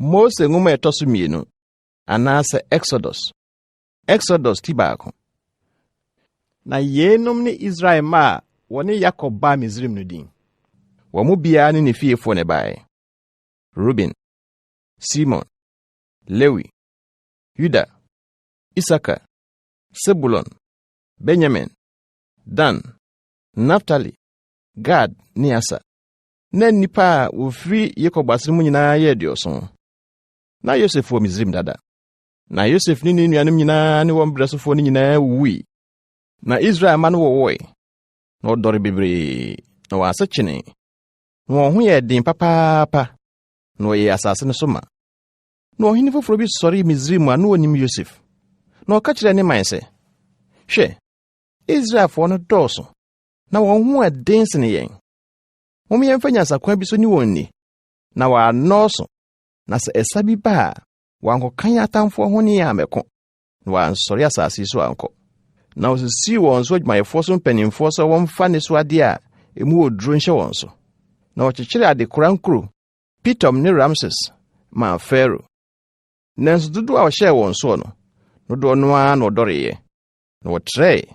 Mose nwoma etoso mienu anase Exodus ti baako. Na yenum ne Israel ma woni Yakob ba Misrim no din. Wo mu bia ne fiefo ne bae. Ruben, Simon, Lewi, Juda, Isaka, Sebulon, Benjamin, Dan, Naphtali, Gad ne Aser. Na nipa ofri Yakob asere mu nyina ye dioson. Na Yosef wo Misrim dada. Na Yosef ni nuanom nyina ne won bresofo ni nyina wuwi. Na Israel man wo woi. Na odore bebre. Na wasa chene. Na ho ye din papa. Na ye asase ne soma. Na ohini foforo bi sori Misrim anu onim Yosef. Na o ka kire ne man se. Hwe. Israel fo no doso. Na won ho adin sene yen. Mom ye mfanya sakwa bi so ni wonni. Na wa noso. Na se esabi ba wanko kan atamfo ho ne ya meko. Na wa nsori asase so anko. Na osisi won so adwumayefo so mpanimfo so won fa ne so ade a emu oduro nhye won so. Na okyekyere ade korankro Pitom ne Ramses ma Pharaoh. Nanso dudu a ohye won so no. Dodo no a na odoreye. Na wotre.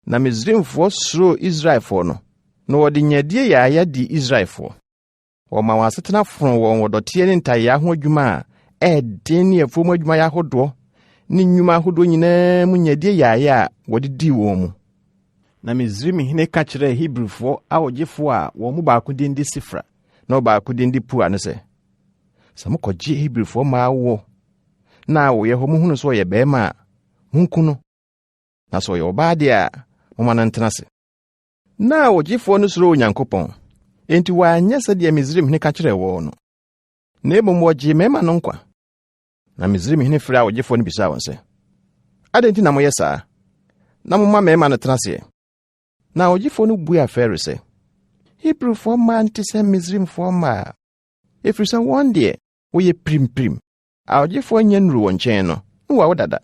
Na Misrimfo suro Israelfo no. Na wodi nyadie ya di Israelfo. Wo ma wasetena fron won wodote ne ntaya ho adwuma a den ne afom adwuma ya hodo ne nnwuma hodo nyina mu nyadie ya wodi di wo mu. Na Misrim hene ka kire Hebrewfo awogefo a wo mu baako din di Sifra na baako din di Pua ne se. Samukogye Hebrewfo ma wo. Na wo ye ho mu hunu so ye be ma hunku no. Na so ye obaade a mo manantena se. Na wogefo no suro Onyankopɔn. Enti wanya sade Misrim hene ka kire wo no. Na ebo wogye mema no nkwa. Na Misrim hene fra wogefo no bisa won se. Adenti na mo yesa. Na mo ma mema no tenase. Na wogefo no bua Pharaoh se. Hebrewfo ma ntise Misrimfo ma. Efrisa won de wo ye prim. A wogefo nya nuru won chen no. Wo awodada.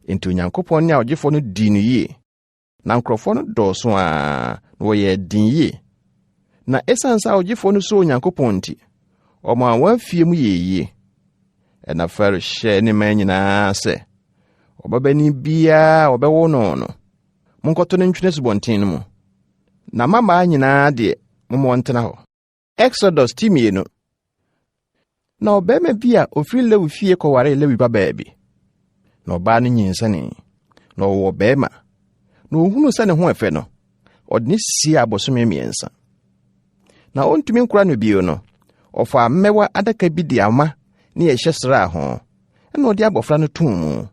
Enti Onyankopɔn ne a wogefo no di no yie. Na nkrofo no doso a wo ye din yie. Na esansa wogefo no so Onyankopɔn nti. Oma wafie mu yeye. Na Pharaoh hye ne man nyina se. Obabani bia obewo no. Monkoto ne ntwene subontin mu. Na mama nyina de momo ntena ho. Exodus timienu. Na obema bia ofri Lewi fie koware Lewi baba bi. Na oba no nyinsane. Na owo bema. Na ohunu sane ho efe no. Odne si abosome miensa. Na ontumi nkura no bio no. Ofa mewa adaka bi di ama ne ye hyesra ho. Na odi abofra no tum.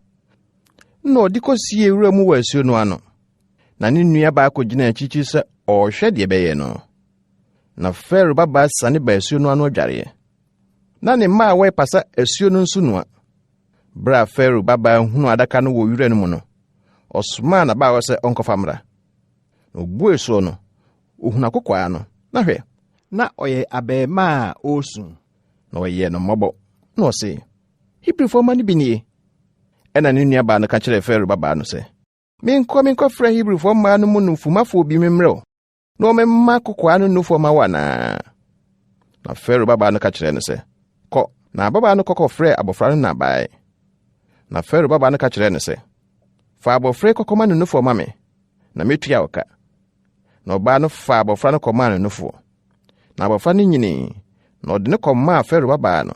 Na odi kosie ewura mu wasuo no ano. Na ne nua ba akogina achichi se ohwe de beye no. Na Pharaoh baba sane ba asuo no ano adware. Na ne ma we pasa asuo no nsu no. Bra Pharaoh baba hunu adaka no wo wura no mu no. Osuma na ba wo se onkofamra. Ogbu eso no. Ohuna kokwa no. Na hwe. Na oye abema osun. Na oye no mobo. Na o se. Hebrewfo ma ni binie. Ena ne nua ba no ka kire Pharaoh baba no se. Menkɔ fra Hebrewfo ma no mu nfumafo bi memrɛ. Na o memma kokwa no nufo ma wana. Na Pharaoh baba no ka kire no se. Kɔ. Na baba no kokɔ fra abofra no na bae. Na Pharaoh baba no ka kire no se. Fa abofra kokɔma no nufo ma me. Na metua oka. Na oba no fa abofra no kɔma no nufo. Na abofra no nyini. Na ɔde ne kɔma Pharaoh baba no.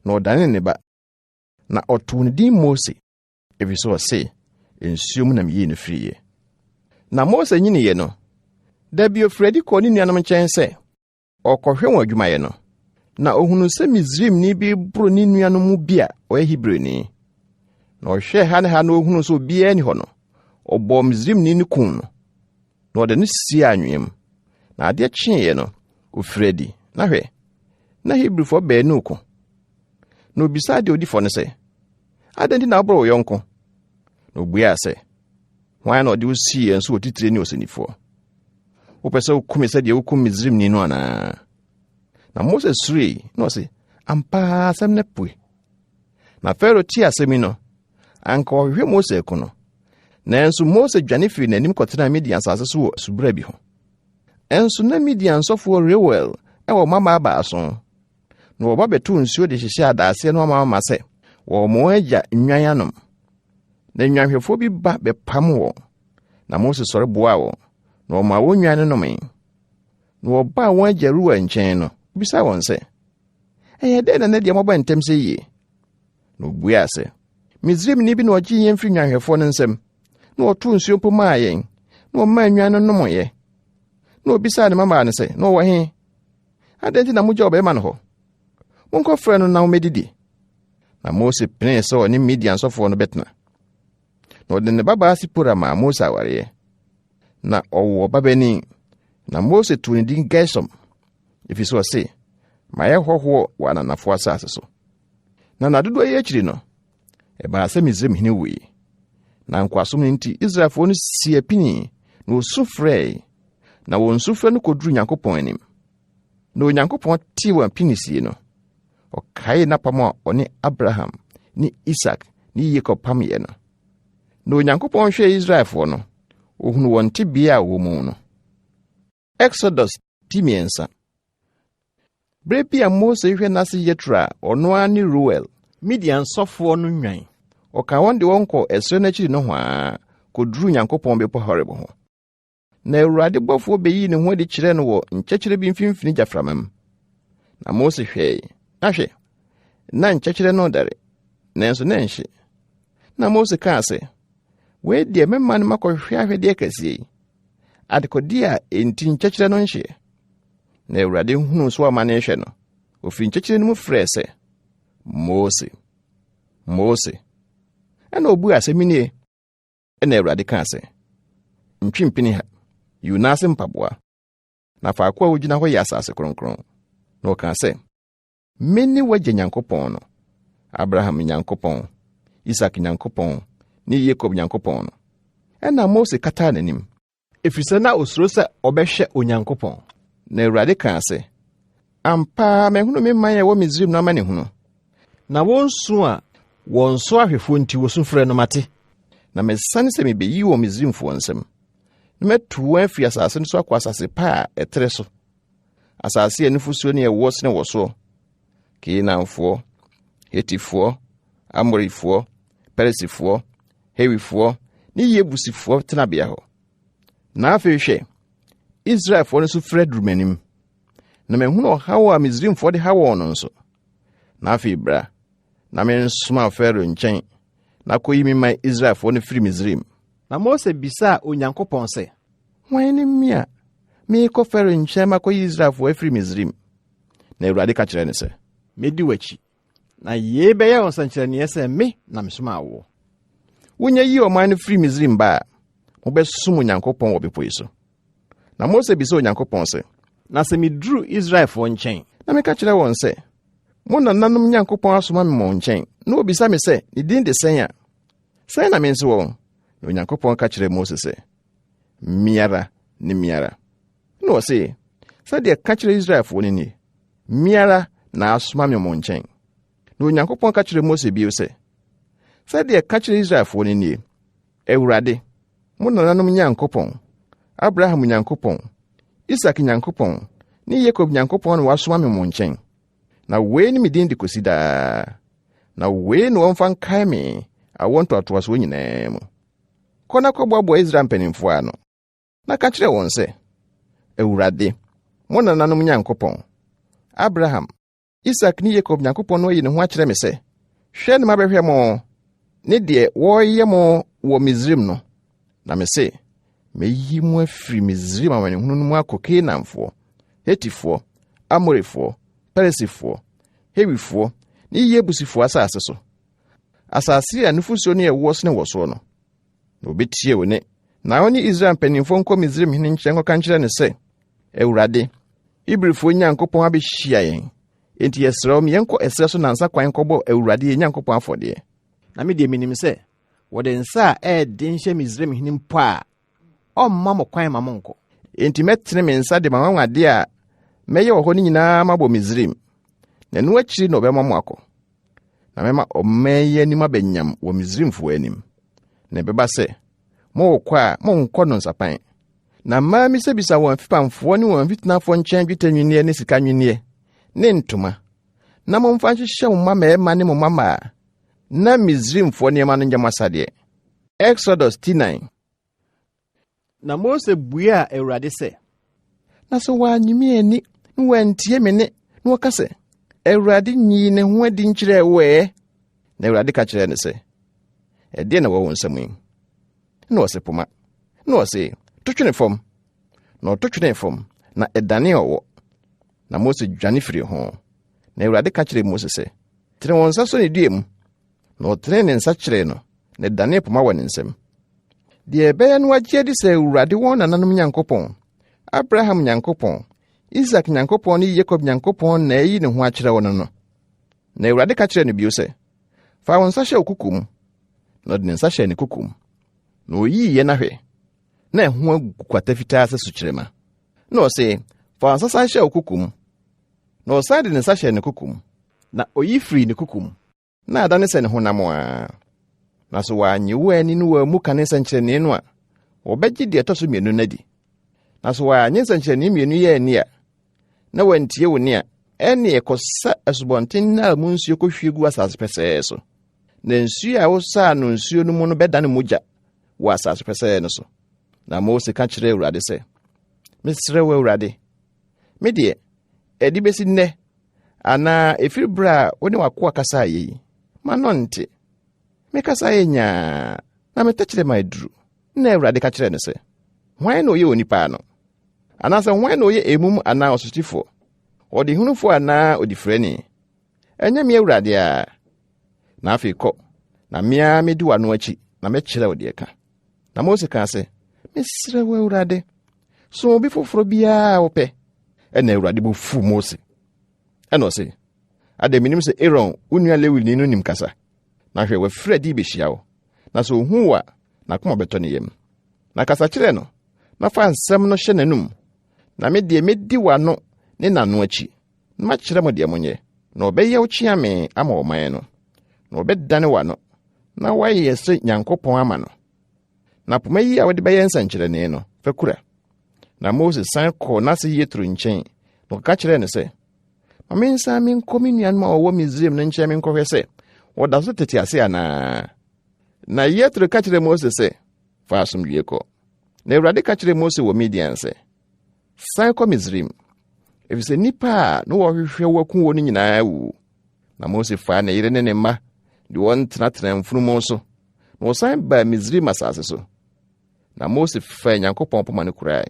Na ɔdane ne ba. Na ɔto ne din Mose. Efiso se. Ensuom na miyi no friye. Na Mose nyini ye no. Da bi ofredi ko ni nuanom nkyɛn sɛ. Ɔkɔhwɛ wɔn adwumayɛ no. Na ohunu sɛ Misrim ni bi bro ni nuanom mu bi a ɔyɛ Hebrewni. Na ɔhwɛ ha ne ha na ohunu so bi ani hɔ no. Ɔbɔ Misrim ni ne kun no. Na ɔde ne si anwem. Na ade kyee no. Ofredi. Na hwɛ. Na Hebrewfo baanu ko. Na obisa de odifo ne sɛ. Adɛnti na ɔbro yɔnko. Na obuya sɛ. Hwan na ɔde usi enso otitire ni osenifo. Wopɛsɛ wokum sɛ de wokum Misrim ni no ana. Na Moses suri na ɔse ampa asɛm ne pue. Na Pharaoh ti asɛm no. Anka ɔhwɛ Moses ko no. Na enso Moses dwane firi n'anim kɔtena Midian asase so wɔ subra bi ho. Enso na Midian sɔfo Reuel ɛwɔ mama abaaso. na wɔba bɛto nsuo de hyehyɛ adaase no ama sɛ wɔn agya nnwan anom. Na nnwanhwɛfoɔ bi ba bɛpam wɔn, na Mose sɔre boaa wɔn, na ɔma wɔn nnwan no nomee. Na wɔbaa wɔn agya Reuel nkyɛn no, bisa wɔn sɛ, ɛyɛ dɛn na deɛ mɔba ntɛm sɛ yie? Na obuaa sɛ, Misraimni bi na ɔgye yɛn firi nnwanhwɛfoɔ no nsam, na ɔtoo nsuo mpo maa yɛn, na ɔmaa nnwan no nomoeɛ. Na obisaa ne mmabaa no sɛ, na ɔwɔ he? Adɛn nti na mogya ɔbɛma no hɔ? Monkɔfrɛ no na wɔmmɛdidi. Na Mose penee sɛ ɔne Midian sɔfoɔ no bɛtena. Na ɔde ne babaa Sipora maa Mose awareɛ. Na ɔwɔ ɔbabanin. Na Mose too ne din Gersom, ɛfiri sɛ ɔse, mayɛ hɔhoɔ wɔ ananafoɔ asase so. Na nadodoɔ yi akyiri no, ɛbaa sɛ Misraimhene wui. Na nkoasom no nti Israelfoɔ no si apini, na wosu frɛe. Na wɔn sufrɛ no kɔduru Nyankopɔn anim. Na Onyankopɔn tee wɔn apinisie no, ɔkae n'apam a ɔne Abraham ne Isak ne Yakob pamyɛ no. Na Onyankopɔn hwɛɛ Israelfoɔ no, ohunu wɔn tebea a wɔwɔ mu no. Exodus 3:3. Bere bi a Mose hwɛ n'ase Yetro a ɔno ara ne Reuel, Midian sɔfoɔ no nnwan. ɔka wɔn de wɔn kɔ ɛsrɛ n'akyiri no hwaa kɔduru Nyankopɔn bepɔ Horeb ho. Na Awurade bɔfoɔ bɛyii ne ho adi kyerɛ no wɔ nkyɛkyerɛ bi mfimfini gyaframa mu. Na Mose hwɛe, na hwɛ, na nkyɛkyerɛ no dare, nanso na nhye. Na Mose kaa sɛ, wei deɛ mɛma no makɔhwɛ ahwɛdeɛ kɛseɛ yi, adekɔdeɛ a enti nkyɛkyerɛ no nhye. Na Awurade hunu so ama ne hwɛ no, ofiri nkyɛkyerɛ no mu frɛ sɛ, Mose, Mose. Ɛna obuaa sɛ, minie. Ɛna Awurade kaa sɛ, ntwi mpini ha, yiw n'ase mpaboa, na faako a wogyina hɔ yɛ asase kronkron. Na ɔkaa sɛ, mene w'agya Nyankopɔn no, Abraham Nyankopɔn, Isak Nyankopɔn, ne Yakob Nyankopɔn no. Ɛna Mose kataa n'anim, ɛfiri sɛ na osuro sɛ ɔbɛhwɛ Onyankopɔn. Na Awurade kaa sɛ, ampa mahunu me man a ɛwɔ Misraim no ama ne hunu. Na wɔnsu a wɔn so ahwɛfoɔ nti wɔsu frɛ no mate. Na mesane sɛ mebeyi wɔ Misraimfoɔ nsam, na mɛtu wɔn afiri asase no so akɔ asase pa a ɛtere so, asase a nufusuo ne ɛwɔ sene wɔ soɔ, Kanaanfoɔ, Hetifoɔ, Amorifoɔ, Perisifoɔ, Hewifoɔ ne Yebusifoɔ tenabea hɔ. Na afei hwɛ, Israelfoɔ no so frɛ duru m'anim, na mahunu ɔhaw a Misraimfoɔ de ha wɔn no nso. Na afei bra, na mensoma Farao nkyɛn, na kɔyi me man Israelfoɔ no firi Misraim. Na Mose bisaa Onyankopɔn sɛ, hwan ne me a meekɔ Farao nkyɛn makɔyi Israelfoɔ afiri Misraim? Na Awurade ka kyerɛ ne sɛ, medi w'akyi, na yei bɛyɛ wo nsɛnkyerɛnneɛ sɛ me na mesoma wo. Wonya yi ɔman no firi Misraim ba a, mobɛsom Onyankopɔn wɔ bepɔ yi so. Na Mose bisaa Onyankopɔn sɛ, na sɛ miduru Israelfoɔ nkyɛn, na meka kyerɛ wɔn sɛ, mo nananom Nyankopɔn asoma me mo nkyɛn, na obisa me sɛ, ne din de sɛn a? Sɛn na mense wɔn? Na Onyankopɔn ka kyerɛ Mose sɛ, miara ne miara. Na ɔse, sɛdeɛ ka kyerɛ Israelfoɔ no nie, miara na asoma me mo nkyɛn. Na Onyankopɔn ka kyerɛ Mose bio sɛ, sɛdeɛ ka kyerɛ Israelfoɔ no nie, Awurade, mo nananom Nyankopɔn, Abraham Nyankopɔn, Isak Nyankopɔn, ne Yakob Nyankopɔn na wasoma me mo nkyɛn. Na wei ne me din de kosi daa. Na wei ne wɔmfa nkae me awɔ ntoatoasoɔ nyinaa mu. Kɔ na kɔboaboa Israel mpanimfoɔ ano, na ka kyerɛ wɔn sɛ, Awurade, mo nananom Nyankopɔn, Abraham, Isak ne Yakob Nyankopɔn no ayi ne ho akyerɛ me sɛ, hwɛ ne mabɛhwɛ mo ne deɛ wɔyɛ mo wɔ Misraim no. Na me se, meyi mo afiri Misraim amanehunu no mu akɔ Kanaanfoɔ, Hetifoɔ, Amorifoɔ, Perisifoɔ, Hewifoɔ ne Yebusifoɔ asase so, asase a nufusuo ne ɛwɔ sene wɔ soɔ no. Na obetie wo ne, na ɔne Israel mpanimfoɔ nkɔ Misraimhene nkyɛn kɔka nkyerɛ ne sɛ, Awurade, Ibrifoɔ Nyankopɔn abɛhyia yɛn, enti yɛsrɛ wo yɛnkɔ ɛsrɛ so nansa kwan kɔbɔ Awurade yɛn Nyankopɔn afɔdeɛ. Na me deɛ menim sɛ, wɔde nsa a ɛɛden hyɛ Misraimhene mpo a, ɔmma mo kwan ma mo nkɔ. Enti mɛtene me nsa de ma wanwade a mɛyɛ wɔ hɔ no nyinaa mabɔ Misraim, na ɛno akyiri na ɔbɛma mo akɔ. Na mɛma ɔman yi anim abɛnyam wɔ Misraimfoɔ anim. Na ɛbɛba sɛ, mowokɔ a monkɔ no nsapan. Na mmaa misabisa wɔn afipamfoɔ ne wɔn afitenafoɔ nkyɛn dwetɛ nwinneɛ ne sika nwinneɛ, ne ntoma, na momfa nhyehyɛ mo mmarima ne mo mmabaa na Misraimfoɔ nneɛma no nyɛ mo asade. Exodus 9. Na Mose buaa Awurade sɛ, na sɛ wɔannye me ani na wɔantie me ne na wɔka sɛ, Awurade nyii ne ho adi nkyerɛɛ wo ɛ. Na Awurade ka kyerɛɛ no sɛ, ɛdeɛ na wɔwɔ nsɛm yi. Na ɔse poma. Na ɔse, to twene fam. Na ɔto twene fam, na ɛdane ɔwɔ. Na Mose dwane firi ho. Na Awurade ka kyerɛɛ Mose sɛ, tene wɔn nsa so ne dua mu. Na ɔtene ne nsa kyerɛɛ no, na ɛdane poma wɔ ne nsam. Deɛ ɛbɛyɛ no wagye adi sɛ Awurade wɔn nananom Nyankopɔn, Abraham Nyankopɔn, Isak Nyankopɔn ne Yakob Nyankopɔn na ayi ne ho akyerɛ wo no. Na Awurade ka kyerɛɛ no bio sɛ, fa wo nsa hyɛ wo kuku mu. Na ɔde ne nsa hyɛ ne kuku mu. Na oyii yɛ n'ahwɛ. Na ɛho agu kwata fitaa sɛ sukyerɛma. Na ɔse, fa wo nsa san hyɛ wo kuku mu. Na ɔsan de ne nsa hyɛ ne kuku mu. Na oyi firi ne kuku mu. Na adane sɛ ne ho nam a. Na so wɔanye wo ani no wɔ mu ka ne nsɛnkyerɛnne no a, wɔbɛgye deɛ ɛtɔ so mmienu no adi. Na so wɔanye nsɛnkyerɛnne mmienu yɛ ani a, na wɔantie wo ni a, ɛne ɛkɔsa asubɔnten na mu nsuo kɔhwie gu asase pɛsɛɛ so. Na nsuo a wosaa no nsuo no mu no bɛdane mogya wɔ asase pɛsɛɛ no so. Na Mose ka kyerɛ Awurade sɛ, mesrɛ wo Awurade, me deɛ, ɛde besi nnɛ, anaa ɛfiri berɛ a wo ne w'akoa kasaa yɛ yi, ma no nte. Mekasa yɛ nyaa, na metɛkyerɛ ma aduru. Na Awurade ka kyerɛ no sɛ, hwan na ɔyɛ onipa ano? Anaasɛ hwan na ɔyɛ emum anaa ɔsotifo? Ɔde hunufo anaa odifrɛni? Ɛnyɛ me Awurade a. Na afei kɔ, na mea medi w'ano akyi, na mɛkyerɛ wo deɛ ka. Na Mose ka sɛ, mesrɛ wo Awurade, so obi foforo biara wopɛ. Ɛna Awurade bo fu Mose. Ɛna ɔse, ada minim sɛ Aaron, wo nua Lewini no nim kasa. Na hwɛ wafiri adi behyia wo. Na sɛ ohu wo a, n'akoma bɛtɔ ne yam. Na kasa kyerɛ no, na fa nsɛm no hyɛ n'anum. Na me deɛ medi w'ano ne n'ano akyi. Na makyerɛ mo deɛ monyɛ. Na ɔbɛyɛ wo kyea me ama ɔman no. Na ɔbɛdane w'ano. Na wayɛ sɛ Nyankopɔn ama no. Na poma yi a wɔde bɛyɛ nsɛnkyerɛnne no, fa kura. Na Mose san kɔɔ n'ase Yetro nkyɛn. Na ɔka kyerɛɛ no sɛ, ma mensan menkɔ me nuanom a wɔwɔ Misraim no nkyɛn menkɔhwɛ sɛ, wɔda so tete ase anaa. Na Yetro ka kyerɛ Mose sɛ, fa asomdwie kɔ. Na Awurade ka kyerɛ Mose wɔ Midian sɛ, san kɔ Misraim, ɛfisɛ nnipa a na wɔhwehwɛ wɔakum wɔ no nyinaa wu. Na Mose faa ne yere ne ne mma de wɔn tenatena mfunumu so, na wɔsan baa Misraim asase so. Na Mose faa Nyankopɔn poma no korae.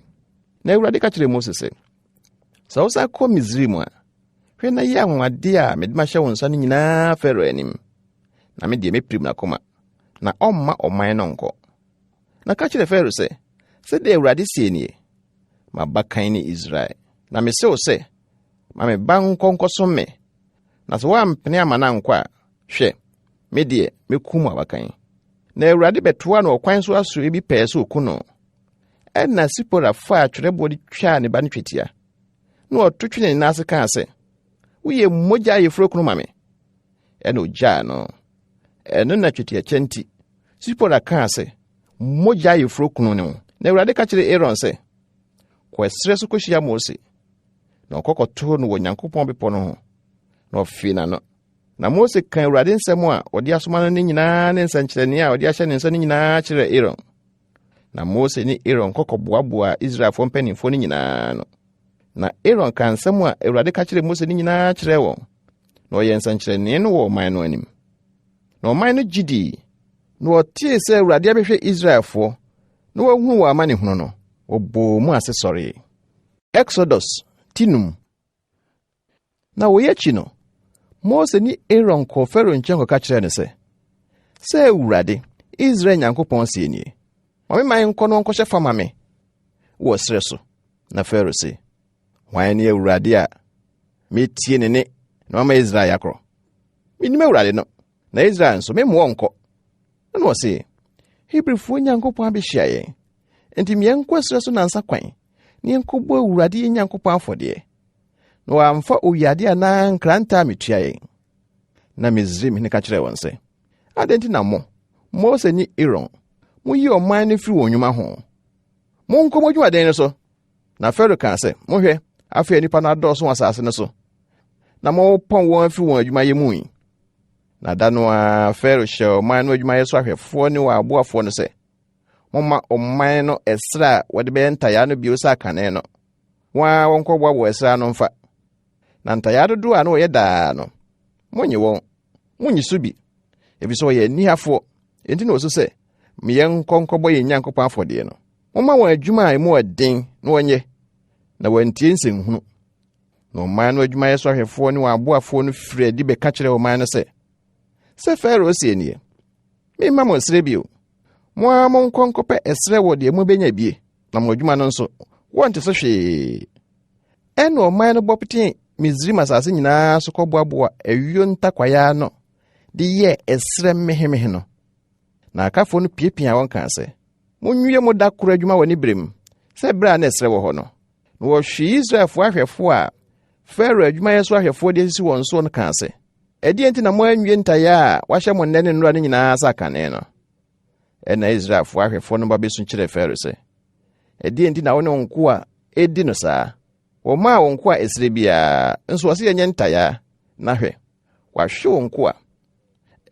Na Awurade ka kyerɛ Mose sɛ, sɛ wosan kɔ Misraim a, hwɛ na yɛ anwade a mede mahyɛ wo nsa no nyinaa Farao anim. Na me deɛ mepirim n'akoma, na ɔmma ɔman no nkɔ. Na ka kyerɛ Farao sɛ, sɛdeɛ Awurade sie nie, m'abakan ne Israel. Na mese wo sɛ, ma me ba nkɔsom me. Na sɛ woampene ama no ankɔ a, hwɛ, me deɛ mekum abakan. Na Awurade bɛtoa no ɔkwan so asoe bi pɛɛ sɛ oku no. Ɛna Sipora faa twerɛboɔ de twaa ne ba no twetia. Na ɔto twene ne nan ase kaa sɛ, woyɛ mmogya ayeforo kunu ma me. Ɛna ogyaa no. Ɛno na twetiakyɛ nti, Sipora kaa sɛ, mmogya ayeforo kunu ne ho. Na Awurade ka kyerɛ Aaron sɛ, kɔ ɛserɛ so kɔhyia Mose. Na ɔkɔkɔtoo no wɔ Nyankopɔn bepɔ no ho. Na ɔfee n'ano. Na Mose ka Awurade nsɛm a ɔde asoma no ne nyinaa ne nsɛnkyerɛnne a ɔde ahyɛ ne nsa no nyinaa kyerɛ Aaron. Na Mose ne Aaron kɔkɔboaboa Israelfoɔ mpanimfoɔ no nyinaa no. Na Aaron ka nsɛm a Awurade ka kyerɛ Mose no nyinaa kyerɛ wɔn. Na ɔyɛ nsɛnkyerɛnne no wɔ ɔman no anim. Na ɔman no gyidii. Na ɔtee sɛ Awurade abɛhwɛ Israelfoɔ. Na wɔahunu wɔ amanehunu no. Wɔbɔɔ mu ase sɔree. Exodus 10. Na wɔyɛ akyi no, Mose ne Aaron kɔɔ Farao nkyɛn kɔka kyerɛɛ no sɛ, sɛ Awurade, Israel Nyankopɔn sie nie, ma me man nkɔ no nkɔhyɛ fa ma me wɔ serɛ so. Na Farao se, hwan ne Awurade a metie ne ne na mama Israel yakorɔ? Menim Awurade no, na Israel nso memmoɔ nkɔ. Na ɔse, Hebrifoɔ Nyankopɔn abɛhyia yɛn, enti meɛnkɔ serɛ so nansa kwan, ne yɛnkɔbɔ Awurade yɛn Nyankopɔn afɔdeɛ. Na wɔamfa owiade anaa nkranta a metua yɛn. Na Misraim ne ka kyerɛ wɔn sɛ, adɛn nti na Mose ne Aaron, moyi ɔman no firi wɔn nnwuma ho. Monkɔ mo adwumaden no so. Na Farao kaa sɛ, mohwɛ, afei nnipa no adɔɔso wɔ asase no so. na mopɔn wɔn afi wɔn adwumayɛ mu yi. Na da no a Fero hyɛ ɔman no adwumayɛ so ahwɛfoɔ ne wɔ aboafoɔ no sɛ, momma ɔman no ɛsrɛ a wɔde bɛyɛ ntayaa no bio sɛ akane no, wɔn a wɔnkɔboa wɔ ɛsrɛ no mfa. Na ntayaa dodoɔ a na wɔyɛ daa no, monye wɔn, monyi so bi, efisɛ wɔyɛ anihafoɔ. Enti na wɔso sɛ, meyɛ nkɔnkɔbɔ yɛ Nyankopɔn afɔdeɛ no. Momma wɔn adwuma a emu ɔden na wɔnyɛ, na wɔantie nsɛnhunu. Na ɔman no adwumayɛ so ahwɛfoɔ ne wɔn aboafoɔ no firi adi bɛka kyerɛ ɔman no sɛ Fero sie nie, memma mo nsrɛ bio. Mo a monkɔ nkɔpɛ ɛsrɛ wɔ deɛ mobɛnya bie, na mo adwuma no nso wɔnte so hwee. Ɛna ɔman no bɔ pete Misraim asase nyinaa so kɔboaboa awio ntakwayaa no de yɛ ɛsrɛ mehemehe no. Na akafoɔ no piapia wɔn kaa sɛ, monwie mo da koro adwuma wɔ ne berem, sɛ berɛ a na ɛsrɛ wɔ hɔ no. Na wɔhwee Israelfoɔ ahwɛfoɔ a Fero adwumayɛ so ahwɛfoɔ de asisi wɔn so no kaa sɛ, ɛdeɛ nti na moanwie ntayaa a wahyɛ mo nnɛ ne nnora no nyinaa sɛ akane no. Ɛna Israelfoɔ ahwɛfoɔ no ba bɛsu kyerɛ Fero sɛ, ɛdeɛ nti na wo ne wo nko a ɛdi no saa. Wɔmaa wo nko a ɛsrɛ biara, nso wɔse yɛnyɛ ntayaa. Na hwɛ, wahwe wo nko a,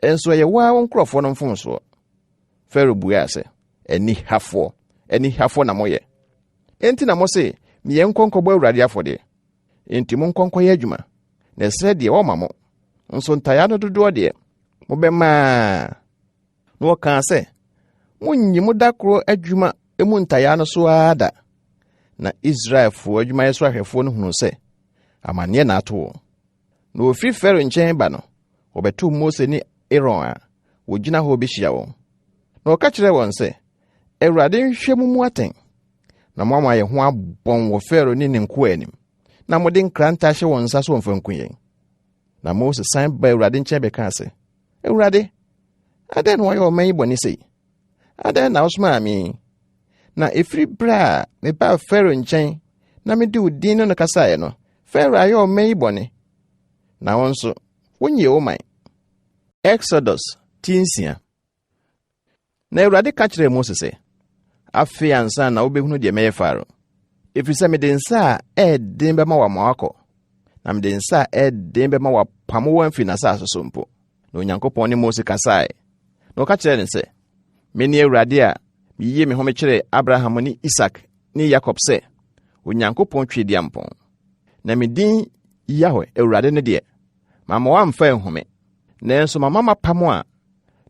nso ɛyɛ waa wo nkurɔfoɔ no mfomsoɔ. Fero buaa sɛ, anihafoɔ na moyɛ. Enti na mo se, meyɛ nkɔnkɔbɔ Awurade afɔdeɛ. Enti mo nkɔnkɔyɛ adwuma, na ɛsrɛ deɛ wɔma mo. Nso ntayaa no dodoɔ deɛ, mobɛmaa. Na wɔkaa sɛ, monyi mo da koro adwuma emu ntayaa no so ara da. Na Israelfoɔ adwumayɛ so ahwɛfoɔ no hunu sɛ, amanneɛ na ato wɔn. Na ofiri Fero nkyɛn ba no, wɔbɛtoo Mose ne Aaron a wogyina hɔ bɛhyia wɔn. Na wɔka kyerɛ wɔn sɛ, Awurade nhwɛ mo mu atɛn, na moama yɛ ho abɔn wɔ Fero ne ne nkoa anim, na mode nkranta hyɛ wɔn nsa so wɔmfa nku yɛn. Na Mose san ba Awurade nkyɛn bɛkaa sɛ, Awurade, adɛn na wɔyɛ ɔman yi bɔne sei? Adɛn na wosomaa me? Na efiri bere a mebaa Fero nkyɛn na mede wo din no kasaeɛ no, Fero ayɛ ɔman yi bɔne. Na wo nso, wonyie wo man. Exodus 10:6. Na Awurade ka kyerɛɛ Mose sɛ, afei ansa na wobɛhunu deɛ mɛyɛ Faro, ɛfiri sɛ mede nsa a ɛɛden bɛma wama wakɔ, na mede nsa a ɛɛden bɛma wapamo wɔn afiri n'asase so mpo. Na Onyankopɔn ne Mose kasae, na ɔka kyerɛɛ ne sɛ, mene Awurade a meyie me home kyerɛ Abraham ne Isak ne Yakob sɛ, Onyankopɔn Tweediampɔn. Na me din Yahweh Awurade ne deɛ, mama wamfa nhome, nanso mama mapam a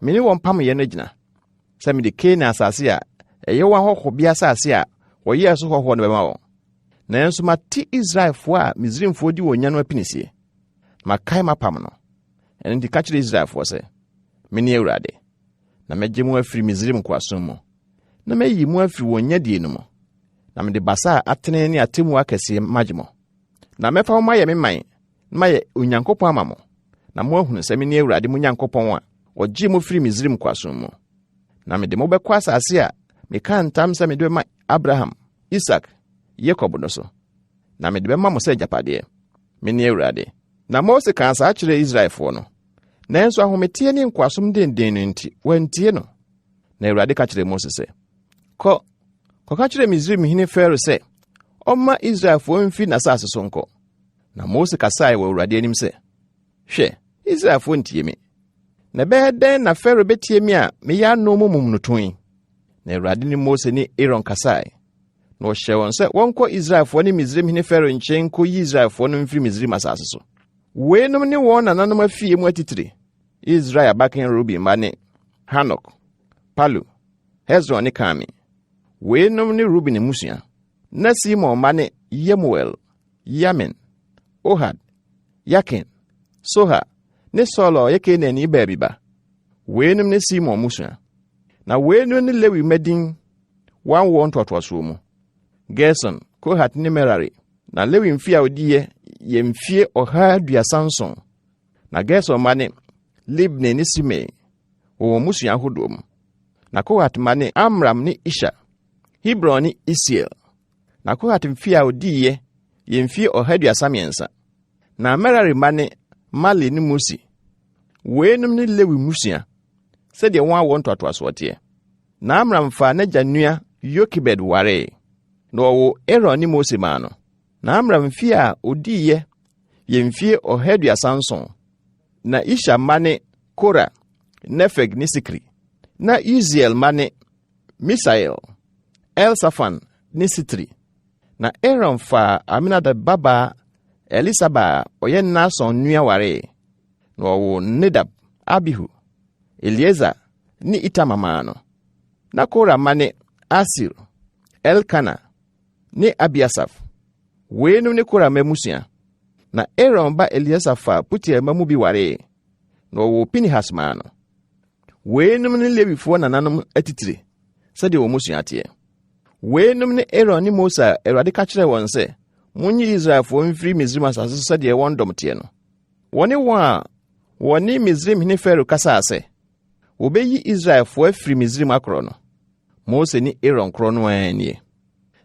mene wɔn pamyɛ no gyina, sɛ mede Kanaan asase a ɛyɛ wɔn ahɔhobea asase a wɔyɛɛ so hɔhɔ no bɛma wɔn. Nanso mate Israelfoɔ a Misraimfoɔ di wɔn nya no apinisie. Makae mapam no. Ɛno nti ka kyerɛ Israelfoɔ sɛ, mene Awurade, na mɛgye mo afiri Misraim nkoasom mu, na mayi mo afiri wɔn nyadie no mu, na mede basa a atene ne atemmu akɛseɛ magye mo. Na mɛfa mo mayɛ me man, na mayɛ Onyankopɔn ama mo, na mo ahunu sɛ mene Awurade mo Nyankopɔn a ɔgye mo firi Misraim nkoasom mu. Na mede mo bɛkɔ asase a meka ntam sɛ mede bɛma Abraham, Isak, Yakob no so, na mede bɛma mo sɛ agyapadeɛ. Mene Awurade. Na Mose kaa saa kyerɛ Israelfoɔ no, nanso ahometeɛ ne nkoasom denden no nti wɔantie no. Na Awurade ka kyerɛ Mose sɛ, kɔka kyerɛ Misraimhene Fero sɛ, ɔmma Israelfoɔ mfi n'asase so nkɔ. Na Mose kasae wɔ Awurade anim sɛ, hwɛ, Israelfoɔ ntie me. Na ɛbɛyɛ dɛn na Fero bɛtie me a meyɛ ano mo mum no toyi? Na Awurade ne Mose ne Aaron kasae, na ɔhyɛ wɔn sɛ wɔnkɔ Israelfoɔ ne Misraimhene Fero nkyɛn kɔyi Israelfoɔ no mfiri Misraim asase so. Weinom ne wɔn nananom afie mu atitire, Israel abakan Ruben ba ne Hanok, Palu, Hezron ne Kami. Weinom ne Ruben mmusua. Na Simon ma ne Yemuel, Yamin, Ohad, Yakin, Soha, ne Solo yɛ Kenani baabi ba. Weinom ne Simon mmusua. Na weinom ne Lewi madin wɔn ntoatoasoɔ mu. Gerson, Kohat ne Merari. Na Lewi mfie a odiye yɛ mfie 137. Na Gerson ma ne Libni ne Simei, wɔn mmusua ahodoɔ mu. Na Kohat ma ne Amram ne Isha, Hebron ne Isiel. Na Kohat mfie a odiye yɛ mfie 133. Na Merari ma ne Mali ne Musi. Weinom ne Lewi mmusua, sɛdeɛ wɔn awɔ ntoatoasoɔ teɛ. Na Amram fa n'agya nua Yokebed waree, na ɔwɔ Aaron ne Mose maa no. Na Amram mfie a odiye yɛmfie 137. Na Isha mma ne Kora, Nefeg ne Sikri. Na Uziel mma ne Misael, Elsafan ne Sitri. Na Aaron fa Aminadab baba Elisaba ɔyɛ Nason nua ware. Na ɔwɔ Nadab, Abihu, Eliezer ne Itamar maa no. Na Kora mma ne Asir, Elkana ne Abiasaf. Weenum ne Kora mmusua. Na Aaron ba Eliezer fa Putiel mma mu bi ware. Na ɔwɔ Pinehas maa no. Weenum ne Lewifoɔ nananom atitire sɛdeɛ wɔn musua teɛ. Weenum ne Aaron ne Mose a Awurade ka kyerɛ wɔn sɛ munyi Israelfoɔ mfiri Misraim asase so sɛdeɛ wɔn dɔm teɛ no. Wɔne wɔn a wɔne Misraim hene Farao kasaa sɛ wɔbɛyi Israelfoɔ afiri Misraim akorɔ no. Mose ne Aaron korɔ no nie.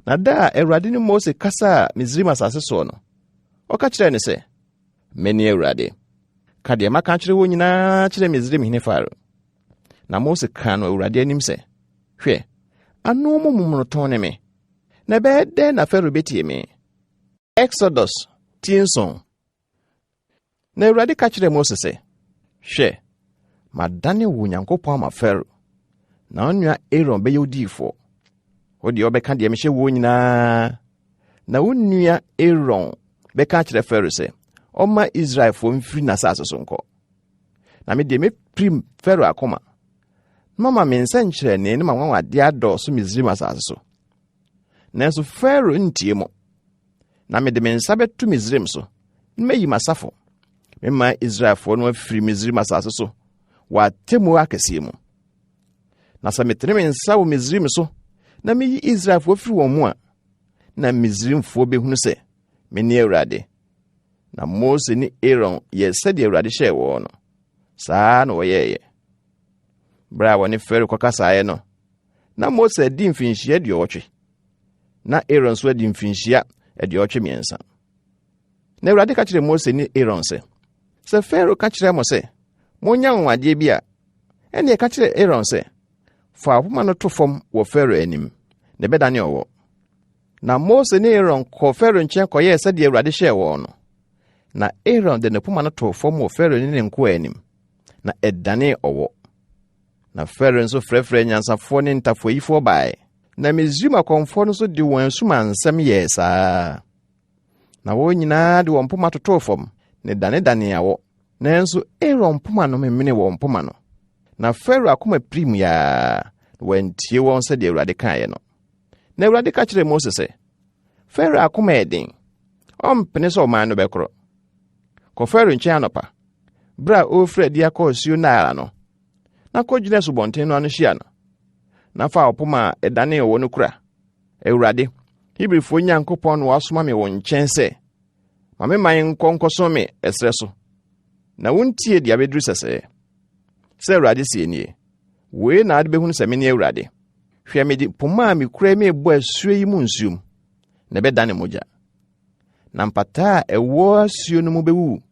Na da a Awurade ne Mose kasaa Misraim asase so no, ɔka kyerɛ ne sɛ mene Awurade. Ka deɛ maka kyerɛ wɔn nyinaa kyerɛ Misraim hene Farao. Na Mose ka no Awurade anim sɛ hwɛ, ano mo mumrotɔn ne me. Na bɛyɛ dɛn na Farao betie me. Exodus 10. Na Awurade ka kyerɛ Mose sɛ hwɛ, madane wo Nyankopɔn ama Farao. Na onua Aaron bɛyɛ odiifo. Wo deɛ ɔbɛka deɛ mehyɛ wo nyinaa. Na wo nua Aaron bɛka kyerɛ Farao sɛ ɔma Israelfoɔ mfiri n'asase so nkɔ. Na me deɛ meprim Farao akoma. Mama me nsa nkyerɛne ne ma nwanwade adɔɔso Misraim asase so. Nanso Farao ntie mo. Na me de me nsa bɛto Misraim so. Ne mayi masafo. Mema Israelfoɔ no afiri Misraim asase so. Wɔ atemu akɛseɛ mu. Na sɛ metene me nsa wɔ Misraim so, na meyi Israelfoɔ firi wɔn mu a, na Misraimfoɔ behunu sɛ mene Awurade. Na Mose ne Aaron yɛ sɛdeɛ Awurade hyɛɛ wɔn no. Saa na wɔyɛɛ. Bra a wɔne Farao kɔkasaeɛ no, na Mose adi mfinhyia 80. Na Aaron nso adi mfinhyia 80. Na Awurade ka kyerɛ Mose ne Aaron sɛ Farao ka kyerɛ mo sɛ monya nwadeɛ bi a, ɛne ka kyerɛ Aaron sɛ fa apoma no to fam wɔ Farao anim, ne bɛdane ɔwɔ. Na Mose ne Aaron kɔ Farao nkyɛn kɔyɛɛ sɛdeɛ Awurade hyɛɛ wɔn no. Na Aaron de ne poma no to fam wɔ Farao ne nkoa anim, na ɛdane ɔwɔ. Na Farao nso frɛfrɛ nyansafoɔ ne ntafoyifoɔ bae. Na Misraim akɔmfoɔ no nso de wɔn asuma nsɛm yɛɛ saa. Na wɔn nyinaa de wɔn poma totoo fam, ne dane awɔ. Nanso Aaron poma no memene wɔn poma no. Na Farao akoma pirim yaa, wɔantie wɔn sɛdeɛ Awurade kaeɛ no. Na Awurade ka kyerɛ Mose sɛ Farao akoma ɛden, ɔmpene sɛ ɔman no bɛkorɔ. Kɔ Farao nkyɛn anɔpa, bra a ɔfiri adi akɔ asuo Nile no, na kɔgyina subɔnten no ano hyia no. Na fa ɔpoma a ɛdane ɔwɔ no kura. Awurade, Hebrifoɔ Nyankopɔn no wasoma me wɔn nkyɛn sɛ ma me man nkɔnkɔso me ɛsrɛ so. Na wontie deɛ abɛduru sɛsɛɛ. Sɛ Awurade sie nie, wei na ade behunu sɛ mene Awurade. Hwɛ me de poma a me kura me bɔ asuo yi mu nsuom, na bɛdane mogya. Na mpataa a ɛwɔ asuo no mu bɛwu,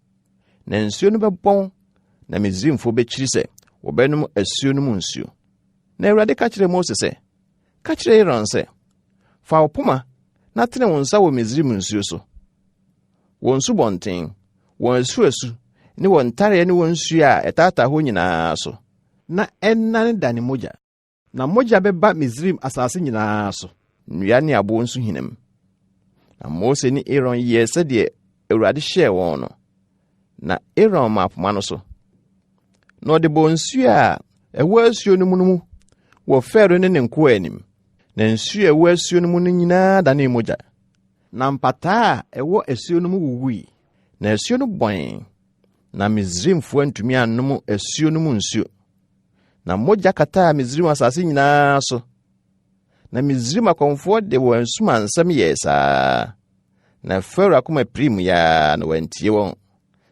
na nsuo no bɛbɔn, na Misraimfoɔ bɛkyiri sɛ wɔbɛnom asuo no mu nsuo. Na Awurade ka kyerɛ Mose sɛ ka kyerɛ Aaron sɛ fa wo poma na tene wo nsa wɔ Misraim nsuo so. Wɔn subɔnten, wɔn asuasu, ne wɔn ntareɛ ne wɔn nsuo a ɛtaataa hɔ nyinaa so. Na ɛnane dane mogya. Na mogya bɛba Misraim asase nyinaa so. Nnua ne aboɔ nso hinam. Na Mose ne Aaron yɛɛ sɛdeɛ Awurade hyɛɛ wɔn no. Na Aaron ma poma no so. Na ɔde bɔ nsuo a ɛwɔ asuo no mu wɔ Farao ne nkoa anim. Na nsuo a ɛwɔ asuo no mu no nyinaa dane mogya. Na mpataa a ɛwɔ asuo no mu wuwui. Na asuo no bɔn. Na Misraimfoɔ ntumi anom asuo no mu nsuo. Na mogya kataa Misraim asase nyinaa so. Na Misraim akɔmfoɔ de wɔn nsuma nsɛm yɛɛ saa. Na Farao akoma pirim yaa na wɔantie wɔn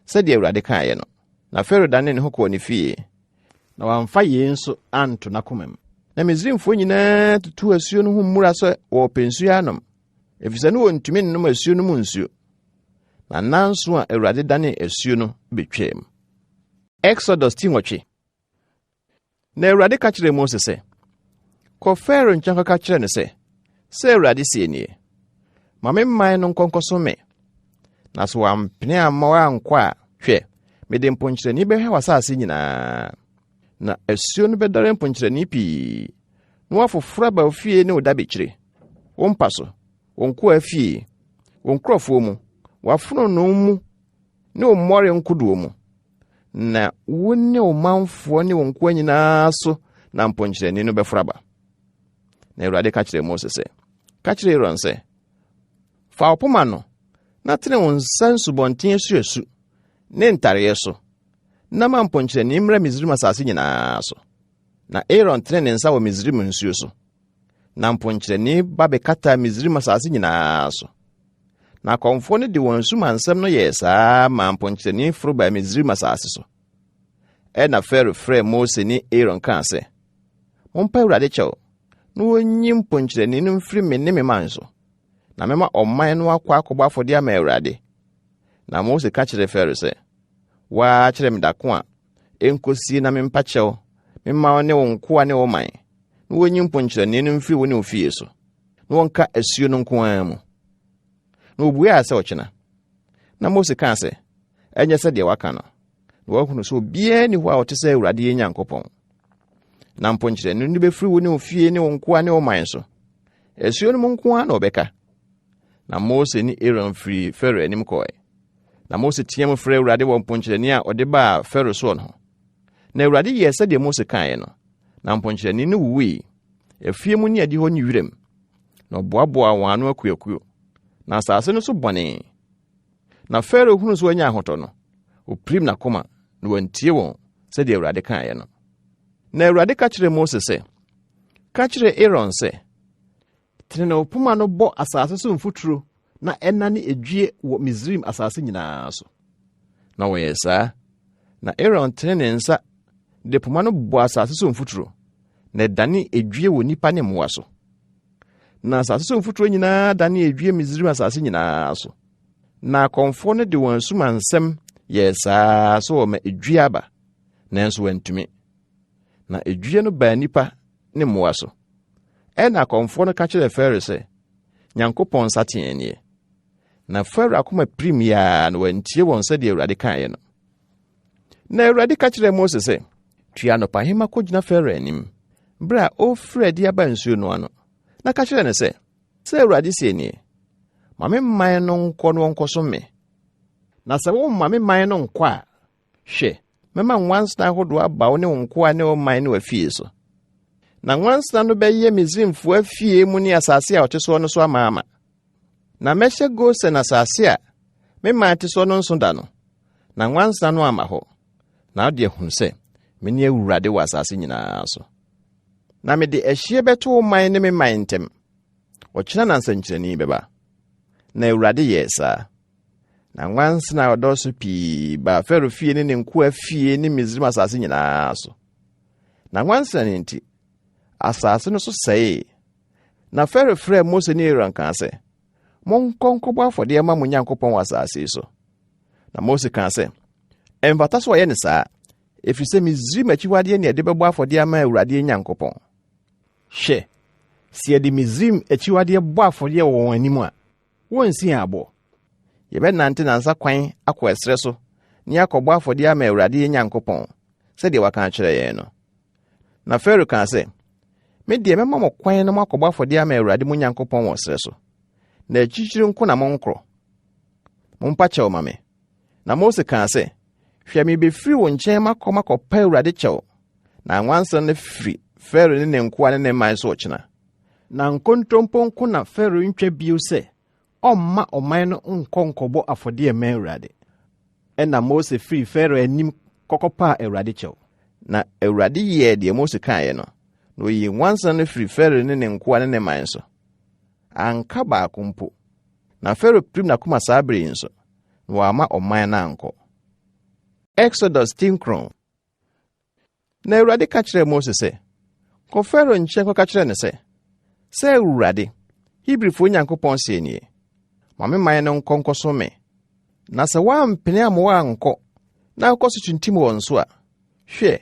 sɛdeɛ Awurade kaeɛ no. Na Farao dane ne ho kɔɔ ne fie. Na wamfa yei nso anto n'akoma mu. Na Misraimfoɔ nyinaa tutu asuo no ho mmura sɛ wɔpɛ nsuo anom. Efisɛ no wɔntumi nnom asuo no mu nsuo. Na nanso a Awurade dane asuo no betwam. Exodus 10. Na Awurade ka kyerɛ Mose sɛ kɔ Farao nkyɛn kɔka kyerɛ no sɛ Awurade sie nie. Ma me man no nkɔnkɔso me. na so wampene amawa nkɔ a hwɛ mede mponkyerɛni bɛhwɛ wasase nyinaa na asuo no bɛdɔre mponkyerɛni pii na wafoforo aba ofie ne oda bekyire wo mpa so wo nko afie wo nkrɔfoɔ mu wafono no mu ne wo mmɔre nkodoɔ mu na wo ne wo manfoɔ ne wo nko nyinaa so na mponkyerɛni no bɛforo aba na Awurade ka kyerɛ Mose sɛ ka kyerɛ Aaron sɛ fa opoma no na tene wo nsa nsubɔnten asuasu ne ntareɛ so na ma mponkyerɛni mmra Misraim asase nyinaa so na Aaron tene ne nsa wɔ Misraim nsuo so na mponkyerɛni ba bɛkata Misraim asase nyinaa so na akɔmfoɔ no de wɔn sumansɛm no yɛ saa ma mponkyerɛni foro ba Misraim asase so ɛna Farao frɛ Mose ne Aaron kaa sɛ mompa Awurade kyɛw na wonyi mponkyerɛni no mfiri me ne me man so na mema ɔman no akɔ akɔbɔ afɔde ama Awurade na Mose ka kyerɛ Farao sɛ waa kyerɛ me dako a enkosie na mempa kyɛw mema ne wo nkoa ne wo man na wonyi mponkyerɛni no mfiri wo ne wo fie so na wɔnka asuo no nko ara mu na obuaa sɛ ɔkyena na Mose kaa sɛ ɛnyɛ sɛ deɛ waka no na wahunu sɛ obiara ni hɔ a ɔte sɛ Awurade yɛ Nyankopɔn na mponkyerɛni no bɛfiri wo ne wo fie ne wo nkoa ne wo man so asuo no mu nko ara na ɔbɛka na Mose ne Aaron firi Farao anim kɔe na Mose teɛ mu frɛ Awurade wɔ mponkyerɛni a ɔde baa Farao so no na Awurade yɛ sɛdeɛ Mose kaeɛ no na mponkyerɛni no wuwui afie mu ne adi hɔ ne wiram na ɔboaboa wɔn ano akuakuo na asase no so bɔne na Farao hunu so anya ahotɔ no opirim na koma na wantie wɔn sɛdeɛ Awurade kaeɛ no na Awurade ka kyerɛ Mose sɛ ka kyerɛ Aaron sɛ tene na opoma no bɔ asase so mfuturo na ɛnane edwie wɔ Misraim asase nyinaa so na wɔyɛ saa na Aaron tene ne nsa de poma no bɔ asase so mfuturo na dane edwie wɔ nipa ne mmoa so na asase so mfuturo nyinaa dane edwie Misraim asase nyinaa so na akɔmfoɔ no de wɔn sumansɛm yɛ saa so wɔ ma edwie aba nanso wantumi na edwie no baa nipa ne mmoa so ɛna akɔmfoɔ no ka kyerɛ Farao sɛ Nyankopɔn nsateɛ nie na Farao akoma pirim yaa na wantie wɔn sɛdeɛ Awurade kaeɛ no na Awurade ka kyerɛ Mose sɛ tua nɔpahema kɔgyina Farao anim bere a ɔfiri adi aba nsuo no ano na ka kyerɛ ne sɛ Awurade sie nie ma me man no nkɔ no nkɔso me na sɛ womma me man no nkɔ a hwɛ mɛma nwansena ahodoɔ aba wo ne wo nkoa ne wo man ne wafie so na nwansena no bɛyɛ Misraimfoɔ afie mu ne asase a ɔte soɔ no so amaama na mɛhyɛ Gosen asase a me man te soɔ no nso da no na nwansena no ama hɔ na ɔde ahunu sɛ mene Awurade wɔ asase nyinaa so na mede ɛhyeɛ bɛto wo man ne me man ntɛm ɔkyena na nsɛnkyerɛnni bɛba na Awurade yɛ saa na nwansena a ɔdɔ so pii ba Farao fie ne ne nkoa fie ne Misraim asase nyinaa so na nwansena ne nti asase no so sɛe na Farao frɛ Mose ne Aaron kaa sɛ monkɔ nkɔbɔ afɔdeɛ ma mo Nyankopɔn wɔ asase so na Mose kaa sɛ ɛmfata so ɔyɛ ne saa ɛfiri sɛ Misraim akyiwadeɛ ne ɛde bɛbɔ afɔdeɛ ama Awurade Nyankopɔn hwɛ sɛ yɛde Misraim akyiwadeɛ bɔ afɔdeɛ wɔ wɔn anim a wɔnsi abɔ yɛbɛnante nansa kwan akɔ ɛsrɛ so ne akɔbɔ afɔdeɛ ama Awurade Nyankopɔn sɛdeɛ waka akyerɛ yɛn no na Farao kaa sɛ me deɛ mɛma mo kwan na mo akɔbɔ afɔdeɛ ama Awurade mo Nyankopɔn wɔ ɛsrɛ so na akyirikyiri nko na mo nkorɔ mompa kyɛw ma me na Mose kaa sɛ hwɛ me bɛfiri wo nkyɛn makɔpa Awurade kyɛw na nwansa no firi Farao ne ne nkoa ne ne man so ɔkyena na nkontompo nko na Farao ntwa bio sɛ ɔmma ɔman no nkɔbɔ afɔdeɛ ma Awurade ɛna Mose firi Farao anim kɔkɔpa Awurade kyɛw na Awurade yɛ deɛ Mose kaeɛ no na oyi nwansa no firi Farao ne ne nkoa ne ne man so anka baako mpo na Farao pirim na kuma saa bere nso na wama ɔman na ankɔ Exodus 10:9 na Awurade ka kyerɛ Mose sɛ kɔ Farao nkyɛn kɔka kyerɛ ne sɛ Awurade Hebrifo Nyankopɔn sɛ nie ma me man no nkɔnkɔso me na sɛ wampene amoa ankɔ na akɔ so tuntim wɔn so a hwɛ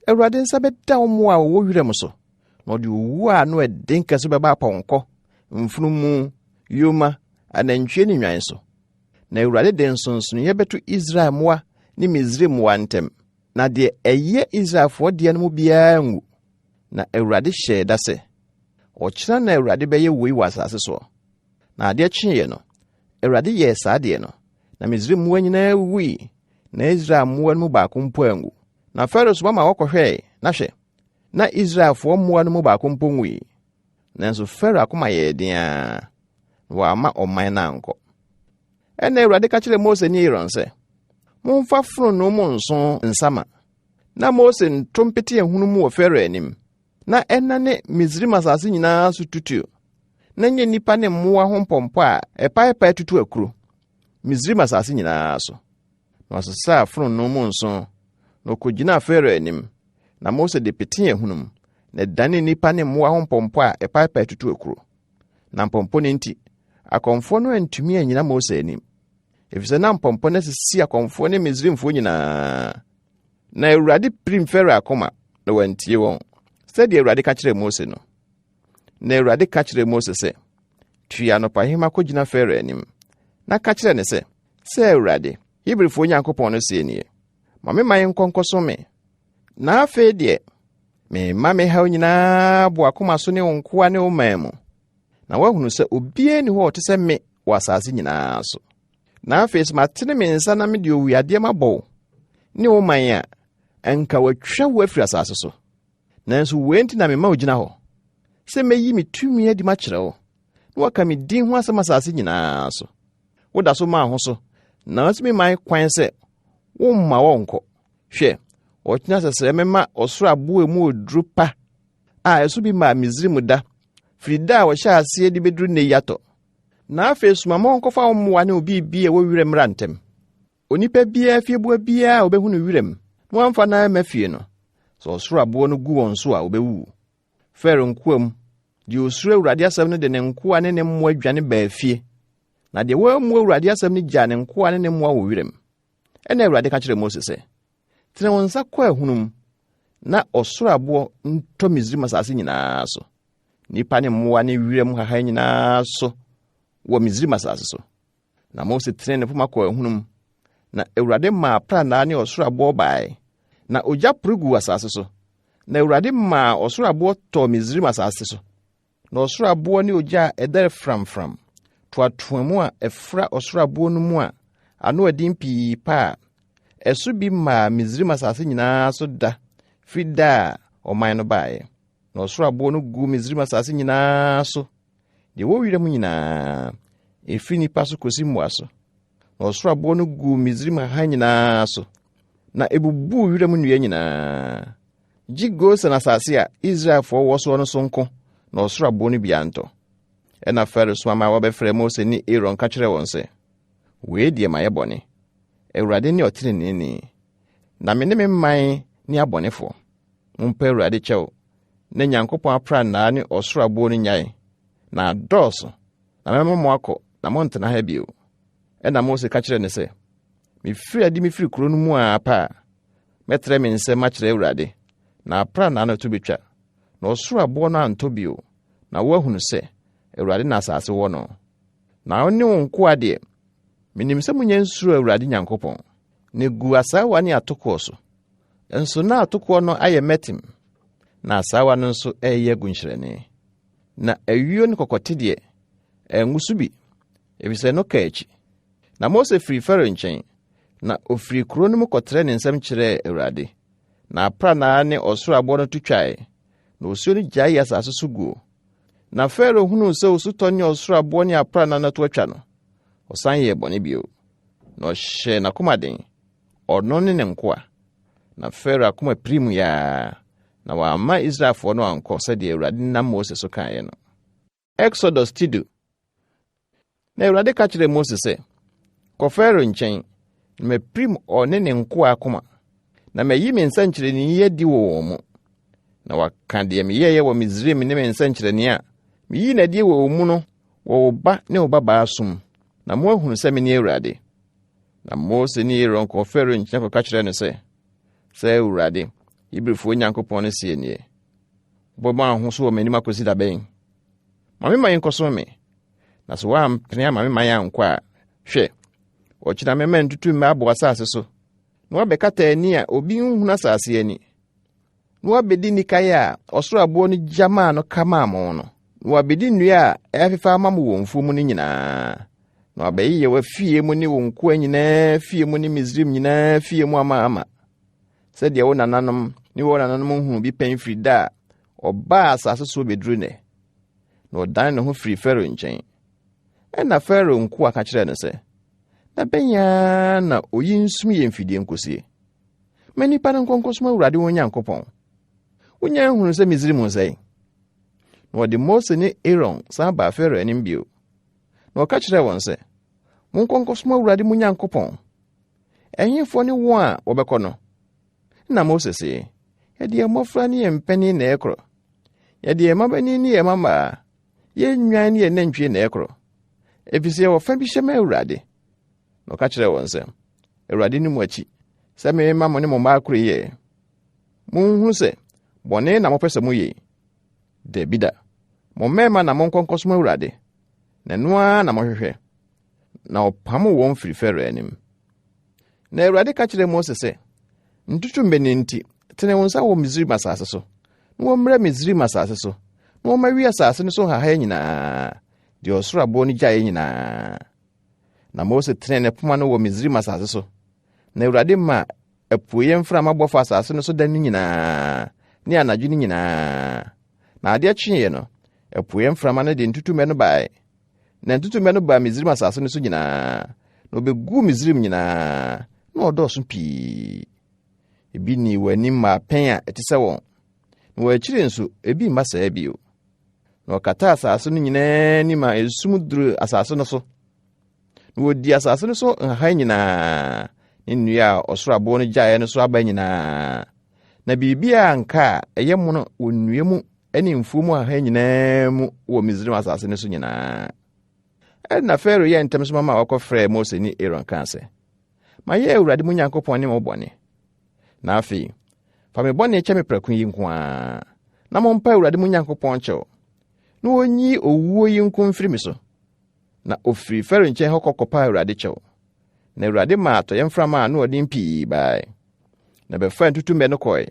Awurade nsa bɛda wo mmoa a wɔwɔ wiram so na ɔde owu a no ɛden kɛse bɛba apɔnkɔ mfunumu yoma anantwie ne nwan so na Awurade de nsonson yebeto Israel moa ni Misraim moa ntem na de eye Israelfo de no mu bia ngu na Awurade hye da se ochira na Awurade beye wei wasase so na ade chiye no Awurade ye sa de no na Misraim moa nyina wi na Israel moa no mu ba ko mpo angu na Pharaoh so ma wokohwe na hwe na Israelfo moa no mu ba ko mpo nwi nanso Pharaoh akoma ye dia wa ma oman na anko ene Awurade ka kire Mose ni Aaron se momfa funu no mu nso nsama na Mose ntompete ehunu mu wo Pharaoh anim na enane Misraim asase nyina so tutu na nye nipa ne mmoa ho mpompo a epaepa tutu akuru Misraim asase nyina so na osesa funu no mu nso no kogina Pharaoh anim na Mose de pete ehunu na dane nipa ne mmoa ho mpompo a epaepa tutu akuru na mpompo ne nti akomfo no antumi anyina Mose anim efise na mpompo ne sisi akomfo ne Misraimfo nyina na Awurade prim Pharaoh akoma na wantie won sɛde Awurade ka kyerɛ Mose no na Awurade ka kyerɛ Mose sɛ tua no pahema kogina Pharaoh anim na ka kyerɛ ne sɛ Awurade Hebrewfo Nyankopɔn no sɛ nie ma me man nkonkoso me na afei de me ma me ha nyina bo akoma so ne wonkoa ne wo man mu na wahunu sɛ obie ni hɔ te sɛ me wɔ asase nyinaa so na afei sɛ tene me nsa na me de owiade mabɔ ne wo man a anka watwa wo afiri asase so nanso wenti na me ma ogina hɔ sɛ meyi me tumi adi ma kyerɛ wo na waka me din ho asɛm asase nyinaa so woda so ma ho so na asimi man kwan sɛ wo mma wo nkɔ hwɛ ɔkyena sɛ me ma ɔsoro aboe mu oduru pa a ɛso bi ma Misraim da frida a wɔhyɛ ase de beduru ne yato na afei suma ma nkɔfa wo mmoa ne obi bia wo wirem rantem onipa bia fiebua bia obehu no wirem no amfa na mafie no so ɔsoro abo no gu wɔn so a obewu Pharaoh nkoam de osuro Awurade asɛm no de ne nkoa ne ne mmoa dwane baafie na de wɔamu Awurade asɛm no gya ne nkoa ne ne mmoa wo wirem ɛna Awurade ka kyerɛ Mose sɛ tene wɔn nsa kɔ ahunum na ɔsoro abo ntɔ Misraim asase nyinaa so nipa ne mmoa ne wirem haha nyinaa so wɔ Misraim asase so na Mose tene ne poma kɔ ahunum na Awurade ma prana ne ɔsoro abo bae na ogya prugu asase so na Awurade ma ɔsoro abo tɔ Misraim asase so na ɔsoro abo ne ogya ɛdɛre framfram toatoamu a ɛfra ɔsoro abo no mu a ano adin pii pa ɛso bi ma Misraim asase nyinaa so da frida ɔman no bae na ɔsoro abo no gu Misraim asase nyinaa so de wo wirem nyinaa efi nipa so kosi mmoa so na ɔsoro abo no gu Misraim ha nyinaa so na ebubu wirem nnua nyinaa jigo sana asase a Israelfo wɔ so no so nko na ɔsoro abo no bia ntɔ ɛna Pharaoh so ama wɔbɛfrɛ Mose ne Aaron ka kyerɛ wɔn sɛ wei die ma yɛbɔne Awurade ne ɔtreneni na me ne me man ne abɔnefo mpa Awurade kyɛw na Nyankopɔn apra na ne ɔsoro abo no nyae na dɔɔso na mɛma mo akɔ na mo ntena ha bio ɛna Mose ka kyerɛ ne sɛ me firi kuro no mu a pa mɛtrɛ me nsɛm akyerɛ Awurade na apra na no to betwa na ɔsoro abo no antɔ bio na woahunu sɛ Awurade na asase wɔ no na ɔne wo nkoa de menim sɛ munya nsuro Awurade Nyankopɔn ne gu asawa ne atokɔ so enso na atokɔ no ayɛ metim na asawa no nso ɛyɛ gunhyerɛne na awio ne kɔkɔte de engusu bi ebisɛ no ka akyi na Mose firi Pharaoh nkyɛn na ofiri kuro no mu kɔtrɛ ne nsɛm kyerɛ Awurade na apra na ne ɔsoro abo no tutwae na osuo no gyae asase so guo na Pharaoh hunu sɛ osutɔ ne ɔsoro abo ne apra na to atwa no ɔsan yɛ bɔne bio na ɔhyɛ n'akoma den ɔno ne nkoa na Pharaoh akoma prim ya na wama Israelfo no ankɔ sɛdeɛ Awurade nam Mose so kaeɛ no Exodus tidu na Awurade ka kyerɛ Mose sɛ kɔ Pharaoh nkyɛn na maprim ɔne ne nkoa akoma na mayi me nsɛnkyerɛnne yɛ di wɔ wɔn mu na waka deɛ meyɛyɛ wɔ Misraim ne me nsɛnkyerɛnne a miyi na die wɔ wɔn mu no wɔ wo ba ne wo babaa som na mo ahunu sɛ me ne Awurade na Mose ne Aaron kɔ Pharaoh nkyɛn kɔka kyerɛ no sɛ Awurade Hebrewfo Nyankopɔn no sie nie bɔbɔ aho so wɔ m'anim akosi da bɛn ma me man nkɔso me na so wampene ama me man ankɔ a hwɛ Ochina mema ntutu mma abo asase so. Na wabekata ani a obi nhunu asase ani. Na wabedi nikaya osoro abo no jama no kama mo no. Na wabedi nnua a afefa amamu wo mfumu ni nyina. Na wabeyi wa fie mu ni wo nko nyina, fie mu ni Misrim nyina, fie mu ama. Sɛ deɛ wo nananom ni wo nananom hunu bi pen firi da oba asase so beduru ne. Na odan ne ho firi Farao nkyɛn. Ɛna Farao nko aka kyerɛ ne sɛ, na benya na oyi nsum yɛ mfidie nkosie. Mani pa nkonkosoma Awurade wo Nyankopɔn. Wonya hunu sɛ Misrim nsɛe. Na wɔde Mose ne Aaron san ba Farao anim bio. Na ɔka kyerɛ wɔn sɛ, monkonkosoma Awurade mo Nyankopɔn. Ɛhefo ne wɔn a wɔbɛkɔ no. Na Mose sɛ, yɛde mmɔfra ne mpani na ɛkorɔ. Yɛde mmabani ne mama, yɛnwan ne nantwie na ɛkorɔ. Efisɛ wɔfa bi hyɛ ma Awurade. Na ɔka kyerɛ wɔn sɛ, Awurade ne mu akyi, sɛ mema mo ne mo mma akoro yɛ. Monhu sɛ, bɔne na mopɛ sɛ moyɛ. Dabi da. Mo mema na monkonkosoma Awurade. Na noa na mohwehwɛ. Na ɔpam wɔn firi Farao anim. Na Awurade ka kyerɛ Mose sɛ, ntutu mbɛne nti, tene wo nsa wɔ Misrim asase so. Na wɔmmra Misrim asase so. Na wɔmawi asase no so haha nyinaa. De ɔsoro abo no gyae nyinaa. Na Mose tene ne poma no wɔ Misrim asase so. Na Awurade ma apuoyɛ mframa bɔfa asase no so da no nyinaa. Ne anadwo no nyinaa. Na ade akyeeɛ no, apuoyɛ mframa no de ntutummɛ no bae. Na ntutummɛ no ba Misrim asase no so nyinaa. Na obegu Misrim nyinaa. Na ɔdɔɔso pii. Ebi ni w'anim ma pɛn a ɛte sɛ wɔn. Na wɔakyire nso ebi mma saa bio. Na ɔkata asase no nyinaa ni ma esum duru asase no so. Na wɔdi asase no so nhaha nyinaa. Ne nnua a ɔsoro abo no gyae no so aba nyinaa. Na biribia nka a ɛyɛ mo no wɔ nnua mu ne mfuo mu haha nyinaa mu wɔ Misrim asase no so nyinaa. Ɛna Farao yɛ ntɛm so mama wɔkɔfrɛ Mose ne Aaron ka sɛ, ma yɛ Awurade mo Nyankopɔn ne mo bɔne. Na afei, fa me bɔne kyɛ me prako yi nko a. Na mompa Awurade mo Nyankopɔn kyɛw. Na onyi owuo yi nko mfiri me so. Na ofiri Farao nkyɛn hɔ kɔkɔpa Awurade kyɛw. Na Awurade ma atɔyɛ mframa a na ɔde mpii bae. Na bɛfa ntutummɛ no kɔe.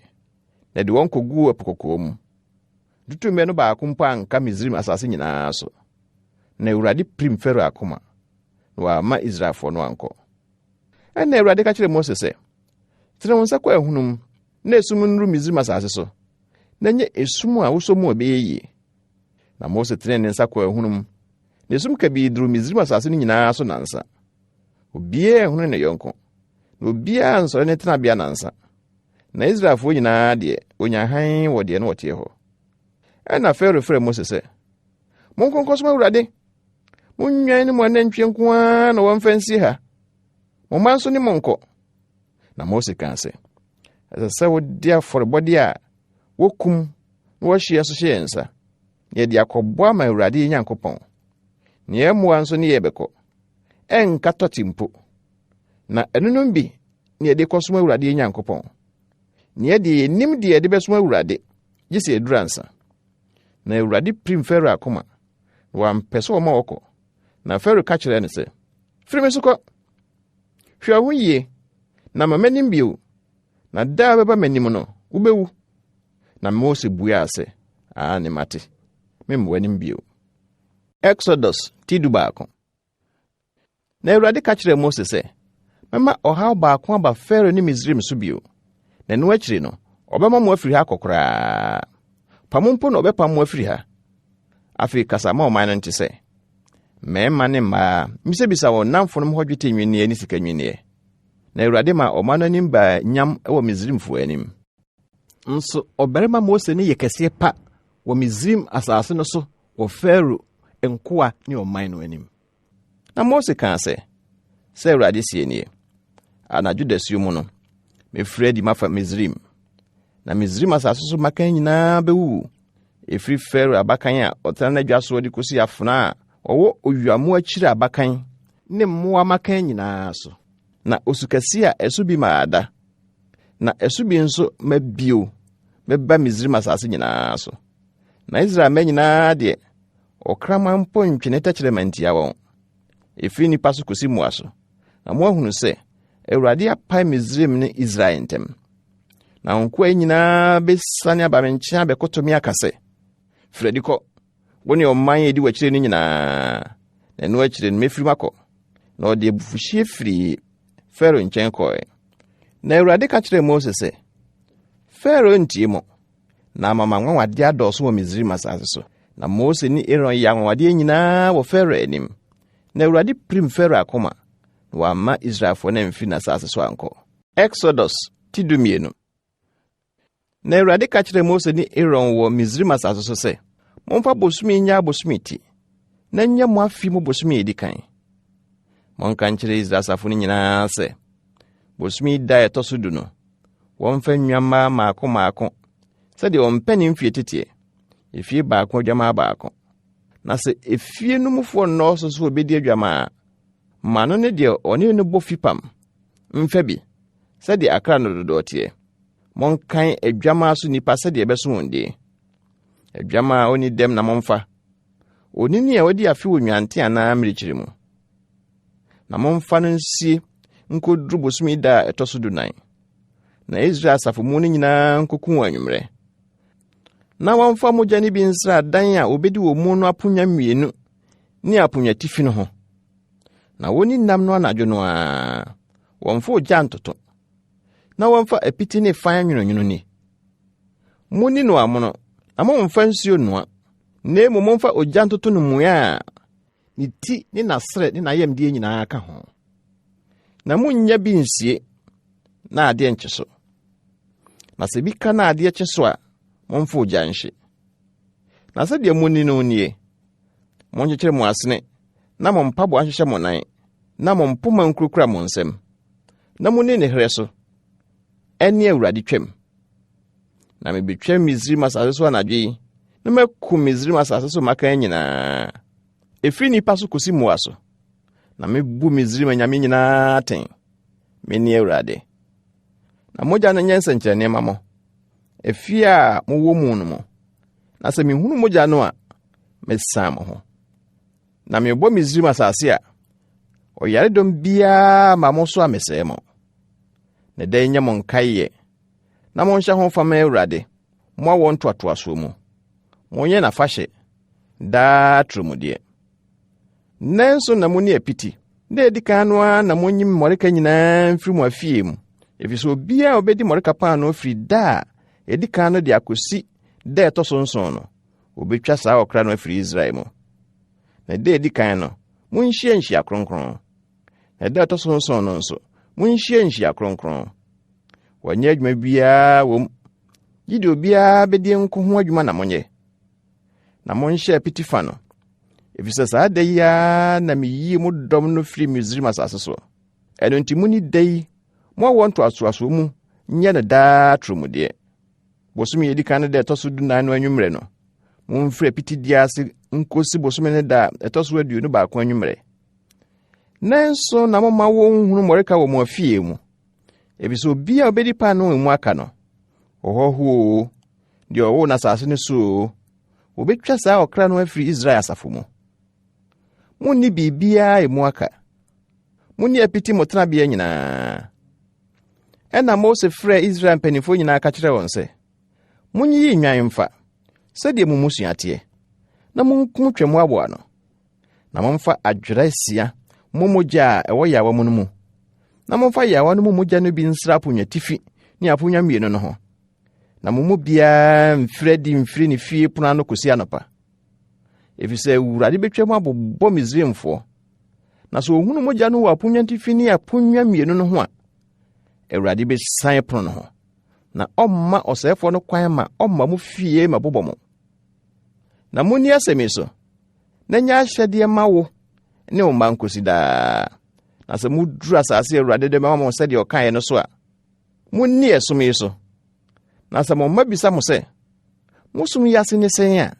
Na de wɔn kɔgu apokɔkɔɔ mu. Ntutummɛ no baako mpo anka Misrim asase nyinaa so. Na Awurade prim Farao akoma. Na wama Israelfo no ankɔ. Ɛna Awurade ka kyerɛ Mose sɛ, tene wo nsa kɔ ahunum na esum nuru Misrim asase so. Na nye esum a woso mu obɛyɛ yie. Na Mose tene ne nsa kɔ ahunum. Na esum ka bi duru Misrim asase no nyinaa so nansa. Obiara ehunu ne yɔnko. Na obiara nsɔre ne tenabea nansa. Na Israelfo nyinaa de onya han wɔ de no wɔte hɔ. Ɛna Farao frɛ Mose sɛ, monkonkosoma Awurade. Munnwan ne mo anantwie nko a na wɔmfa nsi ha. Mo man so ne mo nkɔ. Na Mose ka sɛ, ɛsɛ sɛ wode afɔrebɔde a wokum na wɔhyia so hyɛ nsa. Yɛde akɔbɔ ama Awurade Nyankopɔn. Ne yɛmmoa nso ne yɛbɛkɔ. Ɛnka tɔte mpo. Na ɛnonom bi ne yɛde kɔsoma Awurade Nyankopɔn. Ne yɛde nim de yɛde bɛsoma Awurade, gye sɛ ɛduru ansa. Na Awurade prim Farao akoma. Na wampɛ sɛ ɔma wɔkɔ. Na Farao ka kyerɛ ne sɛ, firi me so kɔ. Hwɛ wo yie. Na ma m'anim bio. Na da bɛba m'anim no, wobɛwu. Na Mose buaa sɛ, ne mate. Memmɔ w'anim bio. Exodus tidu baako. Na Awurade ka kyerɛ Mose sɛ, mɛma ɔhaw baako aba Farao ne Misrim so bio. Na no akyiri no, ɔbɛma mo afiri ha kɔkoraa. Pamo mpo na ɔbɛpam mo afiri ha. Afei kasa ma ɔman no nte sɛ, mɛma ne mmaa, misebisa wɔn namfonom hɔ dwetɛ nwenneɛ ne sika nwenneɛ. Na Awurade ma ɔman no anim baa nyam wɔ Misrimfo anim. Nso ɔbarima Mose ne yɛ kɛseɛ pa wɔ Misrim asase no so wɔ Farao nkoa ne ɔman no anim. Na Mose kaa sɛ Awurade sie nie, anadwo dasuo mu no, mefiri adi mafa Misrim. Na Misrim asase so makan nyinaa bɛwu. Efiri Farao abakan a ɔtena n'adwa so de kosi afena a ɔwɔ owiamo akyiri abakan ne mmoa makan nyinaa so. Na osukasi a ɛso bi ma ada. Na ɛso bi nso mabio bɛba Misrim asase nyinaa so. Na Israel mɛ nyinaa de ɔkraman mpo ntwene tɛkyerɛ mantia wɔn. Efiri nipa so kosi mua so. na mo ahunu sɛ Awurade apae Misraim ne Israel ntem. Na nkoa nyinaa besane aba me nkyɛn abɛkoto me aka sɛ, Fredi kɔ, wo ne ɔman edi wakyire no nyinaa, na no akyire no mefiri makɔ. Na ɔde abufuhye firi Farao nkyɛn kɔe. Na Awurade ka kyerɛ Mose sɛ, Farao ntie mo, na amama nwanwade adɔɔso wɔ Misraim asase so. Na Mose ne Aaron yɛ anwanwade nyinaa wɔ Farao anim. Na Awurade pirim Farao akoma, na wamma Israelfo na mfi n'asase so ankɔ. Exodus tidumienu. Na Awurade ka kyerɛ Mose ne Aaron wɔ Misraim asase so sɛ, momfa bosome nya bosome ti, na nyɛ mo afi mo bosome edi kan. Monka nkyerɛ Israel asafo no nyinaa sɛ, bosome da ɛtɔ so 10 no, wɔmfa nnwamma maako sɛdeɛ wɔmpɛne mfie teteɛ, efie baako adwama baako. Na sɛ efie no mufoɔ nnɔɔso so obedi adwama a, ma no ne deɛ ɔne no bɔ fipam mfa bi, sɛdeɛ akra no dodo teɛ. Monkan adwama so nipa sɛdeɛ ɛbɛso wɔn die. Adwama a oni dɛm na momfa. Onini a wadi afi wɔ nnuante anaa mmirikyiri mu. Na momfa no nsie nkoduru bosome da ɛtɔ so 14. Na Israel asafo mu no nyinaa nkoku wɔn anwummerɛ. Na wɔmfa mogya ne bi nsra dan a obedi wɔ mu no aponya 2 ne aponya tifi no ho. Na woni nam no anadwo no a, wɔmfa ogya ntoto. Na wɔmfa apiti ne fan nwononwono ni. Muni no amono, na momfa nsuo noa. Na momfa ogya ntoto no mua a, ne ti ne nasre ne nayamdie nyinaa ka ho. Na munya bi nsie na ade nkye so. Na sɛ bi ka na ade kye so a, momfa ogya nhye. Na sɛ deɛ muni no nie, monkyekere mo asene, na mompa bo ahyehyɛ mo nan, na mompoma nkurukura mo nsam. Na muni ne hre so, ɛne Awurade twam. Na mebetwa Misraim asase so anadwo yi, na maku Misraim asase so maka nyinaa. Efiri nipa so kosi mmoa so. Na mebu Misraim anyame nyinaa ten. Mene Awurade. Na mogya no nyɛ nsɛnkyerɛnne ma mo. Efie a mowɔ mu no mo. Na sɛ mehunu mogya no a, mesan mo ho. Na mebɔ Misraim asase a, ɔyaredɔm biara ma mo so a mesɛe mo. Na da nyɛ mo nkaeɛ. Na monhyɛ ho fama Awurade, mo awɔ ntoatoasoɔ mu. Monyɛ n'afahyɛ, daa tromudeɛ. Nanso na mo ne apiti, na edi kan no a na monyim mmɔreka nyinaa mfiri mo afie mu. Efisɛ obiara obedi mmɔreka paa no firi da a edi kan no de akosi da ɛtɔ so 7 no, obetwa saa ɔkra no afiri Israel mu. Na da edi kan no, monhyia nhyia kronkron. Na da ɛtɔ so 7 no nso, monhyia nhyia kronkron. Wanyɛ adwuma biara wom. Gide obiara bedi nko ho adwuma na monyɛ. Na monhyɛ apiti fa no. Efisɛ saa da yi a na meyi mo dɔm no firi Misraim asase so. Ɛno nti muni da yi, mo awɔ ntoatoasoɔ mu, nyɛ no daa tromudeɛ. Bosome edi kan no da ɛtɔ so 14 no anwummerɛ no, momfiri apiti di ase nkosi bosome no da ɛtɔ so 21 anwummerɛ. Nanso na moma wɔnhunu mmɔreka wɔ mo afie mu. Efisɛ obi a obedi pa no mu aka no, ɔhɔho deɛ ɔwɔ na asase no so, obetwa saa ɔkra no afiri Israel asafo mu. Munni biribiara emu aka. Munni apiti mo tenabea nyinaa. Ɛna Mose frɛ Israel mpanimfo nyinaa ka kyerɛ wɔn sɛ, munyi nwan mfa, sɛdeɛ mo musua teɛ, na monkum twam aboa no. Na momfa adwera 6 mogya a ɛwɔ yawa mu no mu. Na momfa yawa no mu mogya no bi nsra aponya tifi ne aponya 2 no ho. Na mo mu biara mfiri ne fie pona no kosi anopa. Efisɛ Awurade betwa mu abobɔ Misraimfoɔ. Na so ohunu mogya no wɔ aponya tifi ne aponya 2 no ho a, Awurade besan pono no ho. Na ɔmma ɔsɛefoɔ no kwan ma ɔmma mu fie ma bobɔ mo. Na monni asɛm so, na nya ahyɛdeɛ ma wo ne wo mma nkosi daa. Na sɛ muduru asase Awurade de ma mo sɛdeɛ ɔkaeɛ no so a, monni ɛsom yi so. Na sɛ mo mma bisa mo sɛ, mosom yi ase ne sɛn a,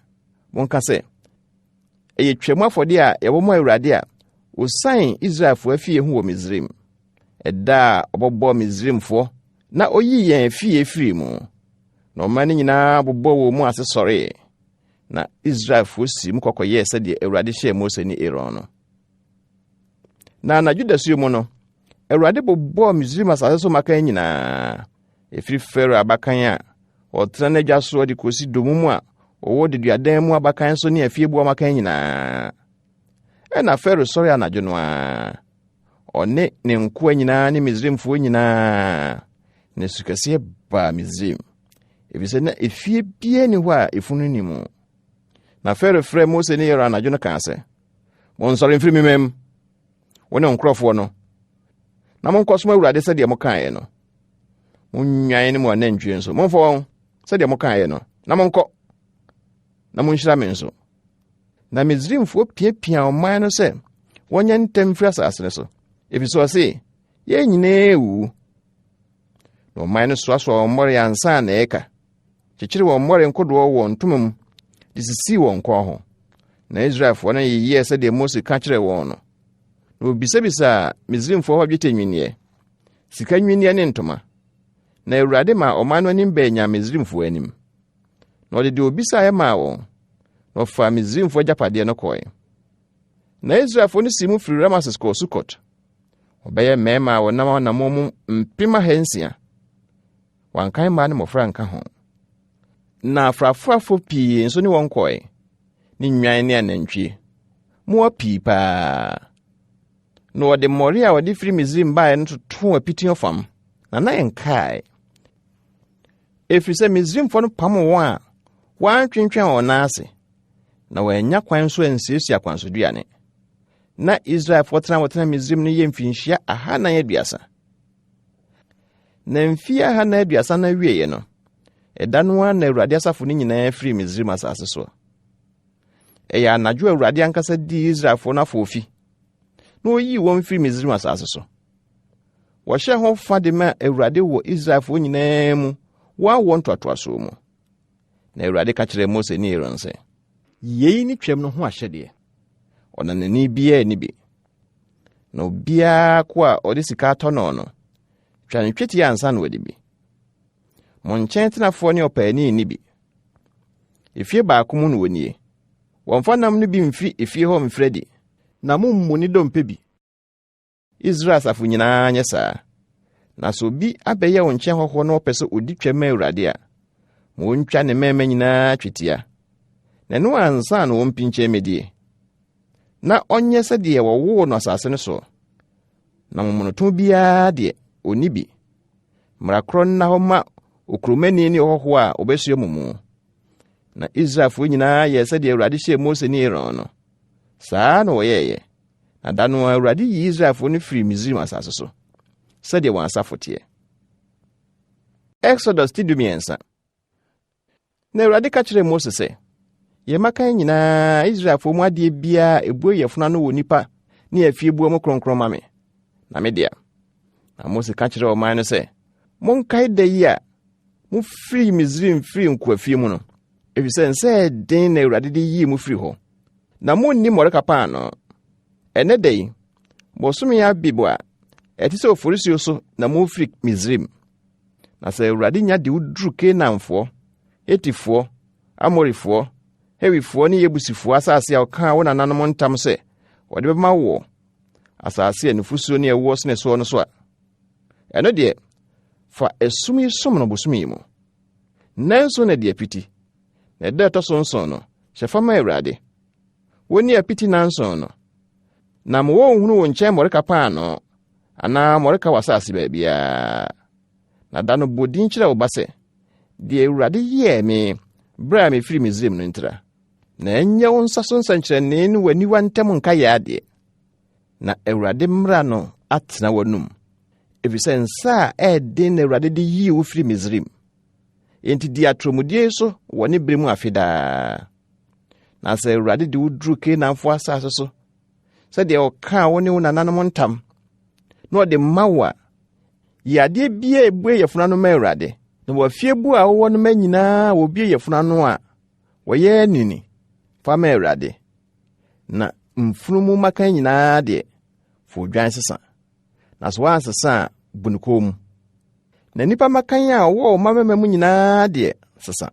monka sɛ, ɛyɛ twam afɔde a yɛwɔ mo Awurade a osan Israelfoɔ afie ho wɔ Misraim. Ɛda a ɔbɔbɔ Misraimfoɔ na oyi yɛn afie firi mu. Na ɔman no nyinaa bobɔ wɔ mu ase sɔre. Na Israelfoɔ si mu kɔkɔyɛ sɛdeɛ Awurade hyɛɛ Mose ne Aaron no. Na anadwo da suo mu no, Awurade bobɔ Misraim asase so makan nyinaa. Efiri Fero abakan a ɔtena n'agya so de kosi domumu a ɔwɔ deduadan mu abakan so ne afiebu makan nyinaa. Ɛna Fero sɔre anadwo no a ɔne ne nkoa nyinaa ne Misraimfoɔ nyinaa ne sukɛseɛ ba Misraim. Efisɛ na efie bie ni hɔ a efunu ni mu. Na Fero frɛ Mose ne Aaron anadwo no kaa sɛ, "Monsɔre mfiri mimem, wo ne nkurɔfoɔ no, na monkɔsom Awurade sɛdeɛ mokaeɛ no. Monnwan ne mo anantwie nso, momfa wɔn sɛdeɛ mokaeɛ no, na monkɔ, na monhyira me nso." Na Misraimfoɔ piapia ɔman no sɛ wɔnyɛ ntɛm mfiri asase no so, efisɛ ɔse, "Yɛn nyinaa ewu." Na ɔman no soasoa wɔn mmɔre ansa na ɛka, kyekyere wɔn mmɔre nkodoɔ wɔ ntoma mu, de sisii wɔn kɔn ho. Na Israelfoɔ no yɛyɛ sɛdeɛ Mose ka kyerɛ wɔn no. Na obisabisa Misraimfoɔ hɔ dwetɛ nwiniɛ, sika nwiniɛ ne ntoma. Na Awurade ma ɔman no anim bɛnya Misraimfoɔ anim. Na ɔde deɛ obisaeɛ maa wɔn, na ɔfa Misraimfoɔ agyapadeɛ no kɔe. Na Israelfoɔ no si mu firi Rameses kɔɔ Sukot. Ɔbɛyɛ mmarima a wɔnam anammɔn mu 6,000. Wɔankan mmaa ne mmɔfra nka ho. Na afrafrafo pii nso ne wɔn kɔe, ne nnwan ne anantwie. Mmoa pii paa. Na wɔde mmɔre a wɔde firi Misraim baeɛ no totoo apiti ɔfam, na na ɛnkae. Ɛfiri sɛ Misraimfoɔ no pam wɔn a wɔantwentwɛn wɔn nan ase, na wɔanya kwan nso ansiesie akwansoduane. Na Israelfoɔ wɔtena Misraim no yɛ mfinhyia 430. Na mfie 430 no awieɛ no, ɛda no ara na Awurade asafo no nyinaa firi Misraim asase so. Ɛyɛ anadwo Awurade ankasa dii Israelfoɔ no afɔɔfi, na oyii wɔn firi Misraim asase so. Wɔhyɛ ho fa de ma Awurade wɔ Israelfoɔ nyinaa mu wɔawɔ ntoatoasoɔ mu. Na Awurade ka kyerɛɛ Mose ne Aaron sɛ, "Yei ne twam no ho ahyɛdeɛ. Ɔnanani biara ni bi. Na obiara ko a ɔde sika atɔ no, twa ne twetia ansa na wɔde bi. Mo nkyɛn tenafoɔ ne ɔpaani ni bi. Efie baako mu no wɔnie. Wɔmfa nam no bi mfi efie hɔ mfrɛdi, na mommu ne dompe bi. Israel asafo nyinaa nyɛ saa. Na so bi abɛyɛ wo nkyɛn hɔhɔ na ɔpɛ sɛ odi twam Awurade a, ma ontwa ne mmarima nyinaa twetia. Na ɛno ansa na wɔmpinkyɛn medie. Na ɔnyɛ sɛdeɛ wɔwoo no asase no so. Na momonoto biara deɛ onni bi. Mmara korɔ nna hɔ ma okuromani ne ɔhɔho a ɔbɛsua mo mu." Na Israelfoɔ nyinaa yɛ sɛdeɛ Awurade hyɛɛ Mose ne Aaron no. Saa na wɔyɛeɛ. Na da no Awurade yi Israelfoɔ no firi Misraim asase so, sɛdeɛ wɔn asafo teɛ. Exodus 13. Na Awurade ka kyerɛɛ Mose sɛ, "Yɛmakan nyinaa Israelfoɔ mu adeɛ biara ebue yɛfuna no wɔ nipa ne afiebuo mu kronkron ma me, na me dea." Na Mose ka kyerɛɛ ɔman no sɛ, "Monkae da yi a mufiri Misraim firi nkoafie mu no, efisɛ nsɛ den na Awurade de yii mu firi hɔ. Na monni mmɔreka paano. Ɛnɛ da yi, bɔsome Abib a ɛte sɛ oforisuo so na mufiri Misraim. Na sɛ Awurade nya de wuduru Kanaanfoɔ, Hetifoɔ, Amorifoɔ, Hewifoɔ ne Yebusifoɔ asase a ɔkaa wo nananom ntam sɛ wɔde bɛma wo asase a nufusuo ne ɛwɔ sene soɔ no so a, ɛno deɛ fa esum yi som no bosome yi mu. Nanso na de apiti. Na ɛda ɛtɔ so nson no, hyɛ fama Awurade. Woni apiti nanson no, na mo wɔnhunu wo nkyɛn mmɔreka paano anaa mmɔreka wɔ asase baabiara. Na da no bodin kyerɛ wo ba sɛ, deɛ Awurade yɛɛ me bere a mefiri Misraim no ntra. Na ɛnyɛ wo nsa so nsɛnkyerɛnnee no w'aniwa ntam nka yɛ adeɛ. Na Awurade mmara no atena w'anum, efisɛ nsa a ɛden na Awurade de yii wo firi Misraim. Enti di atromudie so wɔ ne bere mu afidaa. Na sɛ Awurade de wo duru Kanaanfoɔ asase so, sɛdeɛ ɔkaa wo ne wo nananom ntam, na ɔde ma wo a, yɛ adeɛ biara ebue yɛfuna no ma Awurade. Na wɔafiebu a wɔwɔ no ma nyinaa wɔbue yɛfuna no a wɔyɛ nini fa ma Awurade. Na mfunumu makan nyinaa deɛ fa odwan sesa. Na so wansesa a bunukɔ mu. Na nipa makan a wɔwɔ mamama mu nyinaa deɛ sesa.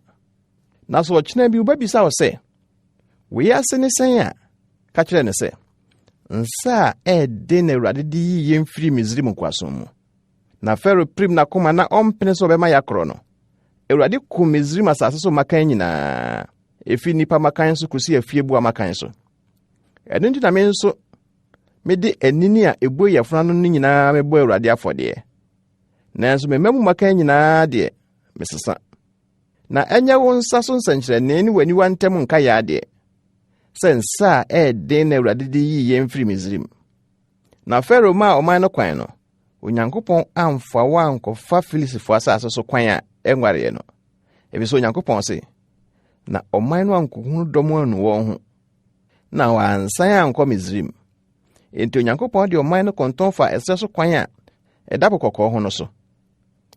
Na so ɔkyena bi wobabisa wo sɛ, "Woyɛ ase ne sɛn a?" Ka kyerɛ ne sɛ, nsa a ɛde na Awurade de yi yɛn firi Misraim nkwasom mu. Na Farao prim na koma na ɔmpene so ɔbɛma yakoro no. Awurade kum Misraim asase so makan nyinaa, efi nipa makan so kosi afiebua makan so. Ɛno nti na me nso mede anini a ebuo yɛfona no nyinaa mebɔ Awurade afɔdeɛ. Nanso memamu makan nyinaa deɛ mesesa. Na ɛnyɛ wo nsa so nsɛnkyerɛnne ne w'aniwa ntam nka yɛ adeɛ. Sɛ nsa a ɛden na Awurade de yi yɛn firi Misraim. Na Farao ma ɔman no kwan no, Onyankopɔn amfa wo ankɔfa Filistifo asase so kwan a ɛnwareɛ no. Efisɛ Onyankopɔn se, na ɔman no ankɔhunu dɔm anu wɔn ho, na wansan ankɔ Misraim. Enti Onyankopɔn de ɔman no kɔntɔn fa ɛsɛ so kwan a ɛda po kɔkɔɔ ho no so.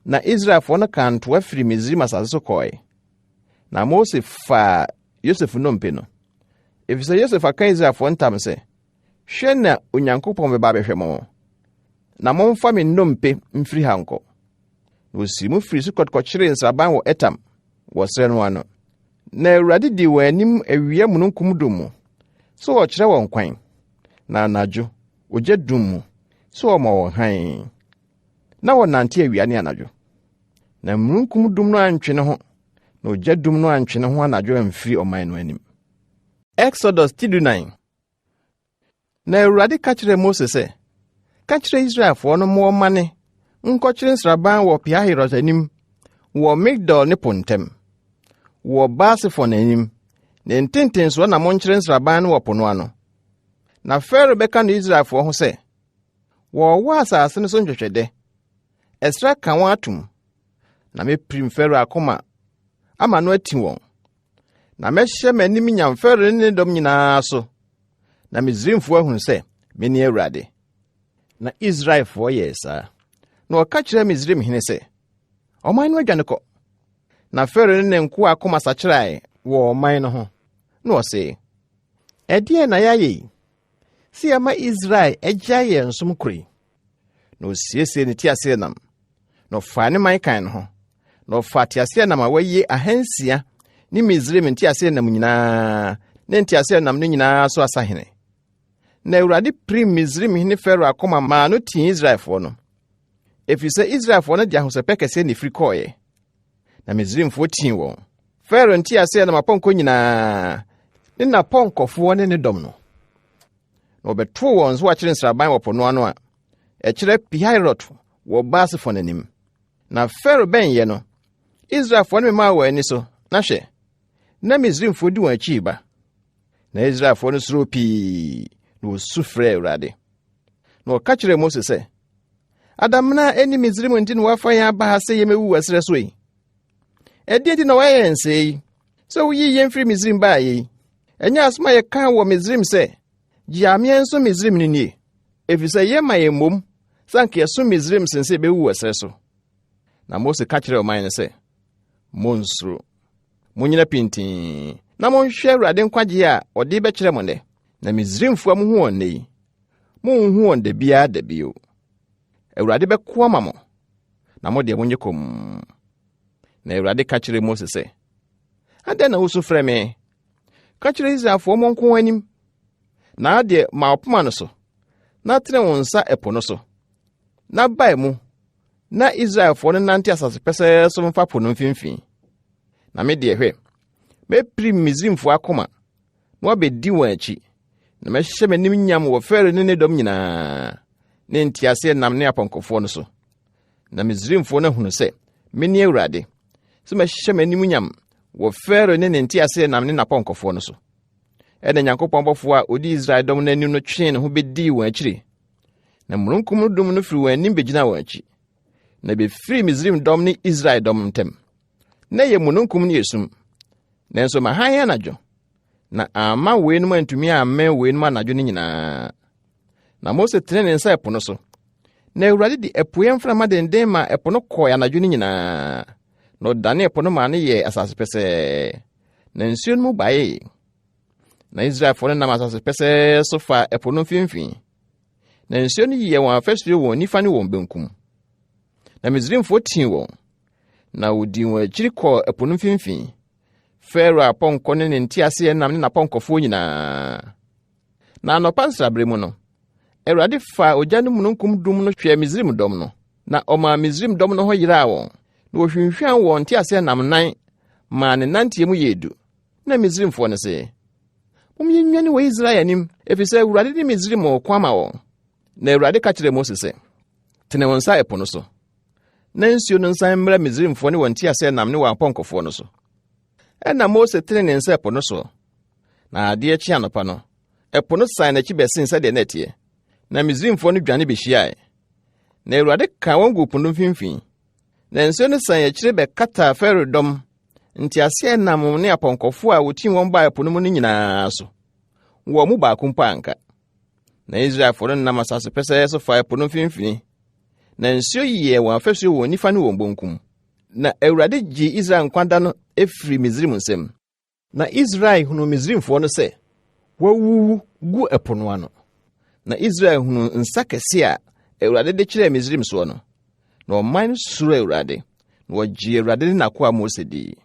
Na Israelfoɔ no kantoa firi Misraim asase so kɔe. Na Mose fa Yosef nnompe no. Efisɛ Yosef aka Israelfoɔ ntam sɛ, hwɛ na Onyankopɔn bɛba bɛhwɛ mo. Na momfa me nnompe mfiri ha nkɔ. Na osi mu firi Sukot kɔkyeree nsraban wɔ Etam wɔ srɛ no ano. Na Awurade di wɔn anim awia mununkum dum mu, so wɔkyerɛ wɔn kwan. Na anadwo, ogya dum mu, so wɔma wɔn hann. Na wɔnante awia ne anadwo. Na mununkum dum no antwe ne ho, na ogya dum no antwe ne ho anadwo amfiri ɔman no anim. Exodus 39. Na Awurade ka kyerɛ Mose sɛ, ka kyerɛ Israelfoɔ no mo ɔmane nkɔkyere nsraban wɔ Piahirot anim, wɔ Migdol ne po ntam, wɔ Baal-Sefon anim, ne ntentensoɔ na monkyere nsraban no wɔ po no ano. Na Farao bɛka no Israelfoɔ ho sɛ, wɔwɔ asase no so nhwehwɛdɛ, ɛsra ka wɔn atom, na mepirim Farao akoma ama no ati wɔn. Na mɛhyɛ m'anim nyam Farao ne ne dɔm nyinaa so, na Misraimfoɔ ahunu sɛ, mene Awurade. Na Israelfoɔ yɛ saa. Na ɔka kyerɛ Misraimhene sɛ, ɔman no adwane kɔ. Na Farao ne ne nkoa akoma sakyerɛe wɔ ɔman no ho. Na ɔse, ɛdeɛn na yɛayɛ yi? Si yɛma Israel agya yɛn nsom koro. Na osiesie ne teaseɛnam, na ɔfaa ne man kan no ho, na ɔfaa teaseɛnam a wɔayi 600 ne Misraim nteaseɛnam nyinaa, ne nteaseɛnam no nyinaa so asahene. Na Awurade pirim Misraimhene Farao akoma maa no tii Israelfoɔ no. Efisɛ Israelfoɔ no de ahosɛpɛ kɛseɛ ne firi kɔɔeɛ. Na Misraimfoɔ tii wɔn. Farao nteaseɛnam apɔnkɔ nyinaa, ne napɔnkɔfoɔ ne ne dɔm no. Na wɔbɛtoo wɔn so akyere nsraban wɔ po no ano a, ɛkyerɛ Piahirot wɔ Baal-Sefon anim. Na Farao bɛnyɛ no, Israelfoɔ no memaa wɔn ani so, na hwɛ, na Misraimfoɔ di wɔn akyi ba. Na Israelfoɔ no suro pii, na wosu frɛ Awurade. Na ɔka kyerɛ Mose sɛ, adamna ɛne Misraim nti na wɔafa yɛn aba ha sɛ yɛmɛwu ɛserɛ so yi. Ɛdeɛ nti na wɔayɛ yɛn sɛɛ yi, sɛ woyii yɛn firi Misraim baeɛ yi. Ɛnyɛ asɛm a yɛkaa wɔ Misraim sɛ, gye ameɛ nso Misraim no nie. Efisɛ yɛma yɛn mmom, sɛ anka yɛso Misraim sen sɛ yɛbɛwu ɛserɛ so. Na Mose ka kyerɛ ɔman no sɛ, monsuro, monyina pintii, na monhwɛ Awurade nkwagye a ɔde bɛkyerɛ mo nnɛ. Na Misraimfoɔ a mohu wɔn nnɛ yi, monhu wɔn da biara da bio. Awurade bɛko ama mo, na mo deɛ monyɛ kom. Na Awurade ka kyerɛ Mose sɛ, adɛn na wosu frɛ me? Ka kyerɛ Israelfoɔ mo nko wɔn anim, na adeɛ ma ɔpoma no so, na tene wo nsa ɛpo no so, na bae mu, na Israelfoɔ no nante asase pɛsɛɛ so mfa po no mfimfini. Na me deɛ hwɛ, mɛpirim Misraimfoɔ akoma, na wɔabɛdi wɔn akyi, na mɛhyɛ m'anim nyam wɔ Farao ne ne dɔm nyinaa, ne nteaseɛnam ne apɔnkɔfoɔ no so. Na Misraimfoɔ no ahunu sɛ, mene Awurade, sɛ mɛhyɛ m'anim nyam wɔ Farao ne nteaseɛnam ne n'apɔnkɔfoɔ no so. Ɛna Nyankopɔn bɔfoɔ a odi Israel dɔm no anim no twee ne ho bɛdii wɔn akyiri. Na mununkum no dum no firi wɔn anim bɛgyina wɔn akyi. Na bɛfiri Misraim dɔm ne Israel dɔm ntam. Na yɛ mununkum ne esum. Nanso mahan anadwo. Na ama weinom antumi ammɛn weinom anadwo no nyinaa. Na Mose tene ne nsa ɛpo no so. Na Awurade de ɛpoeɛ mframa denden ma ɛpo no kɔɔ anadwo no nyinaa. Na ɔdane ɛpo no ma no yɛ asase pɛsɛɛ. Na nsuo no mu baeɛ. Na Israelfoɔ no nam asase pɛsɛɛ so fa ɛpo no mfimfini. Na nsuo no yɛ wɔn afasuo wɔn nifa ne wɔn benkum. Na Misraimfoɔ tii wɔn. Na wodi wɔn akyiri kɔɔ ɛpo no mfimfini. Farao apɔnkɔ ne ne nteaseɛnam ne n'apɔnkɔfoɔ nyinaa. Na anɔpa nsrabere mu no, Awurade fa ogya no mununkum dum no hwɛ Misraim dɔm no, na ɔma Misraim dɔm no hɔ yiraa wɔn, na wɔhwinhwan wɔn nteaseɛnam nan maa ne nanteɛ mu yɛdu. Na Misraimfoɔ no sɛ, "Momyɛnwane wɔ Israel anim, efisɛ Awurade de Misraim ɔko ama wɔn." Na Awurade ka kyerɛɛ Mose sɛ, "Tene wɔn nsa ɛpo no so, na nsuo no nsan mmra Misraimfoɔ ne wɔn nteaseɛnam ne wɔn apɔnkɔfoɔ no so." Ɛna Mose tene ne nsa ɛpo no so, na adeɛ kye anɔpa no, ɛpo no san n'akyi bɛsen sɛdeɛ na ɛteɛ. Na Misraimfoɔ no dwane behyiae. Na Awurade ka wɔn gu po no mfimfini. Na nsuo no san akyire bɛkata Farao dɔm, nteaseɛnam ne apɔnkɔfoɔ a wotim wɔn baa po no mu no nyinaa so. Wɔn mu baako mpo anka. Na Israelfoɔ no nam asase pɛsɛɛ so faa po no mfimfini. Na nsuo yɛɛ wɔn afasuo wɔ nifa ne wɔn bonkum. Na Awurade gye Israel nkwada no efiri Misraim nsam. Na Israel hunu Misraimfoɔ no sɛ, wɔawuwu gu ɛpo no ano. Na Israel hunu nsa kɛse a Awurade de kyerɛɛ Misraim soɔ no. Na ɔman no suro Awurade, na wɔgye Awurade ne n'akoa Mose di.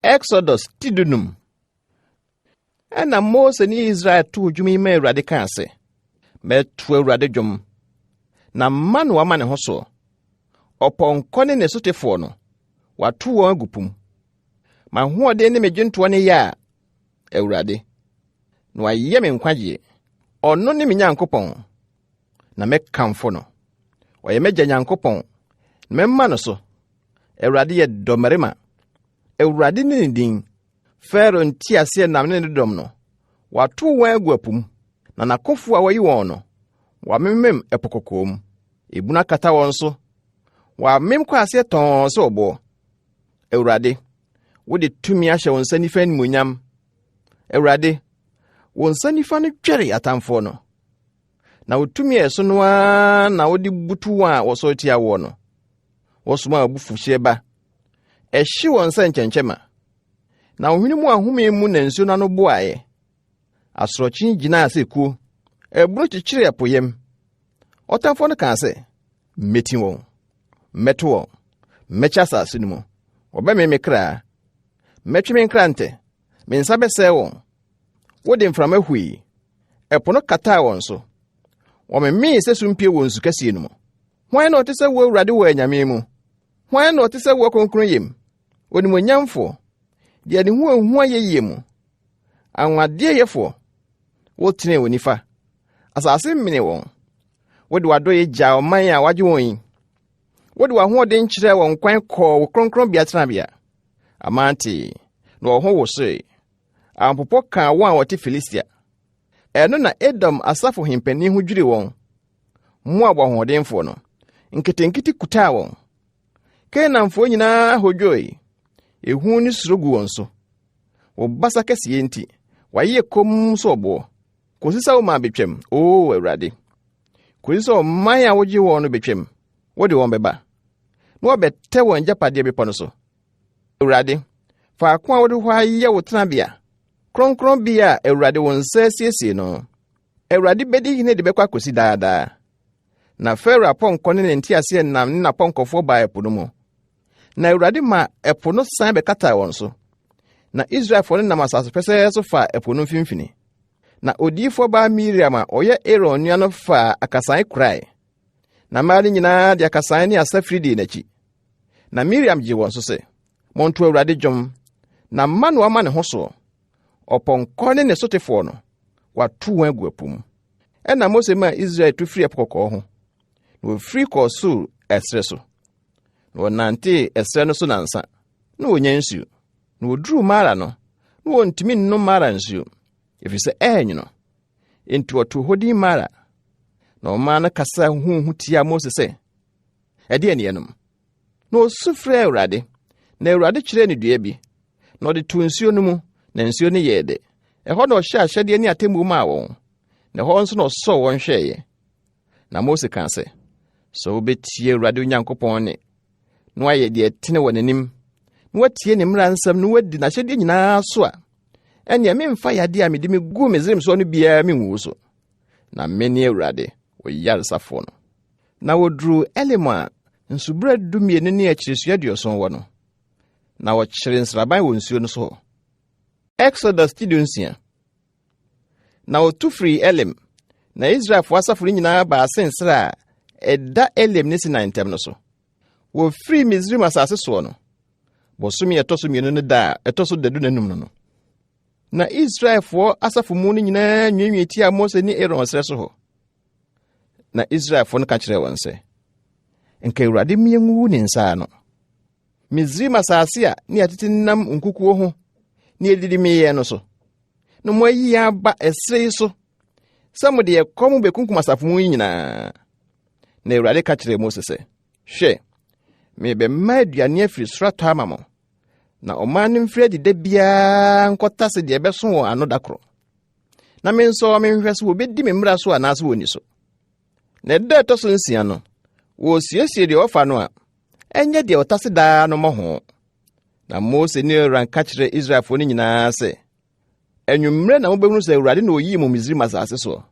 Exodus tidunum. Ɛna Mose ne Israel too dwom yi ma Awurade kaa sɛ, "Mɛto Awurade dwom, na mma no wama ne ho so. Ɔpɔnkɔ ne ne sotefoɔ no, wato wɔn agu pum. Ma hoɔden ne me dwontoɔ ne yɛ a, Awurade, na wayɛ me nkwagyeɛ. Ɔno ne me Nyankopɔn, na mɛkamfo no. Ɔyɛ m'agya Nyankopɔn, na mɛma no so. Awurade yɛ dɔmmarima. Awurade ne ne din. Farao nteaseɛnam ne ne dɔm no, wato wɔn agu apum, na n'akofo a wɔyi wɔn no, wɔamemem ɛpo kɔkɔɔ mu. Ebunu akata wɔn so. Wɔamem kɔ aseɛ tɔn sɛ ɔboɔ. Awurade, wode tumi ahyɛ wo nsa nifa animuonyam. Awurade, wo nsa nifa no twɛre atamfoɔ no. Na wo tumi a ɛso no ara na wode butu wɔn a wɔsɔre tia wɔn no. Wɔsoma abufuhyeɛ ba. Ɛhye wɔn nsa nkyɛnkyɛma. Na wo hwene mu ahome mu na nsuo no ano boaeɛ. Asorɔkye gyinaa sɛ kuo. Ɛburo kyekyere ɛpo yam. Ɔtamfoɔ no kaa sɛ, "Meti wɔn. Mɛto wɔn. Mɛkyɛ asase no mu. Wɔbɛmee me kra. Mɛtwe me nkrantɛ. Me nsa bɛsɛe wɔn. Wode mframa hui. Ɛpo no kataa wɔn so. Wɔmemee sɛ sumpie wɔ nsu kɛseɛ no mu. Hwan na ɔte sɛ wo Awurade wɔ anyame mu? Hwan na ɔte sɛ wo Kronkron? Onimonyamfo, deɛ ne ho ehu ayɛyie mu. Anwadeɛyɛfo, wotenee wɔ nifa. Asase mmene wɔn. Wode w'adɔyɛ gyaa ɔman a wagye wɔn yi. Wode w'ahoɔden kyerɛɛ wɔn kwan kɔɔ wo kronkronbea tenabea. Amante, na wɔn ho wosoe. Ampopɔ kaa wɔn a wɔte Filistia. Ɛno na Edom asafo hempani ho dwiri wɔn. Moab ahoɔdenfoɔ no, nketenkete kutaa wɔn. Kanaanfoɔ nyinaa hodwoe. Ehu ne suro gu wɔn so. Wo basa kɛseɛ nti, wɔayɛ kom sɛ ɔboɔ. Kosi sɛ woma betwam, oo Awurade. Kosi sɛ ɔman a wogye wɔn no betwam, wode wɔn bɛba. Na wɔbɛtɛ wɔn agyapadeɛ bepɔ no so. Awurade, faako a wode hɔ ayɛ wo tenabea. Kronkronbea a Awurade wo nsa asiesie no. Awurade bɛdi hene de bɛkɔ akosi daadaa. Na Farao apɔnkɔ ne ne nteaseɛnam ne n'apɔnkɔfoɔ baa ɛpo no mu. Na Awurade ma ɛpo no san bɛkataa wɔn so. Na Israelfoɔ no nam asase pɛsɛɛ so faa ɛpo no mfimfini. Na odiyifoɔ baa Miriam a ɔyɛ Aaron nua no faa akasae korae. Na mmaa no nyinaa de akasae ne asafiri dii n'akyi. Na Miriam gye wɔn so sɛ, "Monto Awurade dwom, na mma no ama ne ho so. Ɔpɔnkɔ ne ne sotefoɔ no, wato wɔn agu apu mu." Ɛna Mose maa Israel tu firi ɛpo kɔkɔɔ ho. Na wɔfiri kɔɔ Sur ɛserɛ so. Na wɔnantee ɛserɛ no so nansa. Na wɔnya nsuo. Na wɔduruu Mara no, na wɔntumi nnom Mara nsuo, ɛfiri sɛ ɛɛnwono. Enti wɔtoo hɔ din Mara. Na ɔmaa no kasa huhu tia Mose sɛ, "Ɛdeɛn ne yɛnom?" Na osu frɛɛ Awurade. Na Awurade kyerɛɛ ne dua bi. Na ɔde too nsuo no mu, na nsuo no yɛɛ dɛ. Ɛhɔ na ɔhyɛ ahyɛdeɛ ne atemmuo maa wɔn. Na ɛhɔ nso na ɔsɔɔ wɔn hwɛeɛ. Na Mose kaa sɛ, "Sɛ wobɛtie Awurade Onyankopɔn ne, na wayɛ deɛ ɛtene wɔ n'anim, na watie ne mmara nsɛm, na wadi n'ahyɛdeɛ nyinaa so a, ɛnea memfa yadeɛ a mede me gu Misraim so no biara menwu so. Na mene Awurade, wo yaresafoɔ no." Na woduru Elim a nsubura 12 ne akyirisua 70 wɔ no. Na wɔkyere nsraban wɔ nsuo no so hɔ. Exodus 16. Na wɔtu firi Elim, na Israelfo asafo nyinaa ba asensere a ɛda Elim ne Sinai ntam no so. Wofiri Misraim asase so no, bosom yɛ toso mienu no da ɛtoso dadu nanum no. Na Israelfo asafo mu no nyinaa nwenwe tia Mose ne Aaron srɛ so hɔ. Na Israelfo no ka kyerɛ wɔn sɛ, nka Awurade mienwu ne nsa no. Misraim asase a ne atete nam nkukuo ho ne edidi meyɛ no so. No mo ayi aba ɛsrɛ so. Sɛ mo de yɛkɔm bekunkum asafo mu nyinaa. Na Awurade ka kyerɛ Mose sɛ, hwɛ, mebɛma aduane afiri soro atɔ ama mo. Na ɔman no mfiri adida biara nkɔtase de ɛbɛso wɔ ano da koro. Na me nso menhwɛ so wobɛdi me mmara so anaasɛ wɔni so. Na ɛda ɛtɔ so nsia no, wɔsiesie deɛ ɔfa no a, ɛnyɛ deɛ ɔtase daa no mmɔ ho. Na Mose ne Aaron ka kyerɛ Israelfo no nyinaa sɛ, anwummerɛ na mobɛhunu sɛ Awurade na oyii mo Misraim asase so.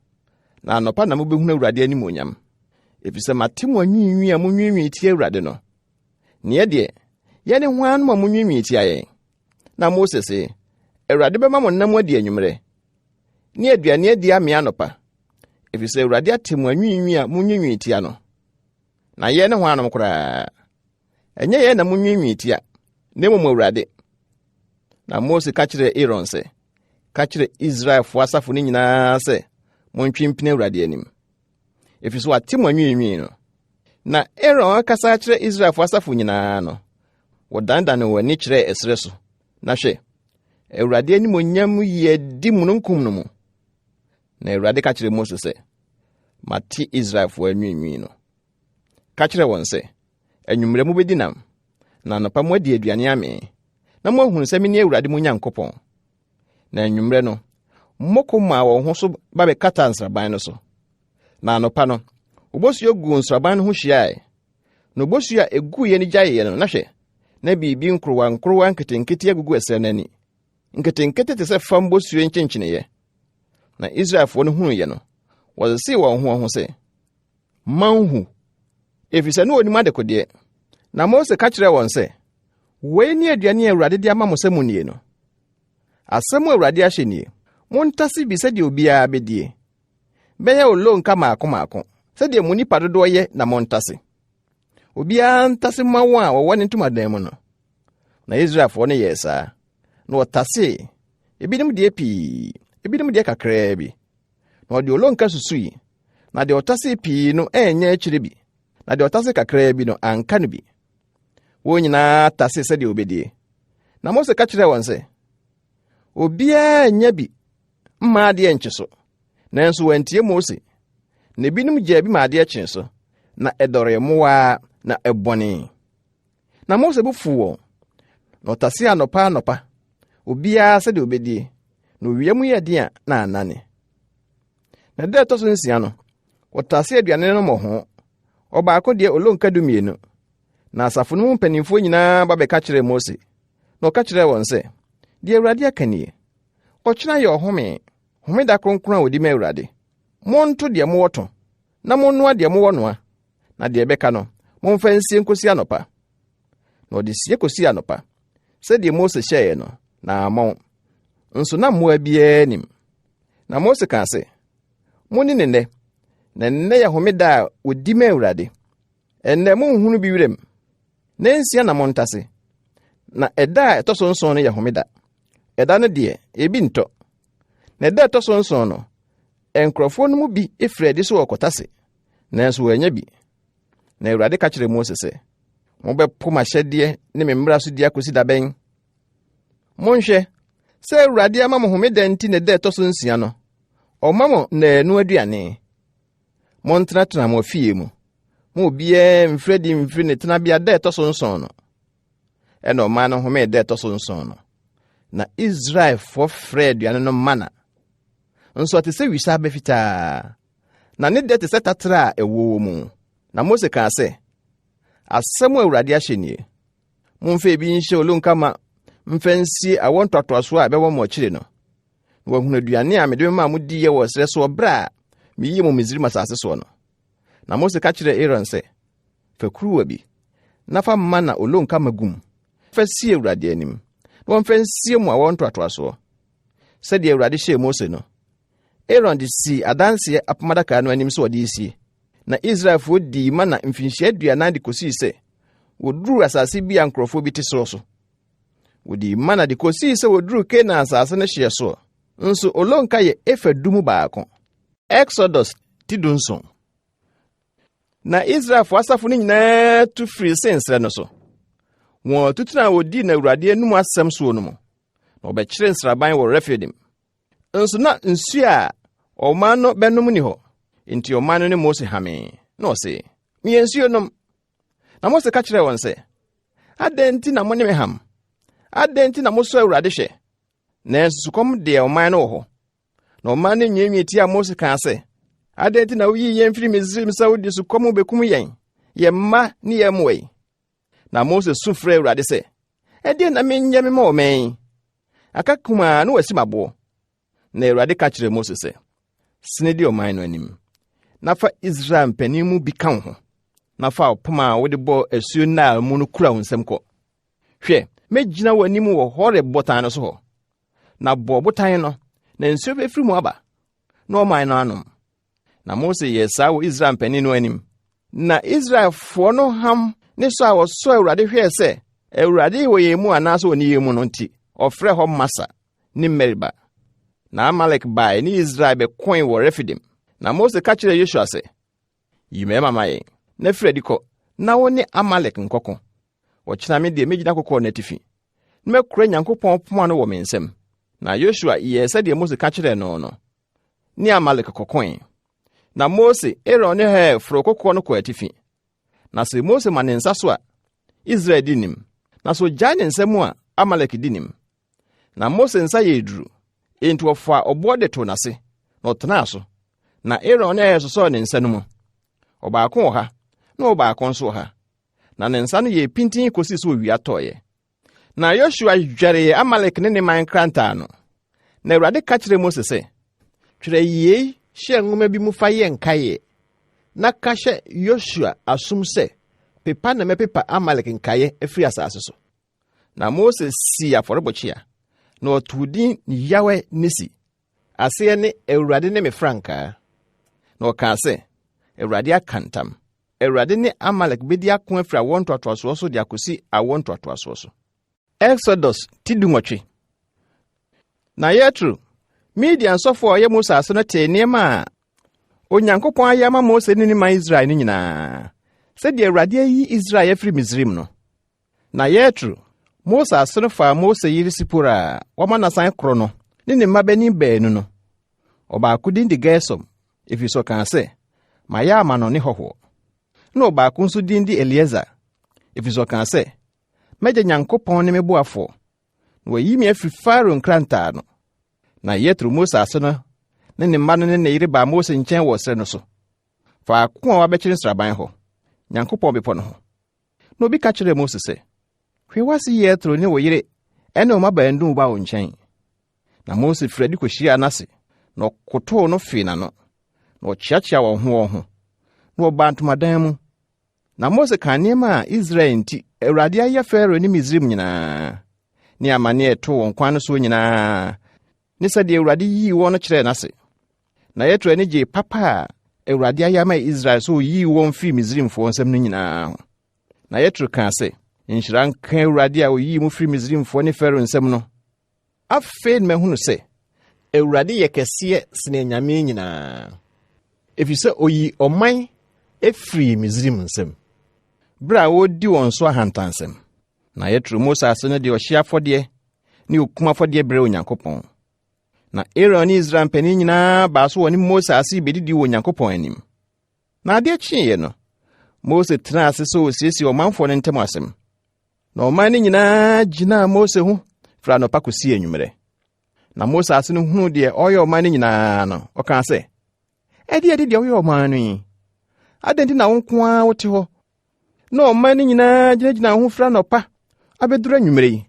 Na anɔpa na mobɛhunu Awurade animuonyam. Efisɛ mate mo anwinwi a monwinwi tie Awurade no. Neɛ deɛ, yɛne hwan no a monwinwi tia yɛn. Na Mose se, Awurade bɛma mo nam adi anwummerɛ. Ne aduane adi ame anɔpa. Efisɛ Awurade ate mo anwinwi a monwinwi tia no. Na yɛne hwan no koraa. Ɛnyɛ yɛn na monwinwi tia, na mmom Awurade. Na Mose ka kyerɛ Aaron sɛ, ka kyerɛ Israelfo asafo no nyinaa sɛ, montwe mpene Awurade anim. Efisɛ wate mo anwinwi no. Na Aaron akasa kyerɛ Israelfo asafo nyinaa no, wɔdandan wɔn ani kyerɛ ɛsrɛ so. Na hwɛ, Awurade animuonyam yɛ di mununkum no mu. Na Awurade ka kyerɛ Mose sɛ, mate Israelfo anwinwi no. Ka kyerɛ wɔn sɛ, anwummerɛ mubɛdi nam, na anɔpa mo adi aduane ame, na mo ahunu sɛ mene Awurade mo Nyankopɔn. Na anwummerɛ no, mmoko ma wɔn ho so ba bɛkata nsraban no so. Na anɔpa no, obosuo gu nsraban no ho hyiae. Na obosuo a eguiɛ no gyaeɛ no, na hwɛ, na biribi nkorowa nketenkete agugu ɛsrɛ no ani. Nketenkete te sɛ fam bosuo nkyenkyeneeɛ. Na Israelfo no hunuiɛ no, wɔsesee wɔn ho sɛ, manhu, efisɛ no onim adekodeɛ. Na Mose ka kyerɛ wɔn sɛ, wei ne aduane a Awurade de ama mo sɛ munnie no. Asɛm a Awurade ahyɛ nie, montase bi sɛdeɛ obiara bɛdie. Bɛyɛ olonka maako, sɛdeɛ mo nipa dodoɔ yɛ na montase. Obiara ntase ma wɔn a wɔwɔ ne ntomadan mu no. Na Israelfo no yɛ saa. Na wɔtase, ebinom deɛ pii, ebinom deɛ kakraa bi. Na ɔde olonka susui, na deɛ ɔtase pii no ɛnyɛ akyire bi. Na deɛ ɔtase kakraa bi no anka no bi. Wɔn nyinaa tase sɛdeɛ obɛdie. Na Mose ka kyerɛ wɔn sɛ, obiara nya bi mma adeɛ nkye so. Nanso wɔantie Mose. Na ebinom gyaa bi ma adeɛ kye so, na ɛdɔre mmoa na ɛbɔne. Na Mose bu fu wɔn. Na ɔtase anɔpa, obiara sɛdeɛ obɛdie. Na owia mu yɛ den a na anane. Na da ɛtɔ so nsia no, wɔtase aduane no mmɔ ho. Ɔbaako deɛ olonka 12. Na asafo no mu mpanimfoɔ nyinaa ba bɛka kyerɛ Mose. Na ɔka kyerɛ wɔn sɛ, deɛ Awurade aka nie. Ɔkyena yɛ ɔhome, homeda kronkron a wɔdi ma Awurade. Monto deɛ mowɔ to, na monnoa deɛ mowɔ noa. Na deɛ ɛbɛka no, momfa nsie nkosi anɔpa. Na ɔde sie kosi anɔpa, sɛdeɛ Mose hyɛeɛ no, na amɔn. Nso na mmoa biara nim. Na Mose kaa sɛ, monni ne nnɛ, na nnɛ yɛ homeda a wɔdi ma Awurade. Ɛnnɛ monhunu bi werɛm. Na nsia na montase. Na ɛda a ɛtɔ so nson no yɛ homeda. Ɛda no deɛ, ebi ntɔ. Na ɛda a ɛtɔ so nson no, nkurɔfoɔ no mu bi efiri adi so wɔkɔtase, nanso wɔanya bi. Na Awurade ka kyerɛ Mose sɛ, mobɛpo m'ahyɛdeɛ ne me mmara so di akosi da bɛn. Monhwɛ, sɛ Awurade ama mo homeda nti na ɛda a ɛtɔ so nsia no, ɔma mo nnaanu aduane. Montenatena mo afie mu. Mo obiara mfiri ne tenabea da a ɛtɔ so nson no. Ɛna ɔman no home da a ɛtɔ so nson no. Na Israelfoɔ frɛ aduane no mana. Nso ɔte sɛ wisa bɛfitaa. Na ne da te sɛ tatra a ɛwɔ mu. Na Mose kaa sɛ, asɛm a Awurade ahyɛ nie. Momfa ebi nhyɛ olonka ma mfa nsie awɔ ntoatoasoɔ a ɛbɛwɔ mo akyire no. Na wɔahunu aduane a mede bɛma mo diiɛ wɔ srɛ so ɔbrɛ a meyii mo Misraim asase soɔ no. Na Mose ka kyerɛ Aaron sɛ, fa kuruwa bi, na fa mana olonka ma gum. Fa sie Awurade anim. Na wɔmfa nsie mo awɔ ntoatoasoɔ. Sɛdeɛ Awurade hyɛɛ Mose no, Aaron de si adanse apamadaka no anim so ɔde isi. Na Israelfo di mana mfinhyia aduanan de kosi se woduru asase bi ankrofo bi te so. Wodi mana de kosi se woduru Canaan asase ne hye so. Nso olonka ye efa dumu baako. Exodus tidunson. Na Israelfo asafo ne nyinaa tu firi sensre no so. Won tutuna wodi na Awurade anum asɛm so no mo. Na obɛkyere nsraban wɔ Refidim. Nso na nsu a ɔman no bɛnom ni hɔ. Enti ɔman no ne Mose hame. Na ɔse, "Mi nsuo nom." Na Mose ka kyerɛ wɔn sɛ, "Adɛn na mo ne me ham? Adɛn na mo so Awurade hwɛ?" Na sukɔm de ɔman no wɔ hɔ. Na ɔman no nwiinwii ti a Mose ka sɛ, "Adɛn na woyi yɛn firi Misraim sɛ wode sukɔm bekum yɛn, yɛn mma ne yɛn mmoa?" Na Mose su frɛ Awurade sɛ, "Ɛdeɛn na menyɛ me ma ɔman? Aka kuma na wasi mabo." Na Awurade ka kyerɛ Mose sɛ, "Sene di ɔman no anim. Na fa Israel mpanin mu bi ka ho. Na fa opoma a wode bɔ asuo Nile mu no kura wo nsɛm kɔ. Hwɛ, megyina w'anim wɔ Horeb botan no so hɔ. Na bɔ botan no, na nsuo bɛfiri mu aba. Na ɔman no anom." Na Mose yɛ saa wɔ Israel mpanin no anim. Na Israelfoɔ no ham ne so a wɔsɔ Awurade hwɛɛ sɛ, Awurade wɔ yɛn mu anaasɛ wɔ ne yɛn mu no nti, ɔfrɛ hɔ Masa ne Meriba. Na Amalek bae ne Israel bɛkoe wɔ Refidim. Na Mose ka kyerɛ Yosua sɛ, "Yi mɛma ma yɛn, na firi adi kɔ, na wo ne Amalek nkɔko. Wɔkyena me deɛ megyina kokɔ n'atifi. Na mɛkora Nyankopɔn poma no wɔ me nsam." Na Yosua yɛɛ sɛdeɛ Mose ka kyerɛɛ no no. Ne Amalek kɔkoe. Na Mose, Aaron ne Hur foro kokɔ no kɔ atifi. Na sɛ Mose ma ne nsa so a, Israel di nim. Na sɛ ogyae ne nsa mu a, Amalek di nim. Na Mose nsa yɛ duru. Enti wɔfa ɔboɔ de to n'ase, na ɔtenaa so. Na Aaron ne Hur sosɔɔ ne nsa no mu. Ɔbaako wɔ ha, na ɔbaako nso wɔ ha. Na ne nsa no yɛ pintin kosi so owia tɔɔyɛ. Na Yosua dwaree Amalek ne man krantaa no. Na Awurade ka kyerɛ Mose sɛ, "Twerɛ yei hyɛ nwoma bi mu fa yɛ nkaeɛ. Na ka hyɛ Yosua asom sɛ, pepa na mɛpepa Amalek nkaeɛ afiri asase so." Na Mose si afɔrebɔkyia. Na ɔtoo din Yahweh Nisi. Aseɛ ne Awurade ne me frankaa. Na ɔkaa sɛ, Awurade aka ntam. Awurade ne Amalek bedi ako afiri awɔ ntoatoasoɔ so de akosi awɔ ntoatoasoɔ so. Exodus tidunwɔtwe. Na Yetro, Midian sɔfo a ɔyɛ Mose ase no tee nneɛma a Onyankopɔn ayɛ ama Mose ne ne man Israel no nyinaa, sɛdeɛ Awurade ayi Israel afiri Misraim no. Na Yetro, Mose ase no faa Mose yere Sipora a wɔma nasan koro no ne ne mmabanim baanu no. Ɔbaako din de Gersom, ɛfiri sɛ ɔkaa sɛ, "Mayɛ ama no ne hɔhoɔ." Na ɔbaako nso din de Eliezer, ɛfiri sɛ ɔkaa sɛ, "Mɛgya Nyankopɔn ne me boafoɔ, na wayi me afiri Farao nkrantaa no." Na Yetro Mose ase no ne ne mma no ne ne yere baa Mose nkyɛn wɔ srɛ no so. Faako a wabɛkyere nsraban hɔ, Nyankopɔn bepɔ no ho. Na obi ka kyerɛ Mose sɛ, "Hwɛ wase Yetro ne wo yere ɛne wo mmabaanu no ba wo nkyɛn." Na Mose firi adi kɔhyiaa n'ase, na ɔkotoo no fee n'ano, na ɔkyeakyea wɔn ho, na ɔbaa ntomadan mu. Na Mose ka nneɛma a Israel nti Awurade ayɛ Farao ne Misraim nyinaa, ne amanneɛ ɛtoo wɔn kwan no so nyinaa, ne sɛdeɛ Awurade yii wɔn no kyerɛɛ n'ase. Na Yetro ani gye papa a Awurade ayɛ ama Israel so yii wɔn firi Misraimfoɔ nsam no nyinaa ho. Na Yetro kaa sɛ, "Nhyira nka Awurade a oyii mu firi Misraimfoɔ ne Farao nsam no. Afei na mahunu sɛ Awurade yɛ kɛseɛ sene anyame nyinaa, ɛfiri sɛ oyi ɔman efiri Misraim nsam, bere a wodi wɔn so ahantansɛm." Na Yetro Mose ase no de ɔhye afɔdeɛ ne okum afɔdeɛ brɛ Onyankopɔn. Na Aaron ne Israel mpanin nyinaa baa so wɔ ne Mose ase bedidi wɔ Onyankopɔn anim. Na adeɛ kyeeɛ no, Mose tenaa ase sɛ osiesie ɔmanfoɔ no ntam asɛm. Na ɔman no nyinaa gyinaa Mose ho firi anɔpa kɔsi anwummere. Na Mose ase no huu deɛ ɔyɛ ɔman no nyinaa no, ɔkaa sɛ, "Ɛdeɛ deɛ ɔyɛ ɔman no yi? Adɛn nti na wo nko ara wote hɔ, na ɔman no nyinaa gyinagyina ho firi anɔpa abɛduru anwummere yi?"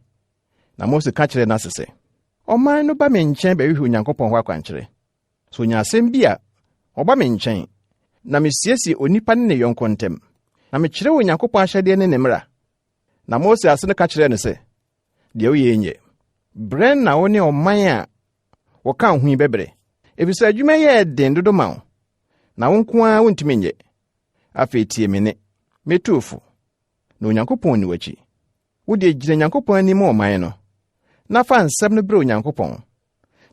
Na Mose ka kyerɛ n'ase sɛ, "Ɔman no ba me nkyɛn bɛhwehwɛ Onyankopɔn hɔ akwankyerɛ. So nya asɛm bi a, ɔba me nkyɛn, na mesiesie onipa ne ne yɔnko ntam, na mekyerɛ Onyankopɔn ahyɛdeɛ ne ne mmara." Na Mose ase no ka kyerɛ no sɛ, "Deɛ woyɛ nyɛ. Brɛn na wo ne ɔman a wɔka ho yi bɛbrɛ, Efisɛ adwuma yɛ den dodo ma wo, na wo nko ara wontumi nyɛ. Afei tie me ne, metufo, na Onyankopɔn ni w'akyi. Wode gyina Nyankopɔn anim ɔman no, na fa nsɛm no brɛ Onyankopɔn,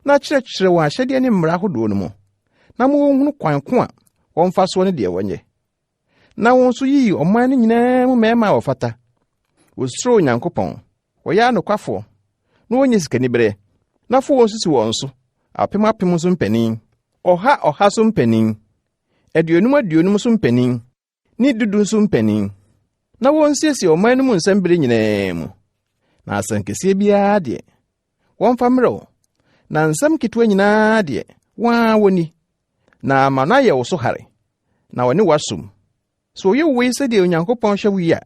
na kyerɛkyerɛ wɔn ahyɛdeɛ ne mmara ahodoɔ no mu, na wɔnhunu kwan ko a wɔmfa soɔ ne deɛ wɔnyɛ. Na wɔn nso yiyi ɔman no nyinaa mu mmarima a wɔfata. Wosuro Onyankopɔn, wɔyɛ anokwafoɔ, na wɔnyɛ sikanibere, na fo wɔn sisi wɔn so, apem so mpanin, ɔha so mpanin, aduonum so mpanin, ne dudu so mpanin, na wɔnsiesie ɔman no mu nsɛm bere nyinaa mu. Na asɛnkɛseɛ biara deɛ, wɔmfa mmerɛ wo, na nsɛm ketewa nyinaa deɛ, wɔn wɔni, na ama no ayɛ wo so hare, na wɔne w'asom. So ɔyɛ wo yi sɛdeɛ Onyankopɔn hyɛ wo yi a,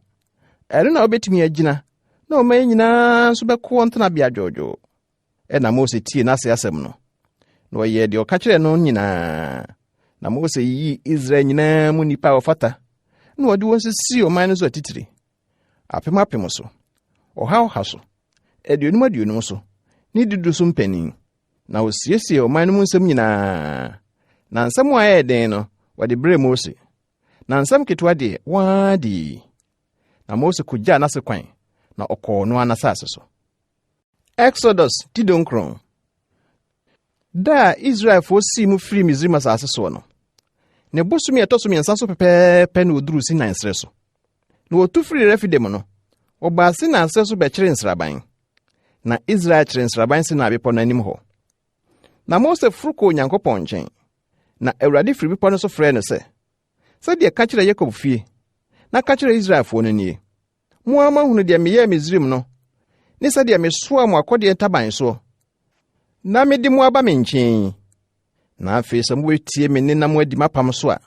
ɛno na wobɛtumi agyina, na ɔman nyinaa nso bɛkɔ ntenabea dwoodwoo. Ɛna Mose tie n'ase asɛm no, na ɔyɛɛ deɛ ɔka kyerɛ no nyinaa. Na Mose yi Israel nyinaa mu nnipa a wɔfata, na wɔde wɔn sisi ɔman no so atitiri, apem so, ɔha so, aduonum so, ne dudu so mpanin. Na wɔsiesie ɔman no mu nsɛm nyinaa. Na nsɛm a ɛyɛ den no, wɔde brɛ Mose. Na nsɛm ketewa deɛ, wɔadi. Na Mose kogyaa n'ase kwan, na ɔkɔɔ Noa n'asase so. Exodus Tidonkron. Da a Israelfoɔ sii mu firi Misraim asase so no, ne bosom ɛtɔ so mmiɛnsa so pɛpɛɛpɛ na wɔduruu Sinai srɛ so. Na wɔtu firi Refidim no, wɔbaa Sinai srɛ so bɛkyeree nsraban. Na Israel kyeree nsraban Sinai bepɔ no anim hɔ. Na Mose foro kɔɔ Onyankopɔn nkyɛn. Na Awurade firi bepɔ no so frɛɛ no sɛ, sɛdeɛ ka kyerɛ Yakob fie, na ka kyerɛ Israelfoɔ no nie. Mo ama hunu deɛ meyɛɛ Misraim no, ne sɛdeɛ mesoaa mo akɔdeɛ ntaban soɔ, na mede mo aba me nkyɛn. Na afei sɛ mobɛtie me ne na mo adi m'apam so a,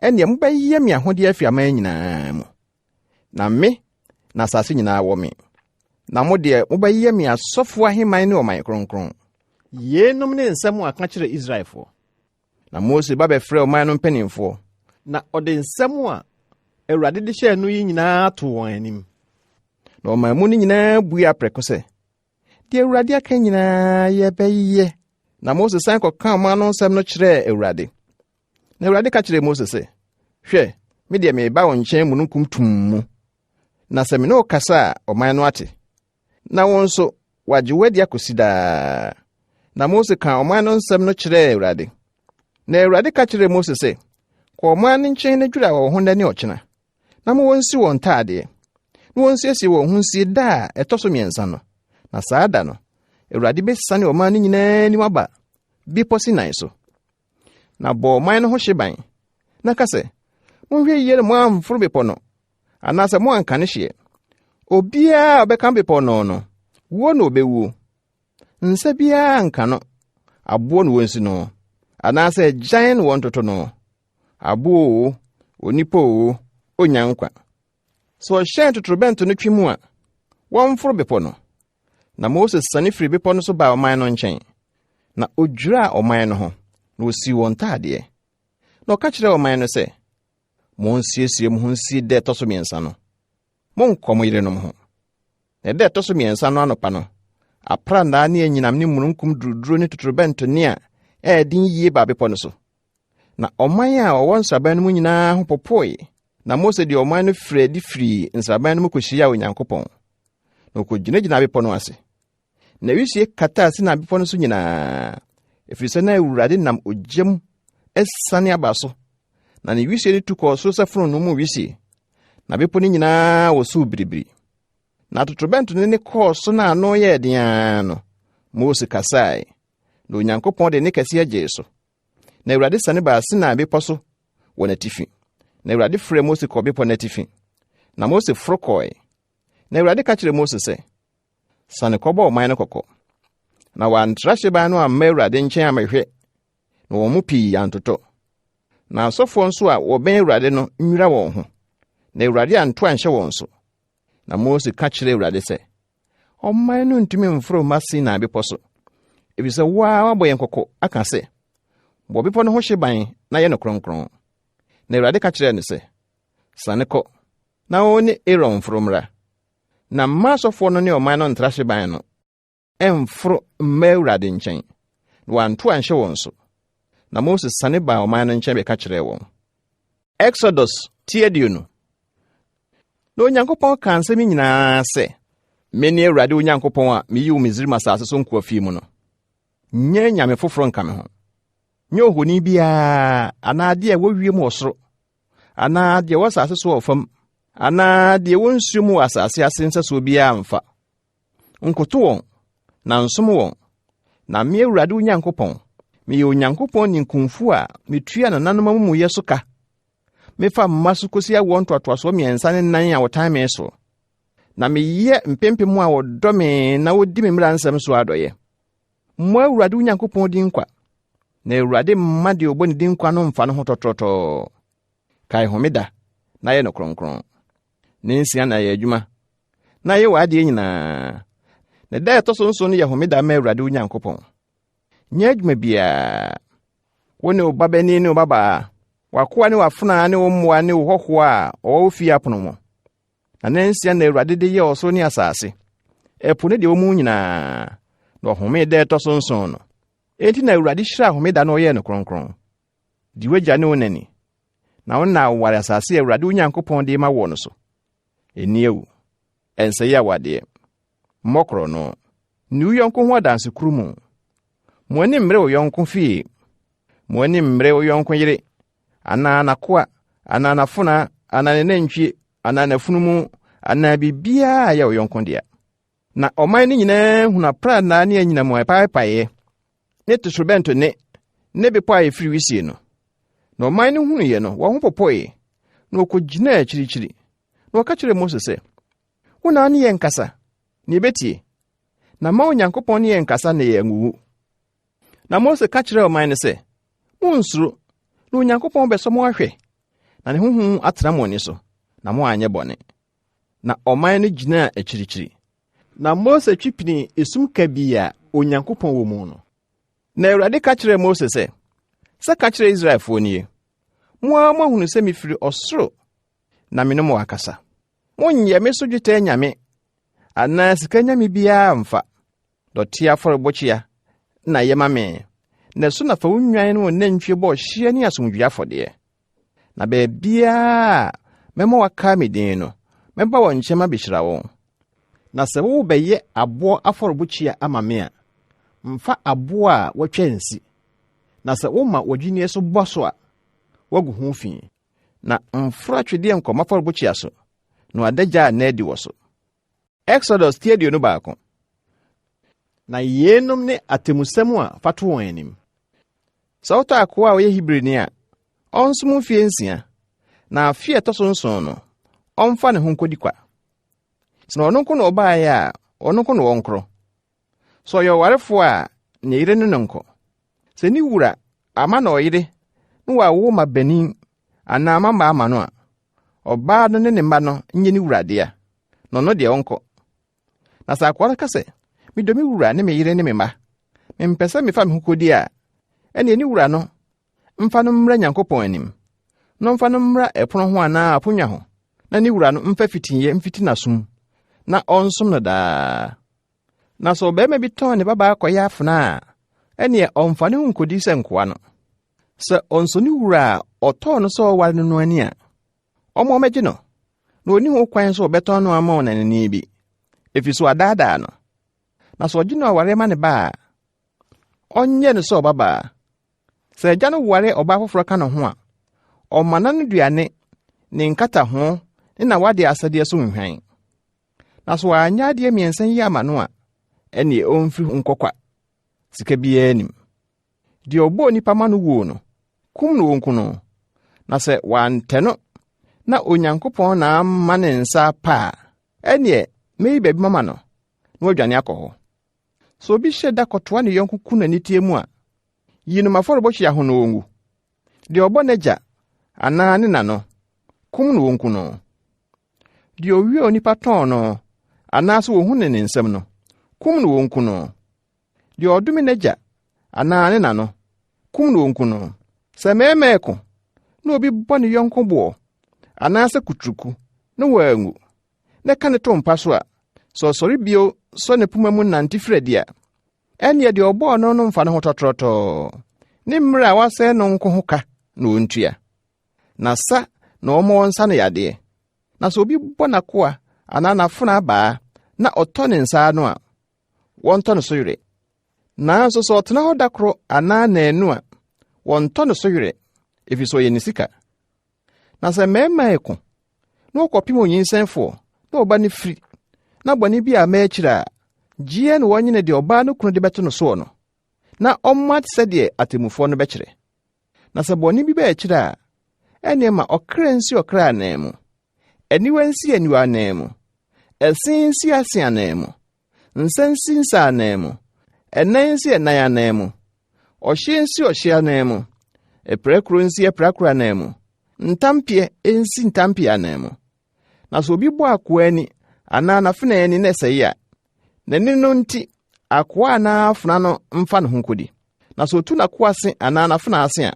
ɛnneɛ mobɛyɛ me ahode afi aman nyinaa mu. Na me, na asase nyinaa wɔ me. Na mo deɛ mobɛyɛ me asɔfo aheman ne ɔman kronkron. Yeinom ne nsɛm a aka kyerɛ Israelfoɔ. Na Mose ba bɛfrɛ ɔman no mpanimfoɔ, na ɔde nsɛm a Awurade de hyɛɛ no yi nyinaa to wɔn anim. Na ɔman mu no nyinaa bue aprɛko sɛ, deɛ Awurade aka nyinaa yɛbɛyɛ. Na Mose san kɔka ɔman no nsɛm no kyerɛɛ Awurade. Na Awurade ka kyerɛɛ Mose sɛ, hwɛ, me deɛ meba wo nkyɛn mununkum tum mu. Na sɛ me ne wo kasa a ɔman no ate. Na wɔn nso, wɔagye w'adi akɔsi daa. Na Mose ka ɔman no nsɛm no kyerɛɛ Awurade. Na Awurade ka kyerɛɛ Mose sɛ, kɔ ɔman no nkyɛn na dwira wɔn ho nda ne ɔkyena. Na ma wɔnsi wɔn ntaadeɛ. Na wɔnsiesie wɔn ho nsie da a ɛtɔ so mmiɛnsa no. Na saa da no, Awurade bɛsane ɔman no nyinaa anim aba bepɔ Sinai so. Na bɔ ɔman no ho hye ban, na ka sɛ, monhwɛ yie na moamforo bepɔ no, anaasɛ moanka ne hyeɛ. Obiara a ɔbɛka bepɔ no no, wuo na obɛwuo. Nsa biara nka no, aboɔ na wɔnsi no, anaasɛ agyan na wɔntoto no. Aboɔ o, onipa o, onya nkwa. Sɛ ɔhyɛn totorobɛnto no twi mu a, wɔmforo bepɔ no. Na Mose sane firi bepɔ no so baa ɔman no nkyɛn. Na odwiraa ɔman no ho, na osii wɔn ntaadeɛ. Na ɔka kyerɛɛ ɔman no sɛ, monsiesie mo ho nsie da ɛtɔ so mmiɛnsa no. Monkɔ mo yerenom ho. Na da ɛtɔ so mmiɛnsa no anɔpa no, aprannaa ne anyinam ne mununkum duruduro ne totorobɛnto ne a ɛɛden yie baa bepɔ no so. Na ɔman a ɔwɔ nsraban no mu nyinaa ho popoe. Na Mose de ɔman no firi adi firi nsraban no mu kɔhyiaa Onyankopɔn. Na ɔkɔgyinagyina bepɔ no ase. Na wisie kataa Sinai bepɔ no so nyinaa, ɛfiri sɛ na Awurade nam ogyam asiane aba so. Na ne wisie no tu kɔɔ soro sɛ fononoo mu wisie. Na bepɔ no nyinaa wɔsow biribiri. Na totorobɛnto no ne kɔɔ so na ano yɛɛ deaa no, Mose kasae. Na Onyankopɔn de ne kɛseɛ gyee so. Na Awurade sane baa Sinai bepɔ so wɔ n'atifi. Na Awurade frɛ Mose kɔ bepɔ n'atifi. Na Mose foro kɔe. Na Awurade ka kyerɛ Mose sɛ, sane kɔbɔ ɔman no kɔkɔ. Na wɔantra hyɛban no amma Awurade nkyɛn amɛhwɛ. Na wɔn mu pii antotɔ. Na asɔfoɔ nso a wɔbɛn Awurade no nwira wɔn ho. Na Awurade anto anhyɛ wɔn so. Na Mose ka kyerɛ Awurade sɛ, ɔman no ntumi mforo mma Sinai bepɔ so. Efisɛ wo a wabɔ yɛn kɔkɔ aka sɛ, bɔ bepɔ no ho hyeban na yɛ no kronkron. Na Awurade ka kyerɛ no sɛ, sane kɔ, na wo ne Aaron mforo mmra. Na mma asɔfoɔ no ne ɔman no ntra hyeban no, ɛmforo mma Awurade nkyɛn. Na wɔanto anhyɛ wɔn so. na Moses sane ba ɔman no nkyɛn bɛka kyerɛɛ wɔn. Exodus tiaduonu. Na Onyankopɔn ka nsɛm nyinaa sɛ, mene Awurade Onyankopɔn a meyi wo Misraim asase so nkoa fii mu no. Nyɛ nyame foforɔ nka me ho. Nyɛ ohoni biara anaa deɛ wɔwie mu wɔ soro, anaa deɛ wɔ asase so wɔ fam, anaa deɛ wɔ nsuo mu wɔ asase ase nsɛsoɔ biara mfa. Nkoto wɔn, na nsom wɔn, na me Awurade Onyankopɔn, meyɛ Onyankopɔn ninkunfu a metua nananom amumuyɛ so ka. Mefa mma so kosi awɔ ntoatoasoɔ 3 a wɔtan me so. Na meyɛ mpempem a wɔdɔ me na wodi me mmara nsɛm so adɔyɛ. Mo Awurade Onyankopɔn din nkwa, na Awurade mma deɛ ɔbɔ ne din nkwa no mfa no ho tɔtrɔtɔ. Kae homeda, na yɛ no kronkron. Ne nsia na yɛ adwuma, na yɛ w'adeɛ nyinaa. Na da ɛtɔ so nso no yɛ homeda ma Awurade Onyankopɔn. Nyɛ adwuma biara. Wo ne wo babani ne wo babaa, wakoa ne wafena ne wo mmoa ne wo hɔhoa a ɔwɔ wo fie apono mu. Na ne nsia na Awurade de yɛ ɔsoro ne asase, ɛpo ne deɛ wɔ mu nyinaa, na ɔhome da ɛtɔ so nson no. Enti na Awurade hyira homeda na ɔyɛ no kronkron. Di wagya ne wo nani, na wo na woware asase a Awurade Onyankopɔn de ma wɔ no so. Ɛni awu, ɛnsɛe awadeɛ, mmɔkorɔ no, ne wo yɔnko ho adansekuru mu. Mo ani mmere wo yɔnko fie, mo ani mmere wo yɔnko yere, anaa n'akoa, anaa n'afona, anaa ne nantwie, anaa n'afunumu, anaa biribiara a yɛ wo yɔnko dea. Na ɔman no nyinaa hunu aprannaa ne anyinam paepaeɛ, ne tosorobɛnto ne bepɔ a ɛfiri wisie no. Na ɔman no hunuiɛ no, wɔn ho popoe, na wɔkɔgyinaa akyirikyiri. Na wɔka kyerɛɛ Mose sɛ, wo na ne yɛ nkasa, na yɛbɛtie, na ma Onyankopɔn ne yɛ nkasa na yɛ anwuwu. Na Mose ka kyerɛɛ ɔman no sɛ, monsuro, na Onyankopɔn bɛsɔ mo ahwɛ, na ne honhom atena mo ani so, na mo anyɛ bɔne. Na ɔman no gyinaa akyirikyiri. Na Mose twipini esum kabii a Onyankopɔn wɔ mu no. Na Awurade ka kyerɛɛ Mose sɛ ka kyerɛ Israelfoɔ nie, mo a moahunu sɛ mefiri ɔsoro na me ne mo akasa. Monyɛ me so dwetɛ nyame, anaa sika nyame biara mfa. Dɔte afɔrebɔkyea na yɛma me, na so na fa wo nnwan no nantwie bɔ ɔhyeɛ ne asomdwoe afɔdeɛ. Na baabiara mɛma waka me din no, mɛba wɔ nkyɛn abɛhyira wɔn. Na sɛ wo bɛyɛ aboɔ afɔrebɔkyea ama me a, mfa aboɔ a wɔtwa nsi. Na sɛ woma wɔdwinnie so bɔ so a, wagu ho fi. Na mfra twedeɛ nkɔma afɔrebɔkyea so, na wadagya a na adi wɔ so. Exodus tiaduonu baako. Na yenom ne atemusɛm a fato wɔn anim. Sɛ wotɔ akoa a ɔyɛ Hebrini a, ɔnsom mfeɛ 6, na afe ɛtɔ so nson no, ɔmfa ne ho nkɔdi kwa. Sɛ ɔno nko na ɔbaeɛ a, ɔno nko na wɔnkoro. Sɛ ɔyɛ ɔwarefoɔ a, ne yere no ne nkɔ. Sɛ ne wura ama na ɔyere, na wawo ma banin anaa mama ama no a, ɔbaa no ne ne mma no nye ne wura dea, na ɔno deɛ ɔnkɔ. Na sɛ akoa no ka sɛ, medɔ me wura ne me yere ne me mma, mempɛ sɛ mefa me ho kɔdi a, ɛne ne wura no mfa no mmra Nyankopɔn anim, na mfa no mmra ɛpono ho anaa aponnwa ho, na ne wura no mfa fitinyɛ mfiti n'asom, na ɔnsom no daa. Na sɛ ɔbarima bi tɔn ne babaa kɔyɛ afena a, ɛneɛ ɔmfa ne ho nkɔdi sɛ nkoa no. Sɛ ɔnso ne wura a ɔtɔɔ no sɛ ɔware no ani a, ɔma ɔmɛgye no, na ɔni ho kwan sɛ ɔbɛtɔn no ama ɔnanani bi, ɛfiri so adaadaa no. Na sɛ ɔgye no ɔware ma ne ba a, ɔnyɛ no sɛ ɔbabaa. Sɛ agya no ware ɔbaa foforɔ ka no ho a, ɔma na no duane, ne nkataho, ne na wade asɛdeɛ so nhwan. Na sɛ wɔanyɛ adeɛ 3 yi ama no a, ɛneɛ ɔmfiri nkɔkwa, sika biara nim. Deɛ ɔbɔɔ nipa ma no wuo no, kum no wɔnku no. Na sɛ wantɛ no, na Onyankopɔn na ama ne nsa pa a, ɛneɛ meyi baabi mama no, na wadwane akɔ hɔ. Sɛ obi hyɛ da kɔtoa ne yɔnko ku n'ani tie mu a, yi no afɔrebɔkyea ho na ɔngu. Deɛ ɔbɔ n'agya anaa ne na no, kum no wɔnku no. Deɛ owie onipa tɔn no, anaa sɛ wɔhu ne nsɛm no, kum no wɔnku no. Deɛ ɔdome n'agya anaa ne na no, kum no wɔnku no. Sɛ mɛɛmɛ ɛko, na obi bɔ ne yɔnko boɔ, anaa sɛ kuturuku, na wɔangu, na ka ne to mpa so a, sɛ ɔsɔre bio sɔ ne puma mu nante firi adi a, ɛneɛ deɛ ɔbɔɔ no no mfa ne ho tɔtrɔtɔɔ, ne mmere a wasɛ no nko ho ka na ontua. Na sa na ɔmo nsa no yade. Na so obi bɔ nakoa ana nafuna ba na ɔtɔ ne nsa no a wɔntɔ no so yere. Na so so ɔtena hɔ dakoro ana na enu a wɔntɔ no so yere efiso yɛ ne sika. Na sɛ mɛma eko na ɔkɔpem onyinsɛnfo na ɔba ne firi na bɔne bi a mɛkyira gye no wɔnyene de ɔba no kunu de bɛto no so no na ɔmmat sɛ de atemufo no bɛkyerɛ. Na sɛ bɔne bi bɛkyira ɛne ma ɔkra nsi ɔkra anan mu, aniwa nsi aniwa anan mu, ɛsen nsi ase anan mu, nsa nsi nsa anan mu, ɛnan nsi ɛnan anan mu, ɔhye nsi ɔhye anan mu, ɛprakuro nsi ɛprakuro anan mu, ntampie nsi ntampie anan mu. Na so obi bɔ akoa ani ana nafena ani na ɛsɛe a n'ani no nti akoa ana afena no mfa ne ho nkodi. Na so otu nakoa se ana nafena ase a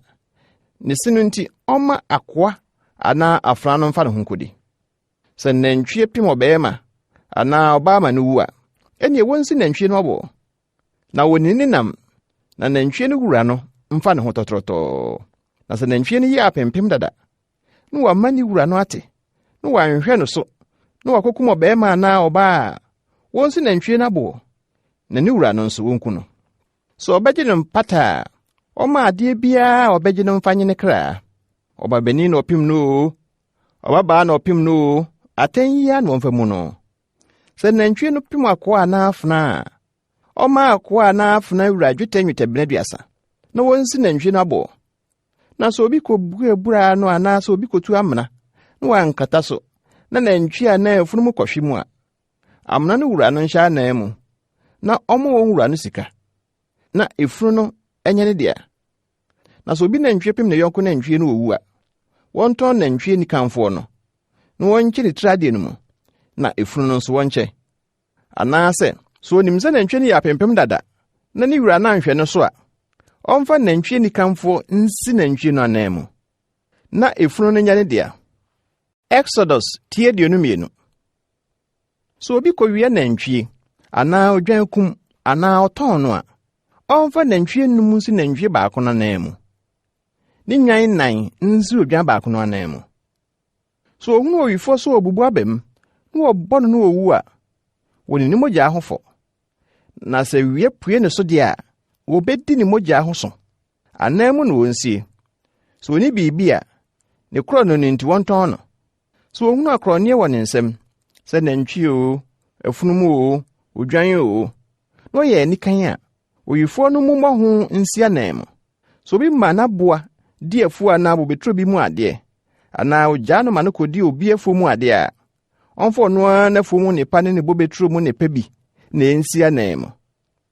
ne se no nti ɔma akoa ana afena no mfa ne ho nkodi. Sɛ nantwie pem ɔbɛɛma ana ɔbaama no wu a ɛne wɔnsi nantwie no ɔbɔ. Na wɔnini nam na nantwie no wura no mfa ne ho tɔtrɔtɔ. Na sɛ nantwie no yɛ apempem dada na wɔama ne wura no ate na wɔanhwɛ no so na wɔkokum ɔbɛɛma ana ɔbaa wɔnsi nantwie no abɔ na ne wura no nso wonku no. So ɔbɛgye no mpata ɔma adeɛ biara ɔbɛgye no mfa nyene kra. Ɔbabani na ɔpem no, ɔbabaa na ɔpem no, atɛnyia na ɔmfa mu no. Sɛ nantwie no pem akoa na afena ɔma akoa na afena wura dwetɛ nwetɛbena 30 na wɔnsi nantwie no abɔ. Na sɛ obi kɔbuabura no ana sɛ obi kɔtu amena na wankata so na nantwie a na afunu mu kɔhwe mu a amena no wura no nhyɛ anan mu na ɔmo wɔn wura no sika na efunu no ɛnyɛ ne dea. Na sɛ obi nantwie pem ne yɔnko nantwie no owu a wɔntɔn nantwie nikanfoɔ no na wɔnkyɛ ne trade no mu na efunu no nso wɔnkyɛ. Anaasɛ so onim sɛ nantwie no yɛ apempem dada na ne wura no anhwɛ no so a ɔmfa nantwie nikanfoɔ nsi nantwie no anan mu na efunu no nyɛ ne dea. Exodus 22. So obi kɔwie nantwie ana odwan kum ana ɔtɔn no a ɔmfa nantwie num nsi nantwie baako no anan mu. Ne nwan nan nsi odwan baako no anan mu. So ohunu owifo so obubu abam na wɔbɔ no no owu a wɔne ne mogya ahofo. Na sɛ wie pue ne so de a wɔbɛdi ne mogya ahoso anan mu na wɔnsie. So oni biribi a ne koro no nti wɔntɔn no. So ohunu akorɔneɛ wɔ ne nsam sɛ nantwie o, afunumu o, odwan o, na ɔyɛ anikan a oyifo no mu mmɔho nsi anan mu. So obi ma na boa di afu ana bobetro bi mu ade ana ogya no ma no kodi obi afu mu ade a ɔmfo no na afu mu nipa ne bobetro mu ne pa bi na nsi anan mu.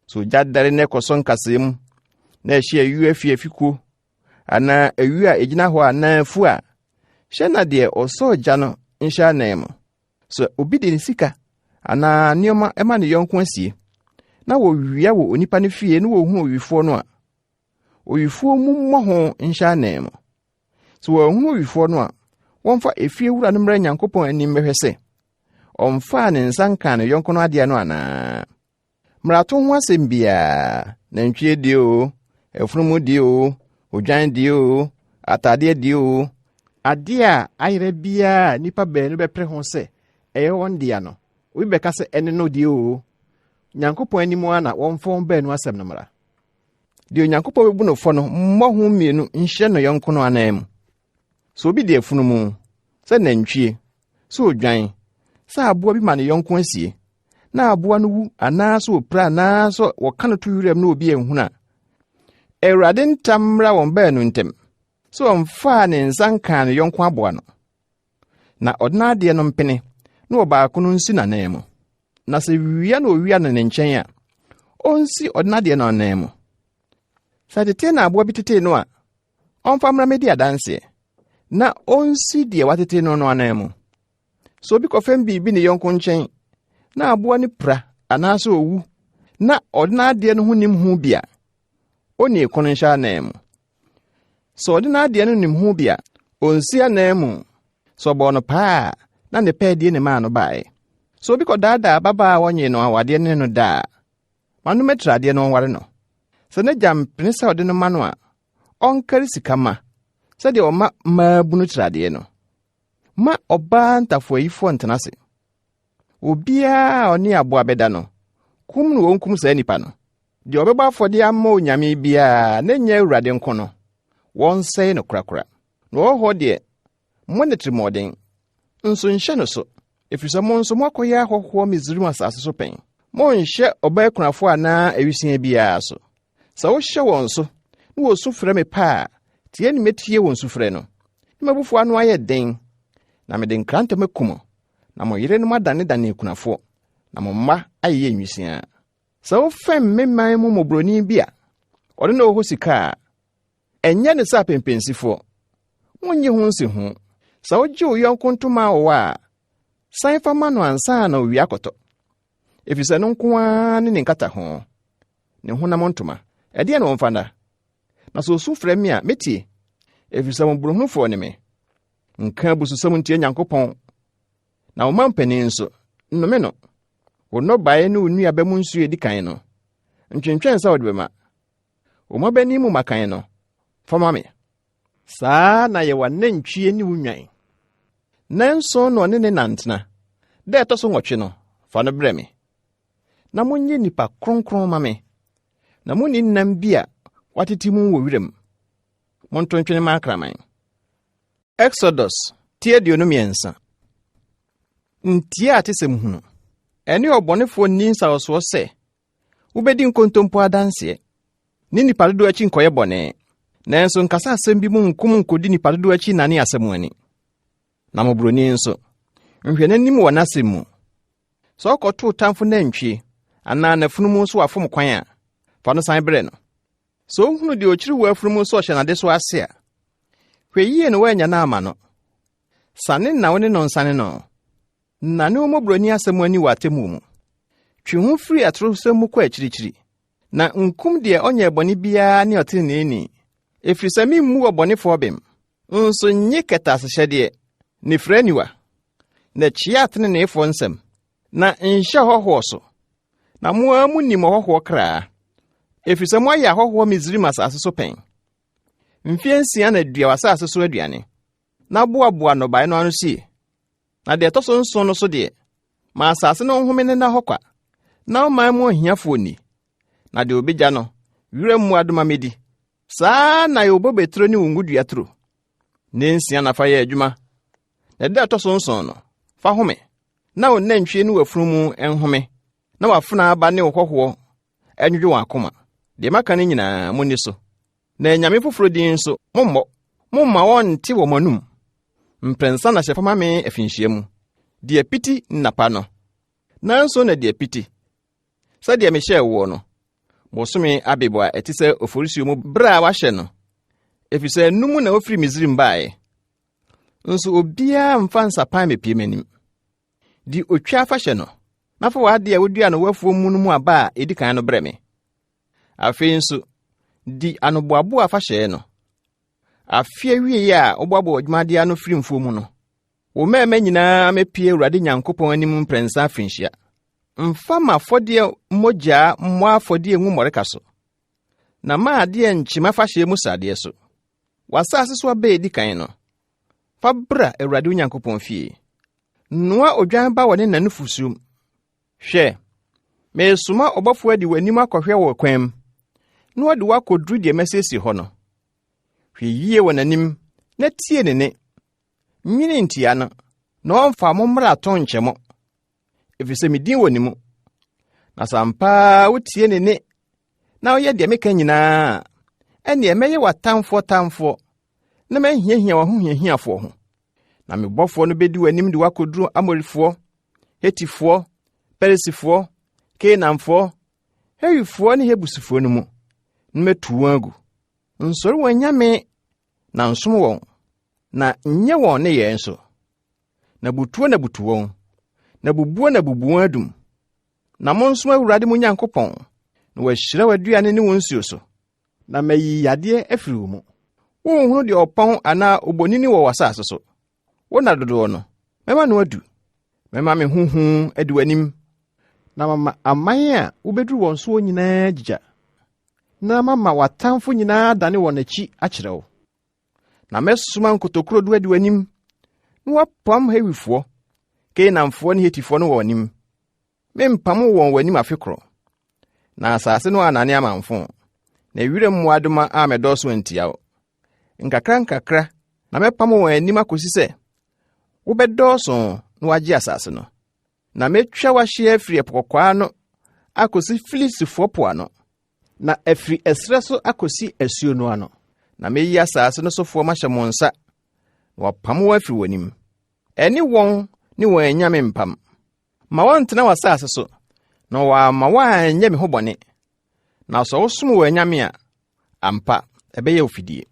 So ogya dare ne kɔso nkasem na ɛhye ayu afikuo ana ayu a egyina hɔ ana afu a hyɛ na de ɔsɔ ogya no nhyɛ anan mu. So obi de ne sika ana nneɛma ɛma ne yɔnko asie na wɔwia wɔ onipa ne fie na wɔhu owifoɔ no a owifoɔ mu mmɔho nhyɛ anan mu. So wɔhu owifoɔ no a wɔmfa efie wura no mmra Nyankopɔn anim bɛhwɛ sɛ ɔmfa ne nsa nka ne yɔnko no adeɛ no ana. Mmarato ho asɛm bia nantwie die o, afunumu die o, odwan die o, atade die o, ade a ayere bia nipa bɛn no bɛpre ho sɛ ɛyɛ wɔn dia no obi bɛka sɛ ɛne no die o. Nyankopɔn anim ana wɔmfɔn bɛn no asɛm no mmara. De Nyankopɔn bebu no fɔ no mmɔho mienu nhyɛ no yɔnko no anan mu. So obi de afunumu sɛ nantwie sɛ odwan sɛ aboa bi ma ne yɔnko asie na aboa no wu anaasɛ opra anaasɛ wɔka no to yuram na obi ehuna. Awurade ntam mmra wɔn bɛn no ntem sɛ ɔmfa ne nsa nka ne yɔnko aboa no. Na ɔdena ade no mpene na ɔbaako no nsi n'anan mu. Na sɛ wia na owia no ne nkyɛn a onsi ɔdena ade no anan mu. Sɛ tete na aboa bi tete no a ɔmfa mmra medi adanse na onsi de watete no anan mu. So obi kɔfɛm biribi ne yɔnko nkyɛn na aboa ne pra anaasɛ owu na ɔdena ade no ho nim ho bia oni ekono nhyɛ anan mu. So ɔdena ade no nim ho bia onsi anan mu. So ɔbɔ no paa na ne pɛ die ne maa no bae. So obi kɔdaadaa babaa a wɔnye no awade ne no daa manu metra ade no wɔre no. Sɛ ne gya mpene sɛ ɔde no ma no a ɔnkari sika ma sɛdeɛ ɔma mmabunu tradeɛ no. Ma ɔbaa ntafoayifoɔ ntena ase. Obiara ɔne aboa bɛda no, kum no wɔnkum saa nipa no. Deɛ ɔbɛbɔ afɔde ama onyame biara na nyɛ Awurade nko no, wɔnsɛe no korakora. Na ɔhɔ deɛ, mo ne tirimɔden, nso nhyɛ no so, ɛfiri sɛ mo nso moakɔyɛ ahɔhoɔ Misraim asase so pɛn. Monhyɛ ɔbaakunafo anaa awisia biara so. Sɛ wohyɛ wɔn so, na wɔsu frɛ me pa a, tie ne metie wɔn sufrɛ no. Na m'abufuo ano ayɛ den, na mede nkrantɛm akum, na mo yerenom adane akunafoɔ, na mo mma ayɛ nwisia. Sɛ wofɛm me man mu mmɔborɔni bi a, ɔde na ɔhɔ sika a, ɛnyɛ ne sɛ apempensifoɔ, wonnye ho nsi ho. Sɛ wogye wo yɔnko ntoma wɔ a, san fa ma no ansa na owia akɔtɔ. Ɛfiri sɛ no nko ara ne nkata ho, ne honam ntoma, ɛdeɛ na wɔmfa nda. Na sɛ osu frɛ me a, metie, ɛfiri sɛ mmɔborɔhunufoɔ ne me. Nka abususɛm ntie Nyankopɔn, na wo mampanin nso, nnome no. Wo nnɔbaeɛ ne wo nnuaba mu nsuo edi kan no, ntwentwɛn sɛ wode bɛma. Wo mmabani mu makan no, fama me. Saa na yɛwɔ nantwie ne wo nwan. Nanso na ɔne ne nantena, da ɛtɔ so 8 no, fa no brɛ me. Na monyɛ nipa kronkron ma me, na monni nam bi a watete mu wɔ wiram. Monto ntwene ma akraman. Exodus tie 23. Ntie ate sɛ muhunu. Ɛne ɔbɔnefoɔ nni nsawosoɔ sɛ, wobɛdi nkontompo adanseɛ, ne nipa dodo akyi nkɔyɛ bɔne, nanso nkasa asɛm bi mu nkom nkɔdi nipa dodo akyi nane asɛm ani. Na mmɔborɔni nso, nhwɛ n'anim wɔ n'asɛm mu. Sɛ ɔkɔtoo tamfo nantwie, anaa n'afunumu so wafom kwan a, fa no san brɛ no. Sɛ ohunu deɛ ɔkyiri wɔ afunumu so ɔhyɛ n'ade so ase a, hwɛ yie no woanya no ama no. Sane na wo ne no nsane no. Na ne mmɔborɔni asɛm ani wɔ atemmu mu. Twe ho firi atorosɛm mu kɔ akyirikyiri, na nkum deɛ ɔnyɛ bɔne biara ne ɔteneeni. Ɛfiri sɛ memmu ɔbɔnefoɔ bem, nso nye kɛtasehyɛdeɛ, ne frɛ niwa, na kyia ateneneefoɔ nsɛm, na nhyɛ hɔhoɔ so. Na moa munnim ɔhɔhoɔ kraa, ɛfiri sɛ moayɛ ahɔhoɔ Misraim asase so pɛn. Mfeɛ 6 na dua asase so aduane, na boaboa nnɔbae no ano sie. Na deɛ ɛtɔ so 7 no so deɛ, ma asase no nhome ne na hɔ kwa, na ɔman mu ahiafoɔ ni. Na deɛ obegya no, wiram mmoa doma medi. Saa na yɛwɔ betro ne wo ngudua turo. Ne 6 na fa yɛ adwuma. Na deɛ ɛtɔ so 7 no, fa home, na wo nantwie ne wafunumu nhome, na wafuna aba ne wo hɔhoɔ ɛnwodwo wɔn akoma. Deɛ maka ne nyinaa monni so. Na anyame foforo din nso, momma wɔnte wɔ mo anum. Mprɛnsa na hyɛ fama me afinhyia mu. Deɛ piti nnapa no. Nanso na deɛ piti. Sɛdeɛ mehyɛɛ wo no, bosome abebo a ɛte sɛ oforisuo mu bra a wahyɛ no. Ɛfiri sɛ num na ofiri Misraim baeɛ. Nso obiara mfa nsapan mepie m'anim. Di otwa afa hyɛ no. Na fa wade a wodua no wafuo mu no mu aba a edi kan no brɛ me. Afei nso, di anoboabo afa hyɛ no. Afie wie a oboabo adwumade ano firi mfuo mu no. Wo mɛmɛ nyinaa mepie Awurade Nyankopɔn anim mprɛnsa afinhyia. Mfa ma afɔdeɛ mmogya mmɔ afɔdeɛ ngu mmɔreka so. Na ma adeɛ nkyima fa hyɛ mu sadeɛ so. Wasase so aba edi kan no. Fa bra Awurade Nyankopɔn fie. Noa odwan ba wɔ ne nanufusuom. Hwɛ, mesoma ɔbɔfo adi w'anim akɔhwɛ wɔ kwam. Na ɔde wakɔduru deɛ mɛsiesie hɔ no. Hwɛ yie wɔ n'anim, na tie ne ne. Nwene ntia no, na ɔmfa mo mmara atɔ nkyɛmɔ. Ɛfiri sɛ medin wɔ ne mu. Na sampa wotie ne ne, na woyɛ deɛ meka nyinaa, ɛneɛ mɛyɛ w'atamfoɔ, na mahiahia wɔ ho hiahiafoɔ ho. Na me bɔfoɔ no bedi w'anim de wakɔduru Amorifoɔ, Hetifoɔ, Perisifoɔ, Kanaanfoɔ, Hewifoɔ ne Hebusifoɔ no mu. Na metu wɔn agu. Nsɔre wɔn nyame, na nsom wɔn, na nyɛ wɔn ne yɛn so. Na butuo na butu wɔn, na bubuo na bubu wɔn adum. Na monsom Awurade mo Nyankopɔn, na wɔahyira w'aduane ne wɔn nsuo so. Na mayi yadeɛ afiri wo mu. Wonhunu deɛ ɔpɔn anaa obonini wɔ w'asase so. Wo na dodoɔ no, mɛma no adu. Mɛma me huhu adi w'anim. Na mama aman a wobɛduru wɔn so nyinaa gyigya. na mama watamfo nyinaa dane wɔ n'akyi akyerɛ wo. Na mɛsoma nkotokuro du adi w'anim, na wapam Hewifoɔ, Kanaanfoɔ ne Hetifoɔ no wɔ w'anim. Mempam wɔn w'anim afekoro. Na asase no anane amanfo, na wiram mmoadoma a mɛdɔɔso antia wo. Nkakra na mɛpam wɔn anim akosi sɛ wobɛdɔɔso na wagye asase no. Na metwa wahye afiri ɛpo kɔkɔɔ no akosi Filisifoɔ po ano, na afiri ɛserɛ so akosi asuo no ano. Na meyi asase no sofoɔ mahyɛ mo nsa, na wapam wɔn afiri w'anim. Ɛne wɔn ne wɔn anyame mpam. Ma wɔntena w'asase so, na wɔama wɔanyɛ me ho bɔne. Na sɛ wosom wɔn anyame a, ampa ɛbɛyɛ ofidie.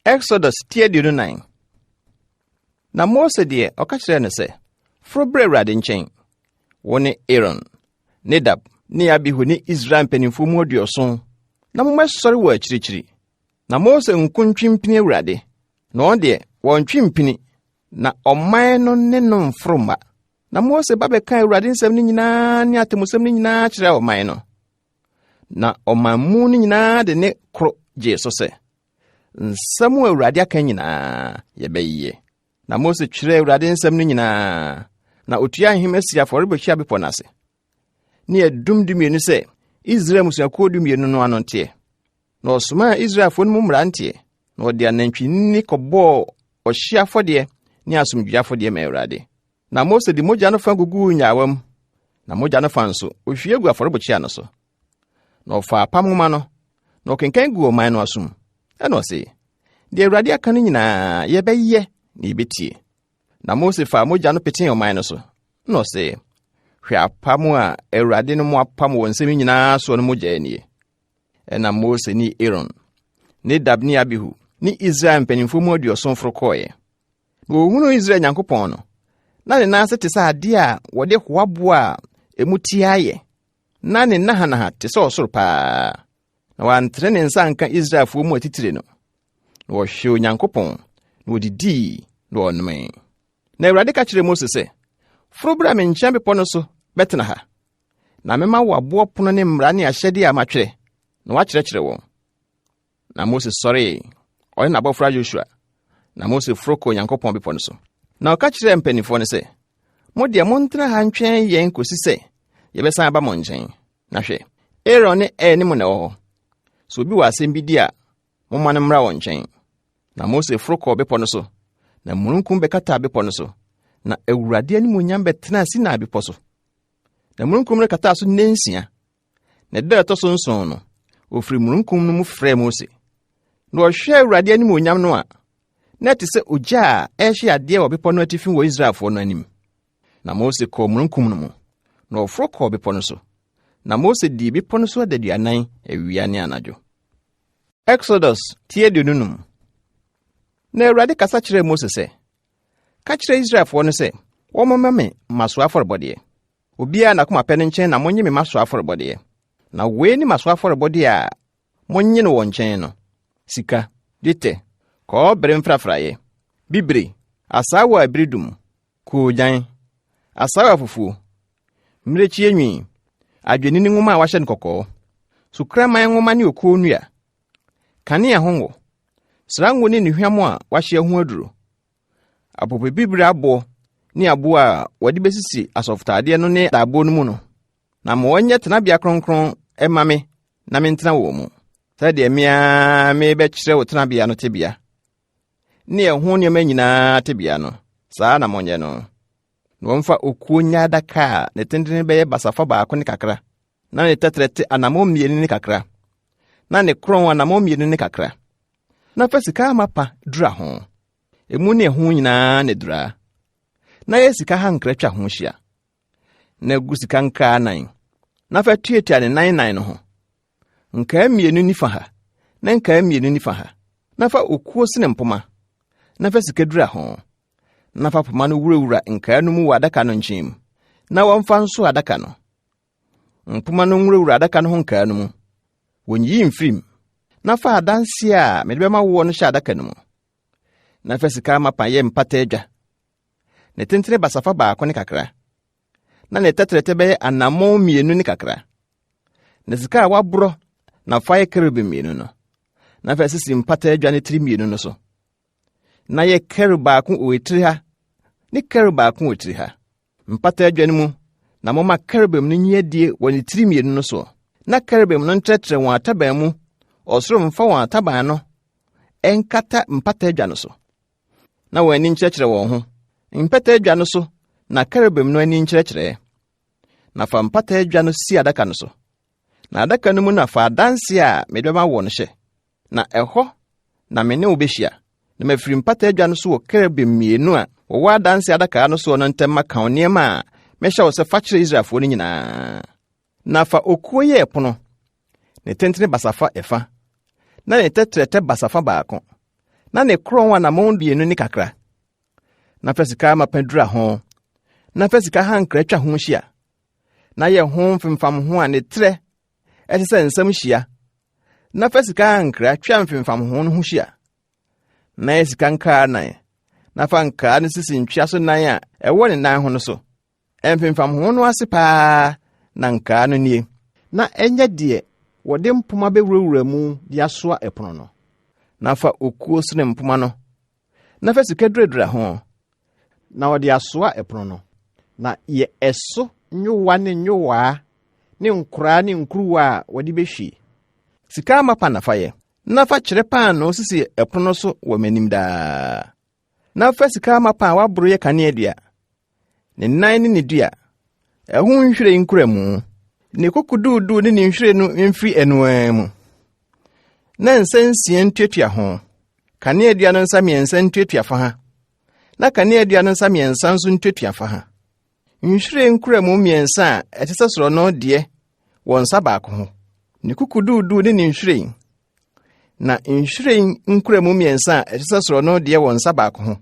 Exodus 29. Na Mose deɛ ɔka kyerɛ no sɛ, foro brɛ Awurade nkyɛn, wo ne Aaron, Nadab ne Abihu ne Israel mpanimfo mu 70, na mommɛsɔre wɔ akyirikyiri. Na Mose nkontwimpini Awurade, na ɔn deɛ wɔntwimpini, na ɔman no ne no mforo mma. Na Mose ba bɛka Awurade nsɛm no nyinaa ne atemusɛm no nyinaa kyerɛ ɔman no. Na ɔman mu no nyinaa de ne koro gye so sɛ, nsɛm a Awurade aka nyinaa yɛbɛyɛ. Na Mose kyerɛ Awurade nsɛm no nyinaa, na otua ahema si afɔrebɔhyia bepɔ no ase. Ne adum 12 sɛ Israel musuakuo 12 no ano teɛ. Na ɔsomaa Israelfoɔ no mu mmeranteɛ, na ɔde anantwinini kɔbɔɔ ɔhye afɔdeɛ ne asomdwoe afɔdeɛ ma Awurade. Na Mose de mogya no fa guguu nyaawa mu, na mogya no fa nso ohwie gu afɔrebɔhyia no so. Na ɔfa apam nwoma no, na ɔkenkan gu ɔman no asom. Ɛna ɔse, deɛ Awurade aka no nyinaa yɛbɛyɛ na yɛbɛtie. Na Mose fa mogya no petee ɔman no so. Na ɔse, hwɛ apam a Awurade no mu apam wɔ nsɛm nyinaa so no mogya nie. Ɛna Mose ne Aaron, Nadab ne Abihu ne Israel mpanimfo mu 70 foro kɔɔeɛ. Na wɔhunu Israel Nyankopɔn no, na ne nan ase te sɛ ade a wɔde hoaboa a emu tia ayɛ, na ne nahanaha te sɛ ɔsoro paa. Na wantere ne nsa nka Israelfoɔ mu atitire no. Na wɔhwɛ Onyankopɔn, na wɔdidii na wɔnomee. Na Awurade ka kyerɛ Mose sɛ, foro bra me nkyɛn bepɔ no so bɛtena ha, na mema wo aboɔ pono ne mmara ne ahyɛde a matwerɛ, na wakyerɛkyerɛ wɔn. Na Mose sɔree, ɔne n'abɔfra Joshua. Na Mose foro kɔ Onyankopɔn bepɔ no so. Na ɔka kyerɛ mpanimfoɔ no sɛ, mo deɛ montena ha ntwɛn yɛn kosi sɛ yɛbɛsan aba mo nkyɛn. Na hwɛ, Aaron ne Ɛɛ ne mo na ɛwɔ hɔ. So obi wɔ asɛm bi di a, momma no mmra wɔn nkyɛn. Na Mose foro kɔ bepɔ no so, na mununkum bɛkata bepɔ no so, na Awurade animuonyam bɛtena Sinai bepɔ so. Na mununkum no kataa so 6. Na da ɛtɔ so 7 no, ofiri mununkum no mu frɛ Mose. Na ɔhwɛ Awurade animuonyam no a, na ɛte sɛ ogya a ɛhye adeɛ wɔ bepɔ no atifi wɔ Israelfoɔ no anim. Na Mose kɔɔ mununkum no mu, na ɔforo kɔɔ bepɔ no so. Na Mose dii bepɔ no so adaduanan awia ne anadwo. Exodus 25. Na Awurade kasa kyerɛ Mose sɛ, ka kyerɛ Israelfoɔ no sɛ, wɔmmɛma me maso afɔrebɔdeɛ. Obiara n'akoma pɛ no nkyɛn na monnye me maso afɔrebɔdeɛ. Na wei ne maso afɔrebɔdeɛ a monnye no wɔ nkyɛn no: sika, dwetɛ, kɔɔbere mfrafraeɛ, bibire, asaawa a ebiridum, koogyan, asaawa fufuo, mmirekyie nwi, adwennini nwoma a wahyɛ no kɔkɔɔ, sukraman nwoma ne okuo nnua, kanea ho ngo, srango ne nnuhwam a wahyɛ ho aduro, apopɛ bibire aboɔ ne aboɔ a wɔde besisi asɔfotadeɛ no ne daabo no mu no. Na ma wɔnyɛ tenabea kronkron ɛma me na mentena wɔ mu, sɛdeɛ mea mebɛkyerɛ wo tenabea no tebea ne ɛho nneɛma nyinaa tebea no. Saa na monyɛ no. Na wɔmfa okuo nya adaka a ne tentene bɛyɛ basafa baako ne kakra, na ne tɛtrɛte anammɔn 2 ne kakra, na ne kron anammɔn 2 ne kakra. Na fa sika amapa dura ho, emu ne ɛho nyinaa ne dura. Na yɛ sika hankra twa ho hyia. Na gu sika nkaa 9, na fa tuatua ne 9 no ho. Nkaa 2 nifa ha, na nkaa 2 nifa ha. Na fa okuo sene mpoma, na fa sika dura ho. Na fa poma no wurawura nkaa no mu wɔ adaka no nkyɛn. Na wɔmfa nso adaka no. Mpoma no wurawura adaka no ho nkaa no mu. Wonyi mfirim. Na fa adanse a mede bɛma wo no hyɛ adaka no mu. Na fa sika amapa yɛ mpata adwa. Ne tentene basafa baako ne kakra, na ne tɛtrɛtɛ bɛyɛ anammɔn 2 ne kakra. Na sika a waborɔ na fa yɛ kerubim mmienu no, na fa sisi mpata adwa ne tiri mmienu no so, na yɛ kerub baako wɔ tiri ha ne kerub baako wɔ tiri ha. Mpata adwa no mu na moma kerubim no nyɛ die wɔ ne tiri mmienu no so, na kerubim no ntrɛtrɛ wɔn ataban mu, ɔsoro mfa wɔn ataban no ɛnkata mpata adwa no so, na wɔn ani nkyerɛkyerɛ wɔn ho. Mpata adwa no so na kerubim no ani nkyerɛkyerɛ. Na fa mpata adwa no si adaka no so, na adaka no mu na fa adanse a mede bɛma wɔ no hyɛ, na ɛhɔ na me ne wo bɛhyia, na mafiri mpata adwa no so wɔ kerubim mmienu a wɔwɔ adanse adaka no so no ntam maka wo nneɛma a mɛhyɛ wo sɛ fa kyerɛ Israelfoɔ no nyinaa. Na fa okuo yɛ ɛpono, ne tentene basafa ɛfa, na ne tɛtrɛtɛ basafa baako, na ne korɔn anammɔn 2 ne kakra. Na fa sika amapa dura ho, na fa sika hankra twa ho hyia, na yɛ ho mfimfam ho a ne trɛ ɛte sɛ nsɛm hyia, na fa sika hankra twa mfimfam ho no ho hyia, na yɛ sika nkaa 9, na fa nkaa no sisi ntwea so 9 a ɛwɔ ne nan ho no so. Mfimfam ho no ase paa na nkaa no nie, na ɛnyɛ deɛ wɔde mpoma bɛwurawura mu de asoa ɛpono no. Na fa okuo so ne mpoma no, na fa sika duradura ho, na wɔde asoa ɛpono no, na yɛ ɛso nyowa ne nyowaa ne nkoraa ne nkuruwa a wɔde bɛhwie. Sika amapa na fa yɛ, na fa kyerɛ paano sisi ɛpono no so wɔ m'anim daa. Na fa sika amapa a waboro yɛ kaneadua, ne nan ne ne dua, ɛho nhwire nkura mu, ne kokoduudu ne ne nhwire no mfiri ɛnoa mu, na nsa 6 ntuatua ho, kaneadua no nsa 3 ntuatua fa ha, na kaneadua no nsa 3 nso ntuatua fa ha. Nhwire nkura mu 3 a ɛte sɛ soro no deɛ wɔ nsa baako ho, ne kokoduudu ne ne nhwire, na nhwire nkura mu 3 a ɛte sɛ soro no deɛ wɔ nsa baako ho,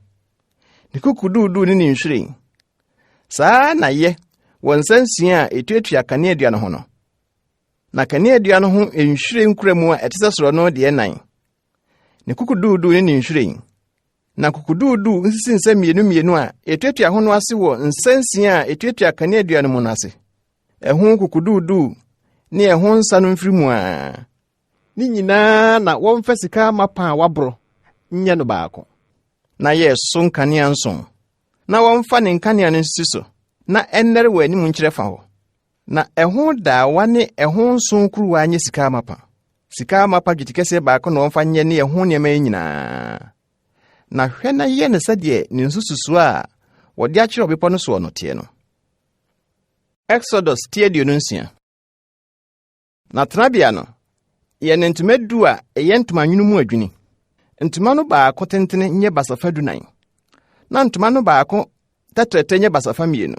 ne kokoduudu ne ne nhwire. Saa na yɛ wɔ nsa 6 a ɛtuatua kaneadua no ho no, na kaneadua no ho nhwire nkura mu a ɛte sɛ soro no deɛ 9, ne kokoduudu ne ne nhwire, na kokoduudu nsisi nsa 2 a ɛtuatua ho no ase wɔ nsa 6 a ɛtuatua kaneadua no mu no ase. Ɛho kokoduudu ne ɛho nsa no mfiri mu a ne nyinaa na wɔmfa sika amapa a waboro nyɛ no baako, na yɛ so nkanea 7, na wɔmfa ne nkanea no nsisi so, na ɛnnɛre wɔ anim nkyerɛ fa hɔ, na ɛho daawa ne ɛho 7 kuruwa nyɛ sika amapa. Sika amapa dwetikɛseɛ baako na wɔmfa nyɛ ne ɛho nneɛma yi nyinaa. Na hwɛ na yɛ ne sɛdeɛ ne nsususo a wɔde akyerɛ ɔbepɔ no soɔ no teɛ no. Exodus 26. Na tenabea no, yɛ ne ntoma 10 a ɛyɛ ntoma nwunu mu adwini. Ntoma no baako tentene nyɛ basafa 14, na ntoma no baako tɛtrɛtɛ nyɛ basafa 2.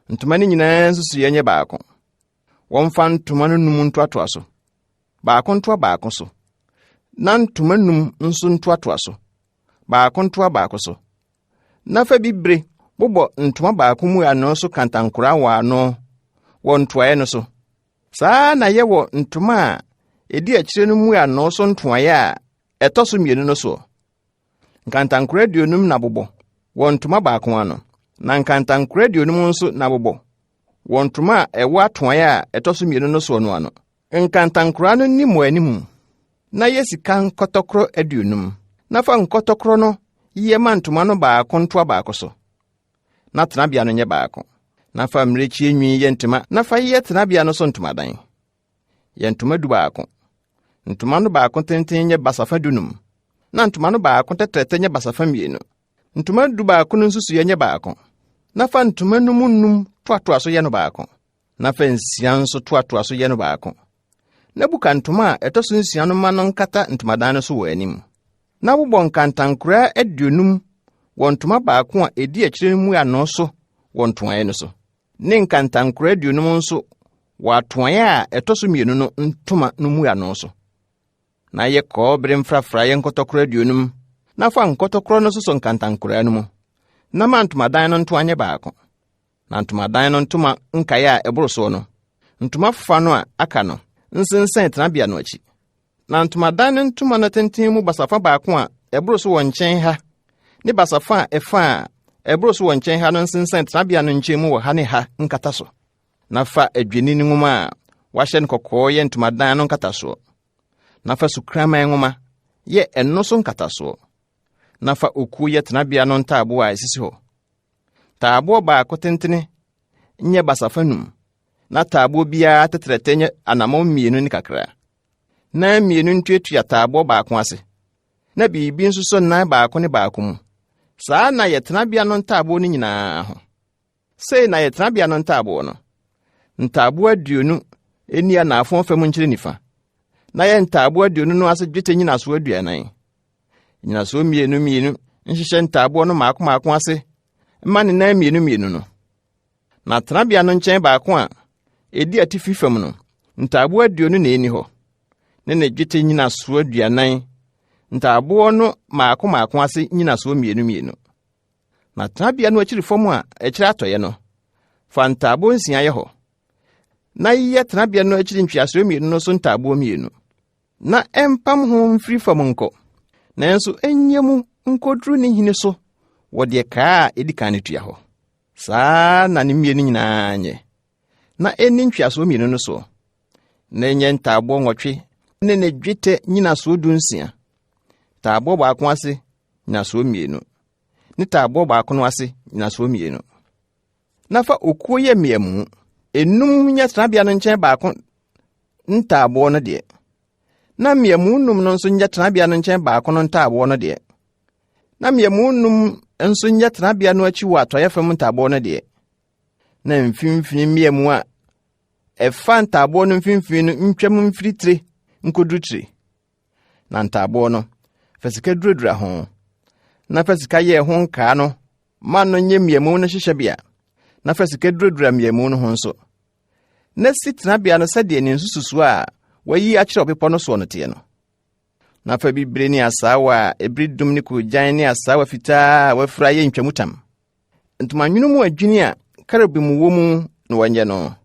Ntoma no nyinaa nsusu yɛ nyɛ baako. Wɔmfa ntoma no 9 ntoatoa so, baako ntoa baako so, na ntoma 9 nso ntoatoa so, baako ntoa baako so. Na fa bibre bobɔ ntoma baako mu ano so kantankora wɔ ano wɔ ntoaeɛ no so. Saa na yɛ wɔ ntoma a ɛdi akyire no mu ano so ntoaeɛ a ɛtɔ so 2 no so. Nkantankora 50 na bobɔ wɔ ntoma baako ano, na nkantankora 50 nso na bobɔ wɔ ntoma a ɛwɔ atoaeɛ a ɛtɔ so 2 no so no ano. Nkantankora no ni mo animu, na yɛ sika nkɔtɔkorɔ 50, na fa nkɔtɔkorɔ no yɛ ma ntoma no baako ntoa baako so, na tenabea no nyɛ baako. Na fa mmirekyie nwi yɛ ntoma, na fa yɛ tenabea no so ntomadan. Yɛ ntoma 10 baako. Ntoma no baako tenten nyɛ basafa 15, na ntoma no baako tɛtrɛtɛ nyɛ basafa 2. Ntoma 10 baako no nsusu yɛ nyɛ baako. Na fa ntoma no mu 5 toatoa so yɛ no baako, na fa 6 nso toatoa so yɛ no baako. Na buka ntoma a ɛtɔ so 6 no ma no nkata ntomadan no so wɔ anim. Na bobɔ nkantankora 50 wɔ ntoma baako a ɛdi akyire mu ano so wɔ ntoaeɛ no so, ne nkantankora 50 nso wɔ atoaeɛ a ɛtɔ so 2 no ntoma no mu ano so. Na yɛ kɔɔbere mfrafra yɛ nkɔtɔkora 50, na fa nkɔtɔkora no so nkantankora no mu, na ma ntomadan no ntoa nyɛ baako. Na ntomadan no ntoma nkaeɛ a ɛboro so no, ntoma fofa no a aka no nsensɛn tenabea no akyi. Na ntomadan no ntoma no tenten mu basafa baako a ɛboro so wɔ nkyɛn ha, ne basafa a ɛfa a ɛboro so wɔ nkyɛn ha no nsensɛn tenabea no nkyɛn mu wɔ ha ne ha nkata so. Na fa adwennini nwoma a wahyɛ no kɔkɔɔ yɛ ntomadan no nkatasoɔ. Na fa sukraman nwoma yɛ ɛno so nkatasoɔ. Na fa okuo yɛ tenabea no ntaaboo a esisi hɔ. Taaboo baako tentene nyɛ basafa num, na taaboo biara tetrɛtɛ nyɛ anammɔn 2 ne kakra. Na 2 ntuatua taaboo baako ase. Na biribi nso so nan baako ne baako mu. Saa na yɛ tenabea no ntaaboo no nyinaa ho. Sei na yɛ tenabea no ntaaboo no. Ntaaboo 20 eni anafo fam nkyere nifa. Na yɛ ntaaboo 20 no ase dwetɛ nyinaso 40. Nyinaso 2 nhyehyɛ ntaaboo no maako ase ma ne nan 2 no. Na tenabea no nkyɛn baako a edi atifi fam no, ntaaboo 20 na eni hɔ. Ne dwetɛ nyinaso 40. Ntaaboo no maako ase nyinaso 2. Na tenabea no akyiri fam a ɛkyerɛ atɔyɛ no, fa ntaaboo 6 yɛ hɔ. Na yɛ tenabea no akyiri ntwiaso 2 no so ntaaboo 2. Na empam ho mfiri fam nkɔ. Nanso enye mu nkoduru ne hini so wɔde kaa edi kan tua hɔ. Saa na ne 2 nyinaa nyɛ. Na eni ntwiaso 2 no so. Na enye ntaaboo 8 ne dwetɛ nyinaso 16. Taaboo baako ase nyinaso 2. Ne taaboo baako no ase nyinaso 2. Na fa okuo yɛ mmeamu. Enum nyɛ tenabea no nkyɛn baako ntaaboo no deɛ. Na mmeamu num no nso nyɛ tenabea no nkyɛn baako no ntaaboo no deɛ. Na mmeamu num nso nyɛ tenabea no akyi wɔ atɔyɛ fam ntaaboo no deɛ. Na mfimfini mmeamu a ɛfa ntaaboo no mfimfini no ntwam mfiri tire nkoduru tire. Na ntaaboo no fa sika duradura ho. Na fa sika yɛ ho nkaa no ma no nyɛ mmeamu no hyehyɛ bea. Na fa sika duradura mmeamu no ho nso. Na si tenabea no sɛdeɛ ne nsususo a wayi akyerɛ ɔpepɔ no so no teɛ no. Na fa bibire ne asaawa a ebridum ne kogyan ne asaawa fitaa a wafura yɛ ntwamutam. Ntomanwunu mu adwini a karabim wɔ mu na wɔnyɛ no.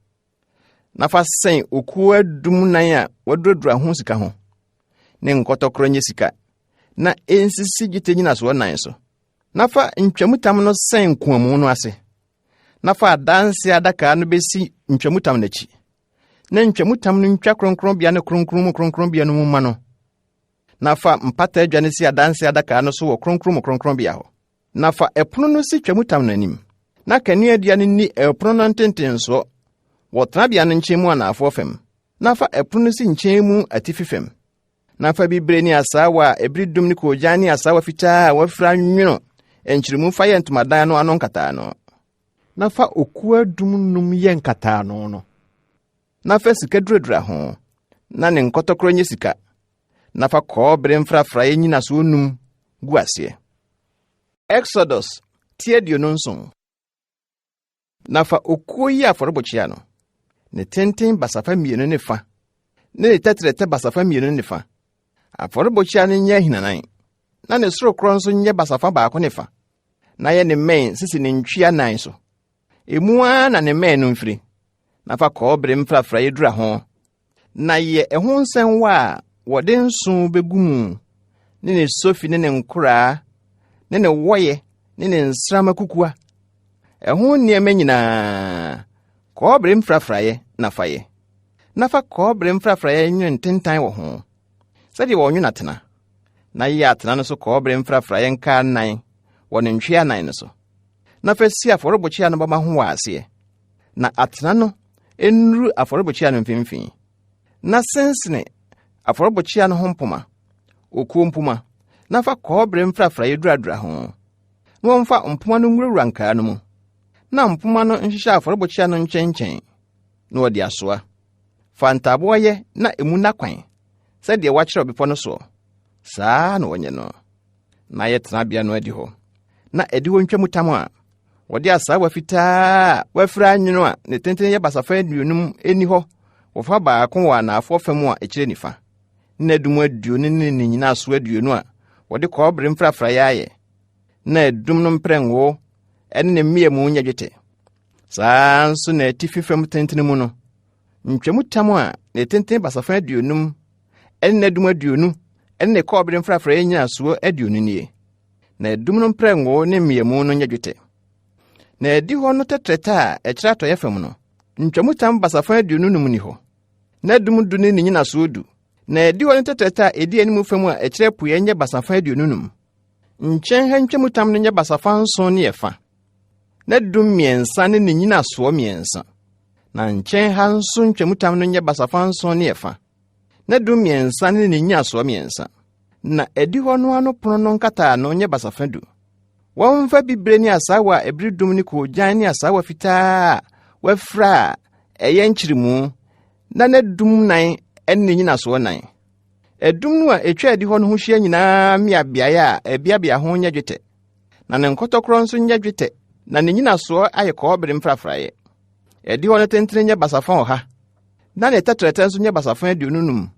Na fa sɛn okuo 14 a waduradura ho sika ho. Ne nkɔtɔkoro nyɛ sika. Na ensisi dwetɛ nyinaso 9 so. Na fa ntwamutam no sɛn kuamu no ase. Na fa adanse adaka no besi ntwamutam n'akyi. Na ntwamutam no ntwa kronkronbea ne kronkronbea no mu ma no. Na fa mpata adwa ne si adanse adaka no so wɔ kronkronbea hɔ. Na fa ɛpono no si ntwamutam no anim. Na kanea dua no ni ɛpono no ntentenso wɔ tenabea no nkyɛn mu anafo fam. Na fa ɛpono no si nkyɛn mu atifi fam. Na fa bibire ne asaawa a ebridum ne kogyan ne asaawa fitaa a wafura nwono enkyirimu fa yɛ ntomadan no ano nkataa no. Na fa okuo 15 yɛ nkataa no. Na fa sika duradura ho. Na ne nkɔtɔkoro nyɛ sika. Na fa kɔɔbere mfrafra yɛ nyinaso 5 gu aseɛ. Exodus 29. Na fa okuo yi afɔrebɔkyia no. Ne tenten basafa 2 ne fa. Ne tetrɛtɛ basafa 2 ne fa. Afɔrebɔkyia no nyɛ hinanan. Na ne sorokoro nso nyɛ basafa baako ne fa. Na yɛ ne mmɛn sisi ne ntwea 9 so. Emu a na ne mmɛn no mfiri. Na fa kɔɔbere mfrafra yɛ dura ho. Na yɛ ɛho nsɛn wa wɔde nso begu mu. Ne sofi ne nkora, ne wɔyɛ, ne nsrama kukua. Ɛho nneɛma nyinaa. Kɔɔbere mfrafra yɛ na fa yɛ. Na fa kɔɔbere mfrafra yɛ nwen tentan wɔ ho. Sɛdeɛ wɔnwe atena. Na yɛ atena no so kɔɔbere mfrafra yɛ nka 9 wɔ ne ntwea 9 no so. Na fa si afɔrebɔkyia no bama ho wɔ aseɛ. Na atena no enuru afɔrebɔkyia no mfimfini. Na sensene afɔrebɔkyia no ho mpoma. Okuo mpoma. Na fa kɔɔbere mfrafra yɛ duradura ho. Na wɔmfa mpoma no ngurawura nkaa no mu. Na mpoma no nhyehyɛ afɔrebɔkyia no nkyɛnkyɛn. Na wɔde asoa. Fa ntaaboo yɛ na emu na kwan. Sɛdeɛ wakyerɛ bepɔ no so. Saa na wɔnyɛ no. Na yɛ tenabea no adi hɔ. Na adi hɔ ntwamutam a wɔde asaawa fitaa wafura nwono a ne tenten yɛ basafa 20 eni hɔ. Wɔfa baako wɔ anafo fam a ɛkyerɛ nifa. Na adum 20 ne ne nyinaso 20 a wɔde kɔɔbere mfrafra yɛ ayɛ. Na adum no mprengo ɛne ne mmeamu nya dwetɛ. Saa nso na atifi fam tenten mu no. Ntwamutam a ne tenten basafa 20 ɛne adum 20 ɛne ne kɔɔbere mfrafra yɛ nyinaso 20 nie. Na adum no mprengo ne mmeamu no nya dwetɛ. Na adi hɔ no tetrɛtɛ a ɛkyerɛ atɔyɛ fam no. Ntwamutam basafa 20 ni hɔ. na dum du ne nyina so du na edi hɔ ne teteta edi anim fam a ɛkyerɛ po yɛ nyɛ basafa aduonum nkyɛn ha ntwam tam no nyɛ basafa nson ne yɛfa na dum miɛnsa ne nyina so miɛnsa na nkyɛn ha nso ntwam tam no nyɛ basafa nson ne yɛfa na dum miɛnsa ne nyina so miɛnsa na edi hɔ no ano pono no nkata no nyɛ basafa du wɔmfa bibre ne asawa ebiri dum ne koogyan ne asawa fitaa wafra ɛyɛ nkyirimu na dum nan ɛne nyina so nan edum no a etwa edi hɔ no ho hyia nyinaa miabiae a ebiabia ho nya dwetɛ na ne nkɔtɔkoro nso nya dwetɛ na ne nyina so ayɛ kɔɔbere mfrafrae edi hɔ no tentene nya basafa ɔha na ne tetrɛtɛ nso nya basafa aduonum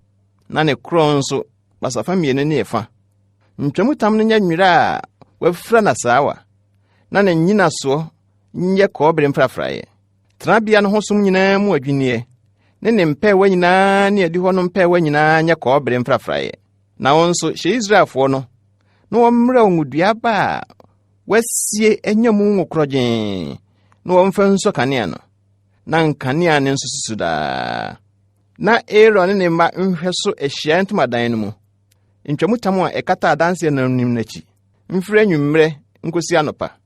na ne koro nso basafa mienu ne efa ntwamu tam no nya nwira a wafra na sawa na ne nyina so nyɛ kɔɔbere mfrafrae trabea no ho som nyinaa mu adwinie ne mpɛwa nyinaa ne edi hɔ no mpɛwa nyinaa nyɛ kɔɔbere mfrafrae na wɔn nso hyɛ Israelfoɔ no na wɔmmrɛ ngudua ba wasie enya mu ngokrɔgyen na wɔmfa nso kanea no na nkanea ne nso susu daa na Aaron ne mma nhwɛ so ahyia ntomadan no mu ntwamutam a ɛkata adanse no nim n'akyi mfiri anwummerɛ nkosi anopa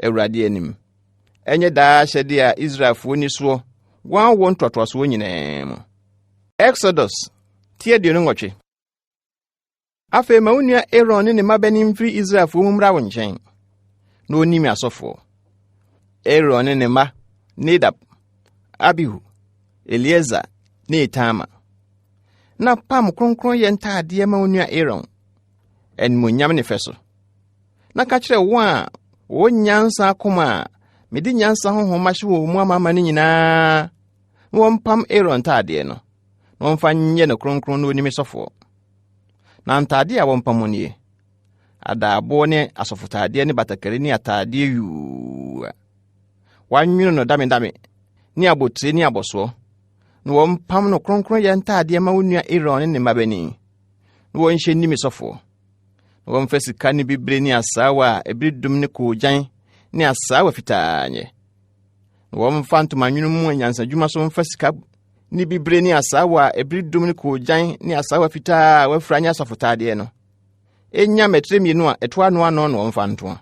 Awurade anim enye daa hyɛde a Israelfoɔ ni soɔ wɔn wɔ ntoatoasoɔ nyinaa mu Exodus tie de no nwɔtwe afei ma wonua Aaron ne mma bani mfiri Israelfoɔ mu mmra wo nkyɛn na onimi asɔfoɔ Aaron ne mma Nadab Abihu Eliezer ne Itama na pam kronkron yɛ ntaade ma wonua Aaron enmonyam ne fɛ so na ka kyerɛ wɔn a wonyansa akoma mede nyansa honhom ahye wɔ mu amama ne nyinaa na wɔmpam Aaron taade no na wɔmfa nyɛ no kronkron na onimi sɔfoɔ na ntaade a wɔmpam nie adaabo ne asɔfotaade ne batakari ne ataade yuu wanwene no dame ne abotire ne abɔsoɔ na wɔmpam no kronkron yɛ ntaade ma wonua Aaron ne mabani na wɔnhyɛ nimi sɔfoɔ na wɔmfa sika ne bibre ne asawa a ebiridum ne koogyan ne asawa fitaa nyɛ na wɔmfa ntomanwene mu anyansadwuma so mfa sika ne bibre ne asawa a ebiridum ne koogyan ne asawa fitaa wafra nya asɔfotaade no enya metre mienu a etoa no ano no wɔmfa ntoa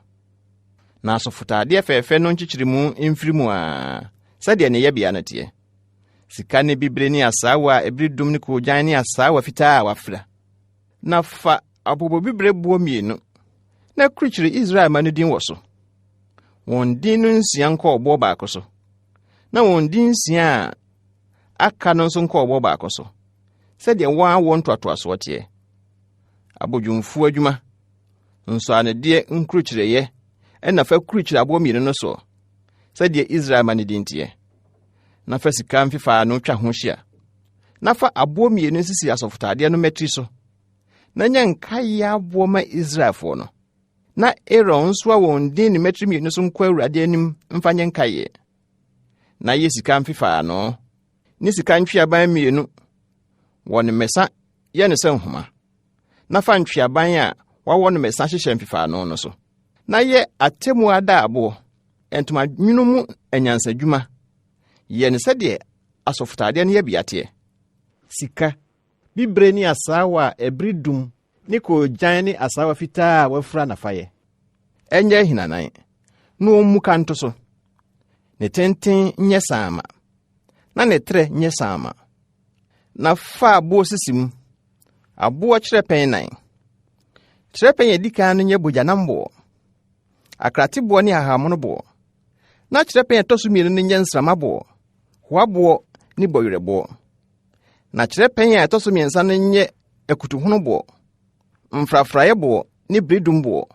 na asɔfotaade fɛfɛ no nkyekyeremu mfiri mu a sɛdeɛ ne yɛbea no teɛ sika ne bibre ne asawa a ebiridum ne koogyan ne asawa fitaa wafra na fa abobo bibre buo mienu na krikyiri Israel ma no din wɔ so wɔn din no nsia nkɔ ɔbɔ baako so na wɔn din nsia aka no nso nkɔ ɔbɔ baako so sɛdeɛ wɔn awɔ ntoatoasoɔ teɛ abodwumfuo adwuma nso anedeɛ nkrukyireyɛ ɛna fa krikyiri abo mienu no so sɛdeɛ Israel ma no din teɛ na fa sika mfifa no twa ho hyia na fa abo mienu sisi asɔfotaade no metri so na nya nkae abo ma Israelfoɔ no na Aaron nso a wɔn din ne metri mienu so nkɔ Awurade anim mfa nye nkae na yɛ sika mfifa no ne sika ntweaban mienu wɔ ne mesa yɛ ne sɛ nhoma na fa ntweaban a wɔwɔ ne mesa hyehyɛ mfifa no so na yɛ atemu ada abo entoma nwunu mu anyansadwuma yɛ ne sɛdeɛ asɔfotaade no yɛ biateɛ sika bibre ni asawa ebridum ni koogyan ne asawa fitaa wafra na fayɛ enye hinanan no mu kanto so ne tenten nyɛ saama na ne tre nyɛ saama na fa abo sisim abo kyerɛ pɛn nan kyerɛ pɛn edika no nyɛ bogyanambo akrate bo ne ahamono bo na kyerɛ pɛn toso mienu no nyɛ nsramabo hoabo ne boyerebo na kyerɛ pɛn a toso miensa no nyɛ akutuhono bo mfrafrae bo ne bridum bo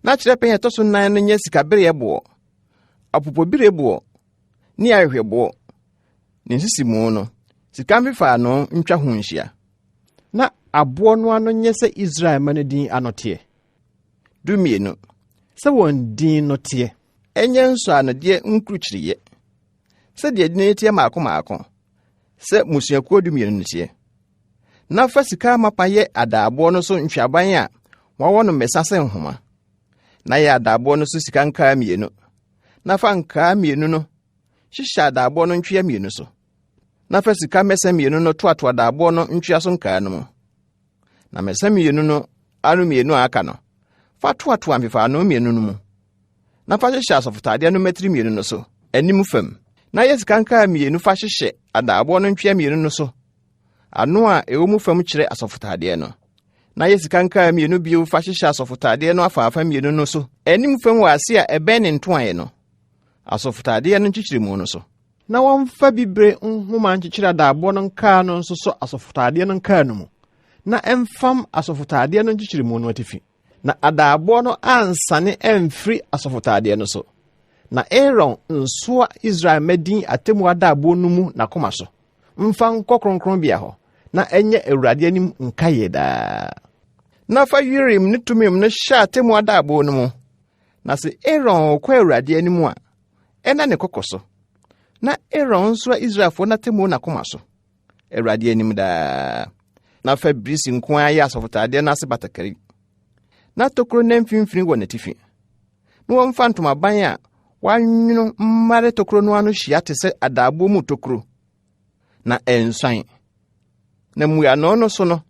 na kyerɛ pɛn a toso nan no nyɛ sikabere bo apopobire bo ne ahwehwebo ne sisimu no sikamfifa no ntwa ho nhia na abo no ano nyɛ sɛ Israel manadin anote dumienu sɛ wɔn din no te enye nso anade nkrukyiriye sɛ de din tie maako sɛ musuakuo dumienu no te na fa sika mapaye adaabo no so ntwaban a wɔwɔ no mesa sɛ nhoma na yɛ adaabo no so sika nkaa mienu na fa nkaa mienu no hyehyɛ adaabo no ntwea mienu so na fa sika mmesa mmienu no toatoa daabo no ntwea so nkaa no mu. Na mmesa mmienu no anu mmienu aka no fa toatoa mfefa no mmienu no mu. Na fa hyehyɛ asɔfotade no metri mmienu no so anim fam. Na yɛ sika nkaa mmienu fa hyehyɛ adaabo no ntwea mmienu no so ano a ɛwɔ mu fam kyerɛ asɔfotade no. Na yɛ sika nkaa mmienu bio fa hyehyɛ asɔfotade no afaafa mmienu no so anim fam wɔ ase a ɛbɛn ne ntoae no asɔfotade no nkyekyere mu no so. Na wɔmfa bibre nhoma nkyekyere adaabo no nkaa no nso so asɔfotade no nkaa no mu. Na ɛmfam asɔfotade no nkyekyere mu no atifi. Na adaabo no ansane ɛmfiri asɔfotade no so. Na Aaron nsoa Israel madin atemu adaabo no mu na koma so. Mfa nkɔ kronkronbea hɔ na ɛnyɛ Awurade anim nkaye daa. Na fa Urim ne Tumim no hyɛ atemu adaabo no mu. Na se Aaron kɔ Awurade anim a ɛna ne kɔkɔ so. Na Aaron nsoa Israelfo na atemu na koma so. Awurade anim daa. Na fa brisi nko ayɛ asɔfotade no ase batakari. Na tokuro na mfimfini wɔ n'atifi. Na wɔmfa ntoma ban a wanwono mmare tokuro no ano hyia te sɛ adaabo mu tokuro. Na ɛnsan. Na mmuano no so no,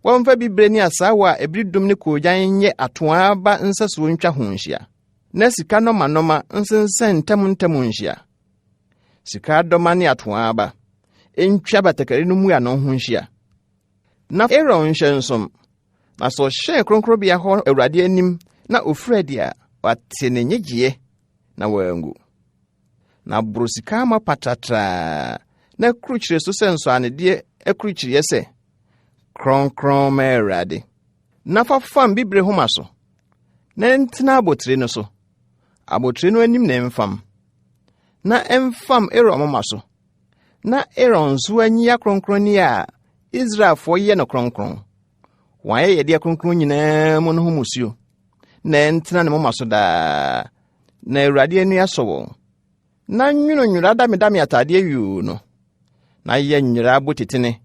wɔmfa bibre ne asaawa a ebridum ne koogyan nyɛ atoa aba nsaso ntwa ho nhyia. Na sika nɔma nsensen ntam nhyia. Sika dɔma ne atoa aba ntwa batakari no mmuano ho nhyia. Na Aaron hyɛ nsom. Na so hyɛ kronkrobea hɔ Awurade anim na ofuradi a wate ne nyegye na wangu. Na brosika ma patatra na krukyire so sɛ nso anede akrukyire sɛ kronkron ma Awurade. Na fa fam bibre homa so. Na ntina abotire no so. Abotire no anim na emfam. Na emfam Aaron mama so. Na Aaron so anyi akronkron ni a Israelfo yɛ no kronkron. Wɔayɛ yɛde akronkron nyinaa mu no ho musuo. Na ntina ne mama so daa. Na Awurade ani asɔ wɔn. Na nwuno dame atade awiu no. Na yɛ nwura abotitene.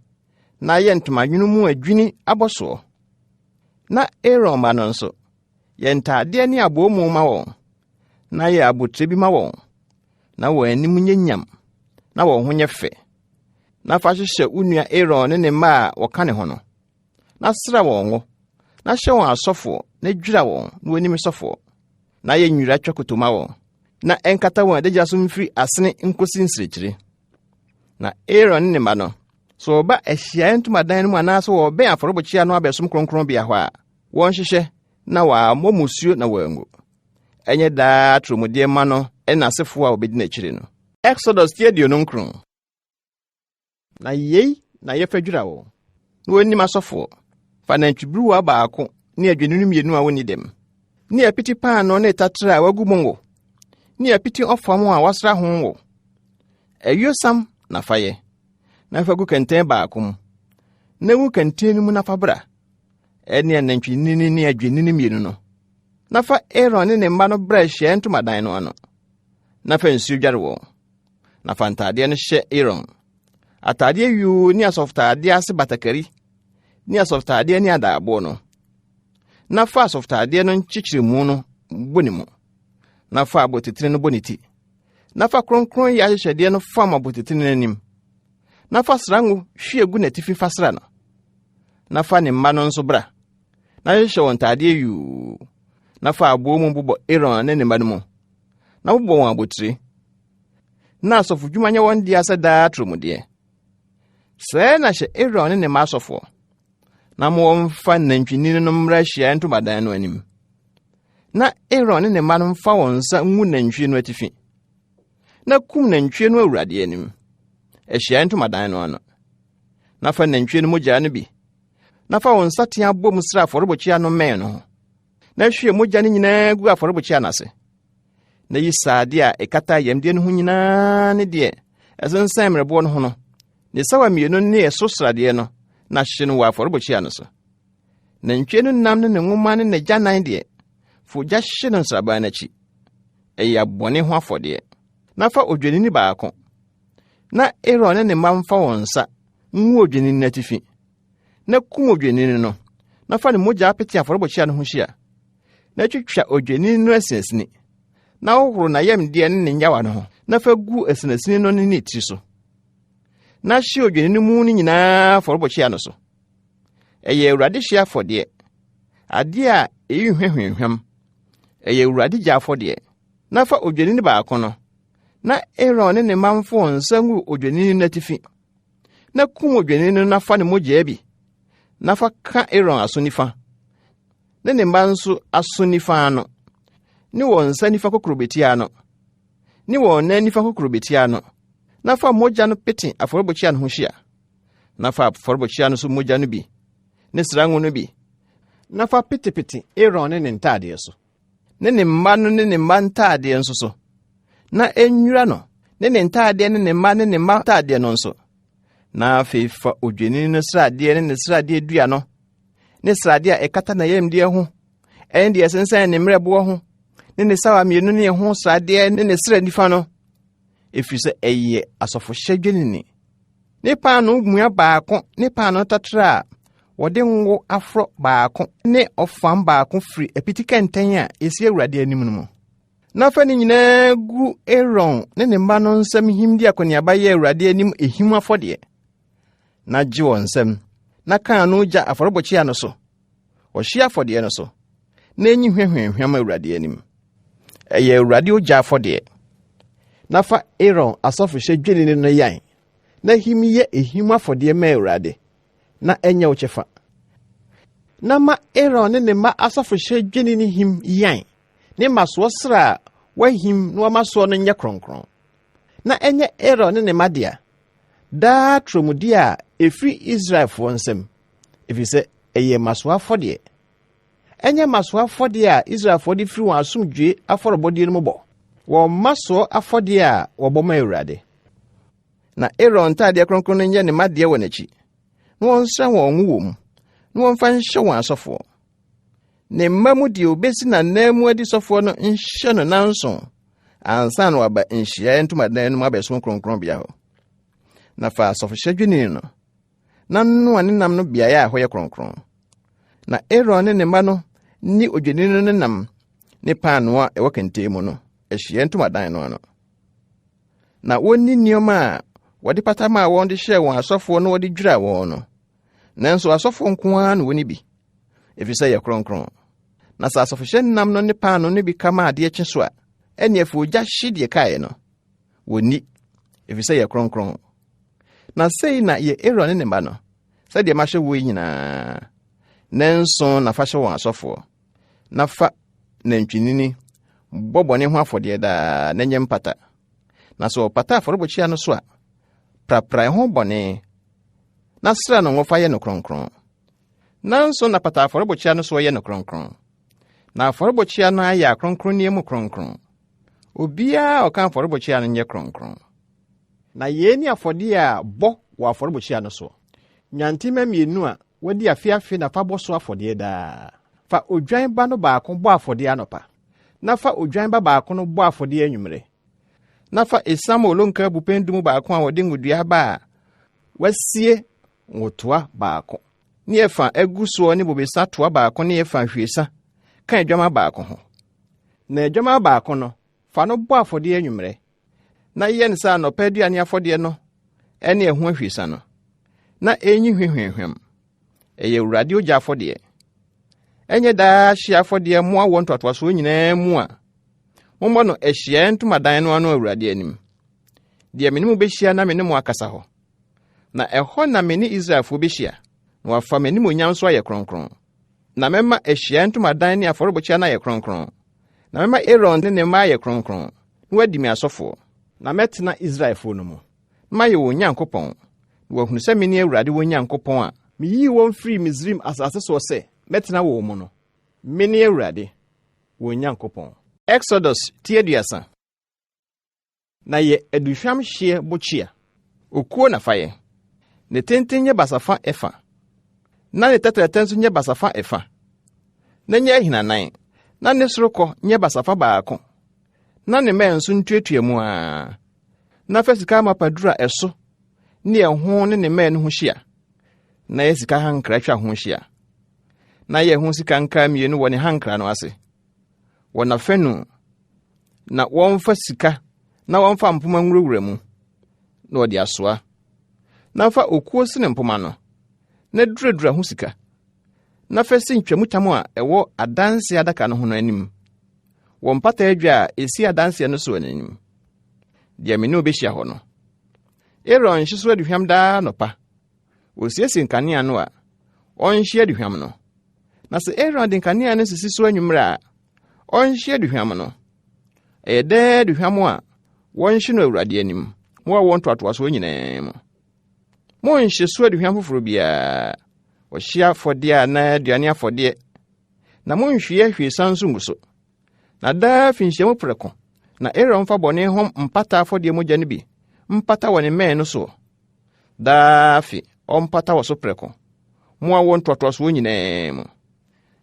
Na yɛ ntoma nwuno mu adwini abɔsoɔ. Na Aaron ma no nso yɛ ntade ne abɔmu ma wɔn. Na yɛ abotire bi ma wɔn. Na wɔn anim nyɛ nyam. Na wɔn ho nyɛ fɛ. Na fa hyehyɛ unua Aaron ne mma a wɔka ne ho no. Na sra wɔn ngo. Na hyɛ wɔn asɔfo na dwira wɔn na wɔnim sɔfo. Na yɛ nwura twakotoma wɔn. Na ɛnkata wɔn adagya so mfiri asene nkosi nsirikyire. Na Aaron ne mma no so ɔba ahyiaeɛ ntomadan no mu anaasɛ wɔbɛn afɔrebɔkyia no abɛsom kronkronbea hɔ a wɔn hyehyɛ na wɔammɔ musuo na wɔangu. Ɛnyɛ daa tromudeɛ ma no ɛna asefo a wɔbɛdi n'akyire no. Exodus 29. Na yei na yɛfa dwira wɔn. Na wɔnim asɔfo fa nantwiburuwa baako ne adwennini mmienu a wɔni dem. Ne apiti paano ne tatra a wagu mu ngo. Ne apiti ɔfam a wasra ho ngo. Ɛyosam na fayɛ. Na fa gu kɛntɛn baako mu. Na gu kɛntɛn no mu na fa bra. Ɛne nantwinini ne adwennini mmienu no. Na fa Aaron ne mma no bra hyɛ ntomadan no ano. Na fa nsuo dware wɔn. Na fa ntadeɛ no hyɛ Aaron. Atadeɛ wiu ne asɔfotade ase batakari. Ne asɔfotade ne adaabo no. Na fa asɔfotade no nkyekyere mu no bɔ ne mu. Na fa abotitire no bɔ ne ti. Na fa kronkron yɛ ahyehyɛdeɛ no fam abotitire no anim. Na fa srango hwie gu n'atifi fasra no. Na fa ne mma no nso bra. Na hyehyɛ wɔn ntadeɛ wiu. Na fa aboo mu bobɔ Aaron ne ne mma no mu. Na bobɔ wɔn abotire. Na asɔfo dwuma nyɛ wɔn de asa daa tromudeɛ. Sɛ na hyɛ Aaron ne ne mma asɔfo. Na mo wɔmfa nantwinini no mmra hyia ntomadan no anim. Na Aaron ne ne mma no mfa wɔn nsa ngu nantwie no atifi. Na kum nantwie no Awurade anim. Ɛhyia ntomadan no ano. Na fa nantwie no mogya no bi. Na fa wɔn nsa tea bɔ mu sra afɔrebɔkyia no mmɛn no ho. Na hwie mogya no nyinaa gu afɔrebɔkyia no ase. Na yi saade a ɛkata yamdeɛ no ho nyinaa ne deɛ ɛsensan mmerɛboɔ no ho no. Ne sawa mmienu ne ɛso sradeɛ no na hye no wɔ afɔrebɔkyia no so. Nantwie no nam ne nwoma ne n'agyanan deɛ fo gya hye no nsraban n'akyi. Ɛyɛ abɔne ho afɔdeɛ. Na fa odwennini baako. Na Aaron ne ne mma mfa wɔn nsa ngu odwennini n'atifi. Na kum odwennini no. Na fa ne mogya apete afɔrebɔkyia no ho hyia. Na twitwa odwennini no asinsini. Na wohoro na yamdeɛ ne ne nyawa no ho. Na fa gu asinsini no ne tiri so. na hye odwennini mu no nyinaa afɔrebɔkyia no so. Ɛyɛ Awurade hye afɔdeɛ, ade a ɛyi hwehwehwam. Ɛyɛ Awurade gya afɔdeɛ. Na fa odwennini baako no, na Aaron ne ne manfo nsa ngu odwennini no atifi. Na kum odwennini no na fa ne mogya bi, na fa ka Aaron aso nifa, ne ne mma nso aso nifa ano, ne wɔn nsa nifa kokorobetia no, ne wɔn nan nifa kokorobetia no. Na fa mogya no pete afɔrebɔkyia no ho hyia. Na fa afɔrebɔkyia no so mogya no bi, ne srango no bi, na fa pete Aaron ne ntaadeɛ so, ne ne mma no ne ne mma ntaadeɛ nso so. Na enwura no, ne ne ntaadeɛ ne ne mma ne ne mma ntaadeɛ no nso. Na afei fa odwennini no sradeɛ ne ne sradeɛ dua no, ne sradeɛ a ɛkata na yamdeɛ ho, ɛne deɛ ɛsensan ne mmerɛboɔ ho, ne ne sawa mmienu ne ho sradeɛ ne ne sra nifa no. Ɛfiri sɛ ɛyɛ asɔfohyɛ dwennini. Ne paano mua baako, ne paano tatra a wɔde ngo afrɔ baako ne ɔfam baako firi apiti kɛntɛn a ɛsi Awurade anim no mu. Na fa ne nyinaa gu Aaron ne ne mma no nsɛm himdi akɔneaba yɛ Awurade anim ehim afɔdeɛ. Na gye wɔn nsɛm, na kaa no gya afɔrebɔkyia no so, ɔhye afɔdeɛ no so, na enyi hwehwehwam Awurade anim. Ɛyɛ Awurade ogya afɔdeɛ. Na fa Aaron asɔfohyɛ dwennini no yan, na him yɛ ehim afɔdeɛ ma Awurade, na ɛnyɛ wo kyɛfa. Na ma Aaron ne ne mma asɔfohyɛ dwennini him yan, ne masoɔ sra a wahim na wamasoɔ no nyɛ kronkron. Na ɛnyɛ Aaron ne ne mma dea, daa tromudi a ɛfiri Israelfoɔ nsɛm, ɛfiri sɛ ɛyɛ masoɔ afɔdeɛ. Ɛnyɛ masoɔ afɔdeɛ a Israelfoɔ de firi wɔn asomdwoe afɔrebɔdeɛ no mu bɔ. Wɔn masoɔ afɔdeɛ a wɔbɔ ma Awurade. Na Aaron ntaadeɛ kronkron no nyɛ ne mma deɛ wɔ n'akyi, na wɔnsra wɔn ngo wɔ mu, na wɔmfa nhyɛ wɔn asɔfoɔ. Ne mma mu deɛ obesi na nan mu adi sɔfoɔ no nhyɛ no nanson, ansa na waba Nhyiaeɛ Ntomadan no mu abɛsom kronkronbea hɔ. Na fa asɔfohyɛ dwennini no, na noa ne nam no beaeɛ a hɔ yɛ kronkron. Na Aaron ne ne mma no ni odwennini no ne nam ne paano a ɛwɔ kɛntɛn mu no, Ahyiaeɛ Ntomadan no ano. Na wonni nneɛma a wɔde pata maa wɔn de hyɛɛ wɔn asɔfoɔ no wɔde dwiraa wɔn no. Nanso asɔfoɔ nko ara na wɔni bi, ɛfiri sɛ yɛ kronkron. Na sɛ asɔfohyɛ nam no ne paano no bi kama adeɛ kye so a, ɛne afei ogya hye deɛ kaeɛ no, wɔnni, ɛfiri sɛ yɛ kronkron. Na sei na yɛ Aaron ne ne mma no, sɛdeɛ mahyɛ wo yi nyinaa. Nanson na fa hyɛ wɔn asɔfoɔ. Na fa nantwinini bɔ bɔne ho afɔdeɛ daa na nyɛ mpata. Na sɛ ɔpata afɔrebɔkyia no so a, prapra ho bɔne, na sra no ngo fa yɛ no kronkron. Nanso na pata afɔrebɔkyia no so yɛ no kronkron. Na afɔrebɔkyia no ayɛ akronkron ne mu kronkron. Obiara ɔka afɔrebɔkyia no nyɛ kronkron. Na yɛn ni afɔdeɛ a bɔ wɔ afɔrebɔkyia no so. Nyantima mmienu a wɔdi afiafi na fa bɔ so afɔdeɛ daa. Fa odwan ba no baako bɔ afɔdeɛ anɔpa. Na fa odwan ba baako no bɔ afɔdeɛ anwummere. Na fa esiam olonka bupendum baako a wɔde ngudua ba a wasie ngotoa baako. Ne yɛfa agu soɔ ne bobesa toa baako ne yɛfa hwiesa ka adwama baako ho. Na adwama baako no, fa no bɔ afɔdeɛ anwummere. Na yɛ ne saa nɔpa aduane afɔdeɛ no ɛne ɛho ahwiesa no. Na enyi hwehwehwem. Ɛyɛ Awurade ogya afɔdeɛ. Ɛnyɛ daa hye afɔdeɛ mo awɔ ntoatoaso nyinaa mu a, mommɔ no Ahyiaeɛ Ntomadan no ano Awurade anim. Deɛ me ne mo behyia na me ne mo akasa hɔ. Na ɛhɔ na me ne Israelfoɔ behyia, na wafa me ne mo nyam so ayɛ kronkron. Na mɛma Ahyiaeɛ Ntomadan ne afɔrebɔkyia no ayɛ kronkron. Na mɛma Aaron ne ne mma ayɛ kronkron, na wadi me asɔfoɔ. Na mɛtena Israelfoɔ no mu. Na mayɛ wɔn Nyankopɔn. Na wɔahunu sɛ me ne Awurade wɔn Nyankopɔn a meyii wɔn firi Misraim asase so sɛ mɛtena wɔn mu no. Me ne Awurade wɔn Nyankopɔn. Exodus 30. Na yɛ aduhwam hyeɛ bokyia. Okuo na fayɛ. Ne tenten nyɛ basafa ɛfa. Na ne tɛtrɛtɛ nso nyɛ basafa ɛfa. Na nyɛ ahinanan. Na ne sorokɔ nyɛ basafa baako. Na ne mɛ nso ntuatua mu a. Na fa sika amapadura ɛso ne ɛho ne mɛ no ho hyia. Na yɛ sika hankra twa ho hyia. Na yɛ ho sika nka mmienu wɔ ne hankra no ase. Wɔ na fanu na wɔmfa sika na wɔmfa mpoma nwurawura mu na wɔde asoa. na fa okuo sene mpoma no na duradura ho sika na fa si ntwamutam a ɛwɔ adanse adaka no ho no anim wɔ mpata adwa a esi adanse no so anim deɛ me ne obehyia hɔ no. Aaron hye so aduhwam daa nɔpa osiesie nkanea no a ɔnhye aduhwam no, na sɛ Aaron de nkanea no sisi so anwummere a ɔnhye aduhwam no, ɛyɛ dɛ aduhwam a wɔnhye no Awurade anim mo a wɔn toatoaso nyinaa mu. Monhye so aduhwam foforo biara, ɔhye afɔdeɛ na aduane afɔdeɛ, na monhwie hwesa nso ngu so. Na daa finhyiamu prɛko na Aaron fa bɔne ho mpata afɔdeɛ mogya no bi mpata wɔ ne mmɛn no so. Daa fi ɔmpata wɔ so prɛko mo a wɔn toatoaso nyinaa mu.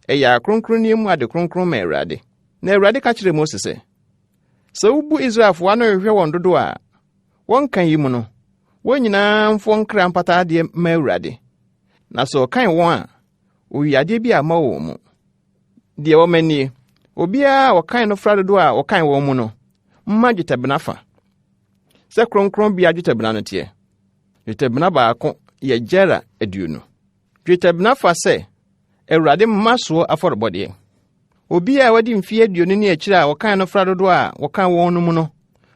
Ɛyɛ akronkronne mu ade kronkron ma Awurade. Na Awurade ka kyerɛ Mose sɛ, sɛ wobu Israelfo ano hwehwɛ wɔn dodo a, wɔnka yi mu no, wɔn nyinaa mfo nkra mpata adeɛ ma Awurade. Na sɛ ɔkan wɔn a, oyi adeɛ bi ama wɔn mu. Deɛ wɔmanie, obiara ɔkan no fra dodo a ɔkan wɔn mu no, mma dwetɛbena fa. Sɛ kronkron bia dwetɛbena no teɛ, dwetɛbena baako yɛ gyera 20. Dwetɛbena fa sɛ Awurade mma soɔ afɔrebɔdeɛ. Obiara a wadi mfie 20 ne akyiri a wɔkan no fra dodo a wɔkan wɔn no mu no,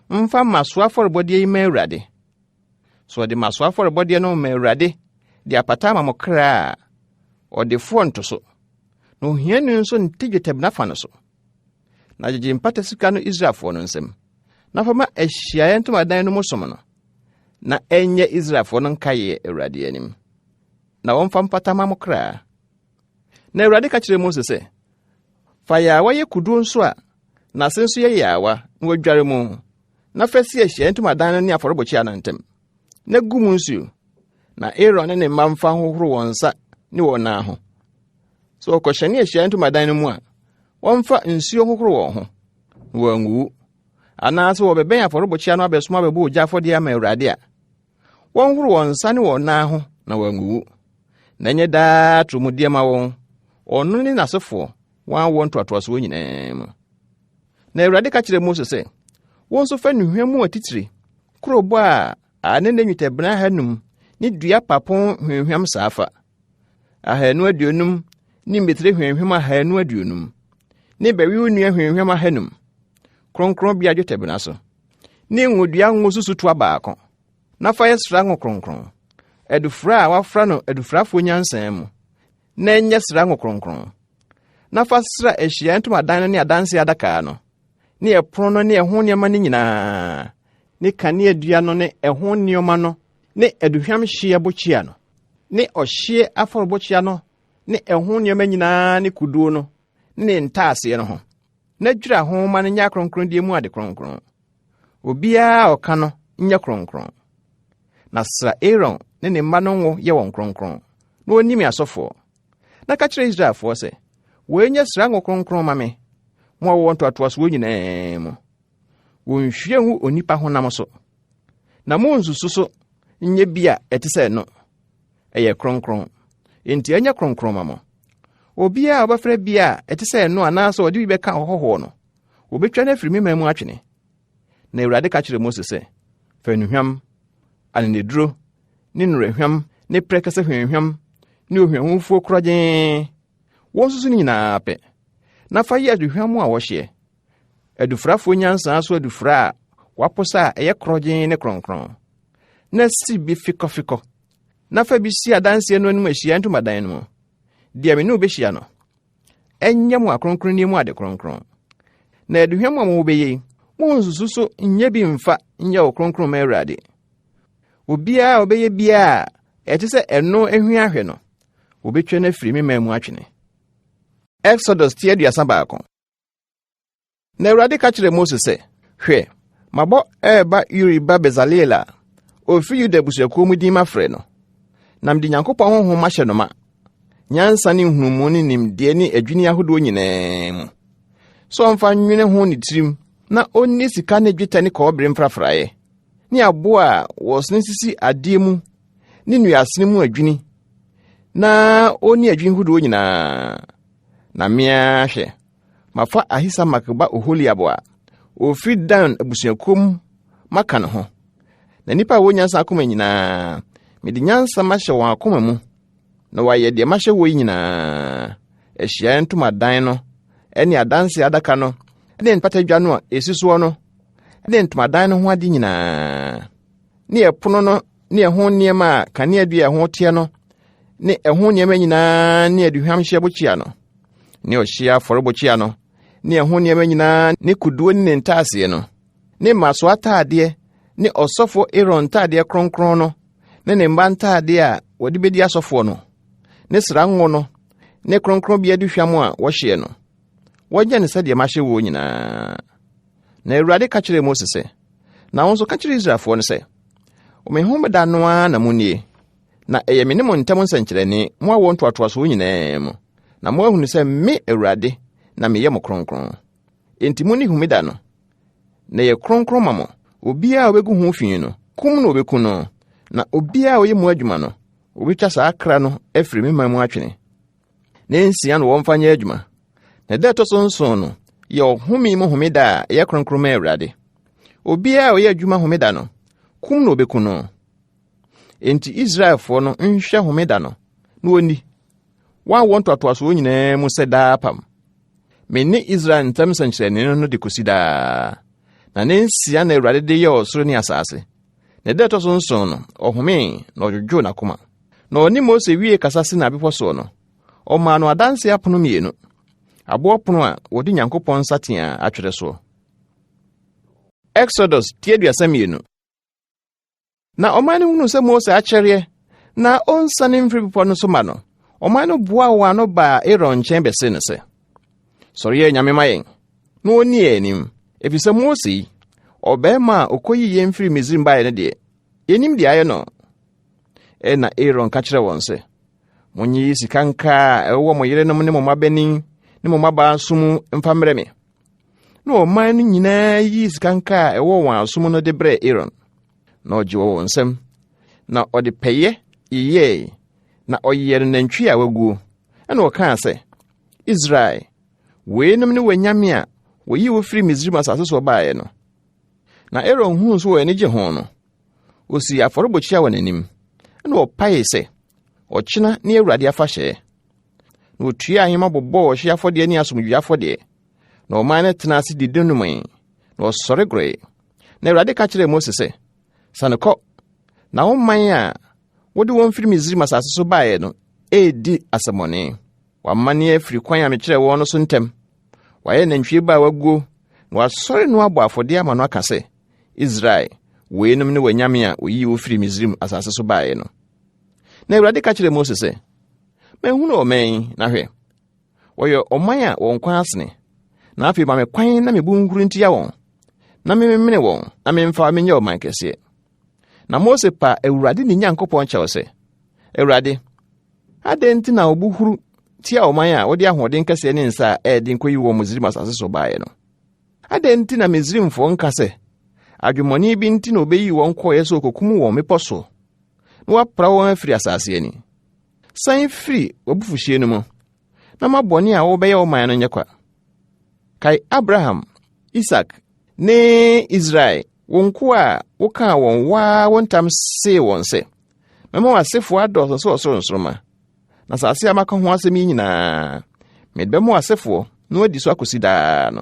mfa maso afɔrebɔdeɛ yi ma Awurade. So ɔde maso afɔrebɔdeɛ no ma Awurade de apata ama mokra a ɔde foɔ nto so. Na ohiani nso nte dwetɛbena fa no so. Na gyegye mpata sika no Israelfoɔ no nsam. Na fa ma Ahyiaeɛ Ntomadan no mu som no, na ɛnyɛ Israelfoɔ no nkaeɛ Awurade anim. Na wɔmfa mpata ma mokra. Na Awurade ka kyerɛ Mose sɛ, fa yaawa yɛ kuduo nso a n'ase nso yɛ yaawa na wadware mu, na fa si Ahyiaeɛ Ntomadan no ne afɔrebɔkyia no ntam, na gu mu nsuo, na Aaron ne mma mfa hohoro wɔn nsa ne wɔn nan ho. So ɔkɔhyɛne Ahyiaeɛ Ntomadan no mu a, wɔmfa nsuo hohoro wɔn ho, na wɔanwuwu, anaasɛ wɔbɛbɛn afɔrebɔkyia no abɛsoma bɛbɔ ogya afɔdeɛ ama Awurade a, wɔnhoro wɔn nsa ne wɔn nan ho na wɔanwuwu. Na ɛnyɛ daa toromudeɛ ma wɔn, ɔno ne n'asefoɔ wɔn wɔn toatoasoɔ nyinaa mu. Na Awurade ka kyerɛ Mose sɛ, wɔn nso fa nnuhwam mu atitire kurobɔ a ane ne nwetɛbena 500 ne dua papon hwehwam saafa 250 ne mmetire hwehwam 250 ne bɛwiw nnua hwehwam 500 kronkron bia dwetɛbena so ne ngodua ngo susutoa baako na fa yɛ sra ngo kronkron adufra a wafra no adufrafo nyansan mu na ɛnyɛ sra ngo kronkron na fa sra Ahyiaeɛ Ntomadan no ne adanse adaka no ne ɛpono no ne ɛho nneɛma no nyinaa ne kanea dua no ne ɛho nneɛma no ne aduhwam hye bokyia no ne ɔhye afɔrebɔkyia no ne ɛho nneɛma nyinaa ne kuduo no ne ntaaseɛ no ho na dwira ho ma no nya kronkron die mu ade kronkron. Obiara ɔka no nya kronkron. Na sra Aaron ne ne mma no ngo yɛ wɔn kronkron na onim asɔfoɔ. Na ka kyerɛ Israelfoɔ sɛ, wɔnyɛ sra ngo kronkron ma me mo a wɔn toatoasoɔ nyinaa mu. Wɔnhwie hu onipa honam so. Na mo nsusu so nyɛ bia ɛte sɛ no. Ɛyɛ kronkron. Enti ɛnyɛ kronkron ma mo. Obiara a ɔbɛfrɛ bia ɛte sɛ no anaasɛ ɔde bi bɛka ɔhɔhɔ no, obetwa na afiri mema mu atwene. Na Awurade ka kyerɛ Mose sɛ, fa nnuhwam, aneneduro, ne nnorahwam, ne prɛkɛsɛ hwehwam, ne ohwehwamfuo korɔgyen, wɔn nsusu no nyinaa pɛ. Na fa yɛ aduhwam a wɔhyeɛ. Adufrafoɔ nyansa so adufra a waposa a ɛyɛ korɔgyen ne kronkron. Na si bi fikɔfikɔ. Na fa bi si adanseɛ no anim Ahyiaeɛ Ntomadan no mu. Deɛ me ne obehyia no, ɛnyɛ mo akronkron mu ade kronkron. Na aduhwam a mo bɛyɛ, mo nsusu so nyɛ bi mfa nyɛ wo kronkron ma Awurade. Obiara obɛyɛ biara ɛte sɛ ɛno ahwia ahwɛ no, obetwa na afiri mema mu atwene. Exodus 32. Na Awurade ka kyerɛ Mose sɛ, hwɛ, mabɔ ɛba Uri ba Bezaleel a ofi Yuda abusuakuo mu din mafrɛ no. Na mede Nyankopɔn honhom ahyɛ no ma. Nyansa ne nhunumu ne nimdeɛ ne adwini ahodoɔ nyinaa mu. So ɔmfa nwene ho ne tirim na onni sika ne dwetɛ ne kɔbere mfrafraeɛ ne aboa a wɔsene sisi adeɛ mu ne nuasene mu adwini na onni adwini ahodoɔ nyinaa. Na mea hwɛ, mafa Ahisamak ba Oholiab a ofi Dan abusuakuo mu maka ne ho. Na nipa a wonyansa akoma nyinaa mede nyansa mahyɛ wɔn akoma mu na wɔayɛ deɛ mahyɛ wɔ yi nyinaa. Ahyiaeɛ ntomadan no ɛne adanse adaka no ɛne mpatadwa no a esi soɔ no ɛne ntomadan no ho ade nyinaa ne ɛpono no ne ɛho nneɛma a kanea dua ɛho teɛ no ne ɛho nneɛma nyinaa ne aduhwam hyiabokyia no ne ɔhyia afɔrebɔkyia no ne ɛho nneɛma nyinaa ne kuduo ne ntaaseɛ no ne maso ataadeɛ ne ɔsɔfo Aaron ntaadeɛ kronkron no ne mba ntaadeɛ a wɔde bedi asɔfoɔ no ne srango no ne kronkron bia duhwam a wɔhyɛ no wɔgye ne sɛdeɛ mahyɛ wɔ nyinaa. Na Awurade ka kyerɛɛ Mose sɛ, na wo nso ka kyerɛ Israelfoɔ no sɛ, homeda no ara na munie, na ɛyɛ me ne mo ntam nsɛnkyerɛnne mo awɔ ntoatoasoɔ nyinaa mu, na mo ahunu sɛ me Awurade na meyɛ mo kronkron. Enti muni homeda no, na yɛ kronkron ma mo. Obiara a obɛgu ho fi no, kum no obɛku no, na obiara a ɔyɛ mo adwuma no, obɛtwa saa akra no afiri me man mu atwene. Na nsia no wɔmfa nyɛ adwuma. Na da ɛtɔ so nson no, yɛ ɔhome mu homeda a ɛyɛ kronkron ma Awurade. Obiara a ɔyɛ adwuma homeda no, kum no obɛku no. Enti Israelfoɔ no nhwɛ homeda no, na wɔnni. Wɔawɔ ntoatoasoɔ nyinaa mu sɛ daa apam. Me ne Israel ntam nsɛnkyerɛnne no de kosi daa. Na ne nsia na Awurade de yɛ ɔsoro ne asase. Na da ɛtɔ so nson no, ɔhomee na ɔdwodwoo n'akoma. Na ɔne Mose wie kasa se na bepɔ soɔ no, ɔmaa no adanse apono mmienu. Aboɔ pono a wɔde Nyankopɔn nsateaa atwerɛ soɔ. Exodus 32. Na ɔman no hunu sɛ Mose akyɛreɛ na ɔnsane mfiri bepɔ no so ma no, ɔman no boa wɔn ano baa Aaron nkyɛn bɛse no sɛ, sɔre yɛ nyame ma yɛn na ɔnni yɛn anim, ɛfiri sɛ Mose yi, ɔbarima a ɔkɔyi yɛn mfiri Misraim baeɛ no deɛ, yɛnim deɛ ayɛ no. Ɛna Aaron ka kyerɛ wɔn sɛ, monyi sika nkaa a ɛwɔ mo yerenom ne mo mmabanin ne mo mmabaa nso mu mfa mmerɛ me. Na ɔman no nyinaa yi sika nkaa a ɛwɔ wɔn asom no de brɛ Aaron. Na ɔgye wɔ wɔn nsam, na ɔde pɛyɛ yɛɛ, na ɔyɛ no nantwi a waguo. Ɛna ɔkaa sɛ, Israel, weinom ne wanyame a wɔyi wo firi Misraim asase so baeɛ no. Na Aaron huu so wɔ ani gye ho no, osii afɔrebɔkyia wɔ n'anim. Ɛna ɔpae sɛ, ɔkyena ne Awurade afahyɛ. Na otua ahema bɔbɔɔ ɔhye afɔdeɛ ne asomdwoe afɔdeɛ. Na ɔman no tena ase didi nomee, na ɔsɔre goree. Na Awurade ka kyerɛɛ Mose sɛ, sane kɔ, na wo man a wode wɔn firi Misraim asase so baeɛ no, ɛredi asɛmmɔne. Wamane afiri kwan a mekyerɛɛ wɔn no so ntɛm. Wayɛ nantwie ba a waguo, na wasɔre no abɔ afɔdeɛ ama no aka sɛ, Israel, weinom ne wanyame a oyii wo firi Misraim asase so baeɛ no. Na Awurade ka kyerɛɛ Mose sɛ, mahunu ɔman yi na hwɛ, wɔyɛ ɔman a wɔn kwan asene. Na afei ma me kwan na mebu nhuru ntia wɔn, na memene wɔn, na memfa menyɛ ɔman kɛseɛ. Na Mose pa Awurade ne Nyankopɔn kyɛw sɛ, Awurade, adɛn nti na wobu huru tia ɔman a wɔde ahoɔden kɛseɛ ne nsa a ɛde nkɔyi wɔ Misraim asase so baeɛ no? Adɛn nti na Misraimfoɔ nka sɛ, adwemmɔne bi nti na obeyi wɔn kɔɔeɛ sɛ okokum wɔn mmepɔ so, na wapra wɔn afiri asase ani? San firi w'abufuhyeɛ no mu, na ma bɔne a wobɛyɛ ɔman no nyɛ kwa. Kae Abraham, Isak ne Israel, wɔn ko a wokaa wɔn waa wontam see wɔn sɛ, mɛma w'asefoɔ adɔɔso sɛ ɔsoro nsoroma. Na asase a maka ho asɛm yi nyinaa, mede bɛma w'asefoɔ na wadi so akosi daa no.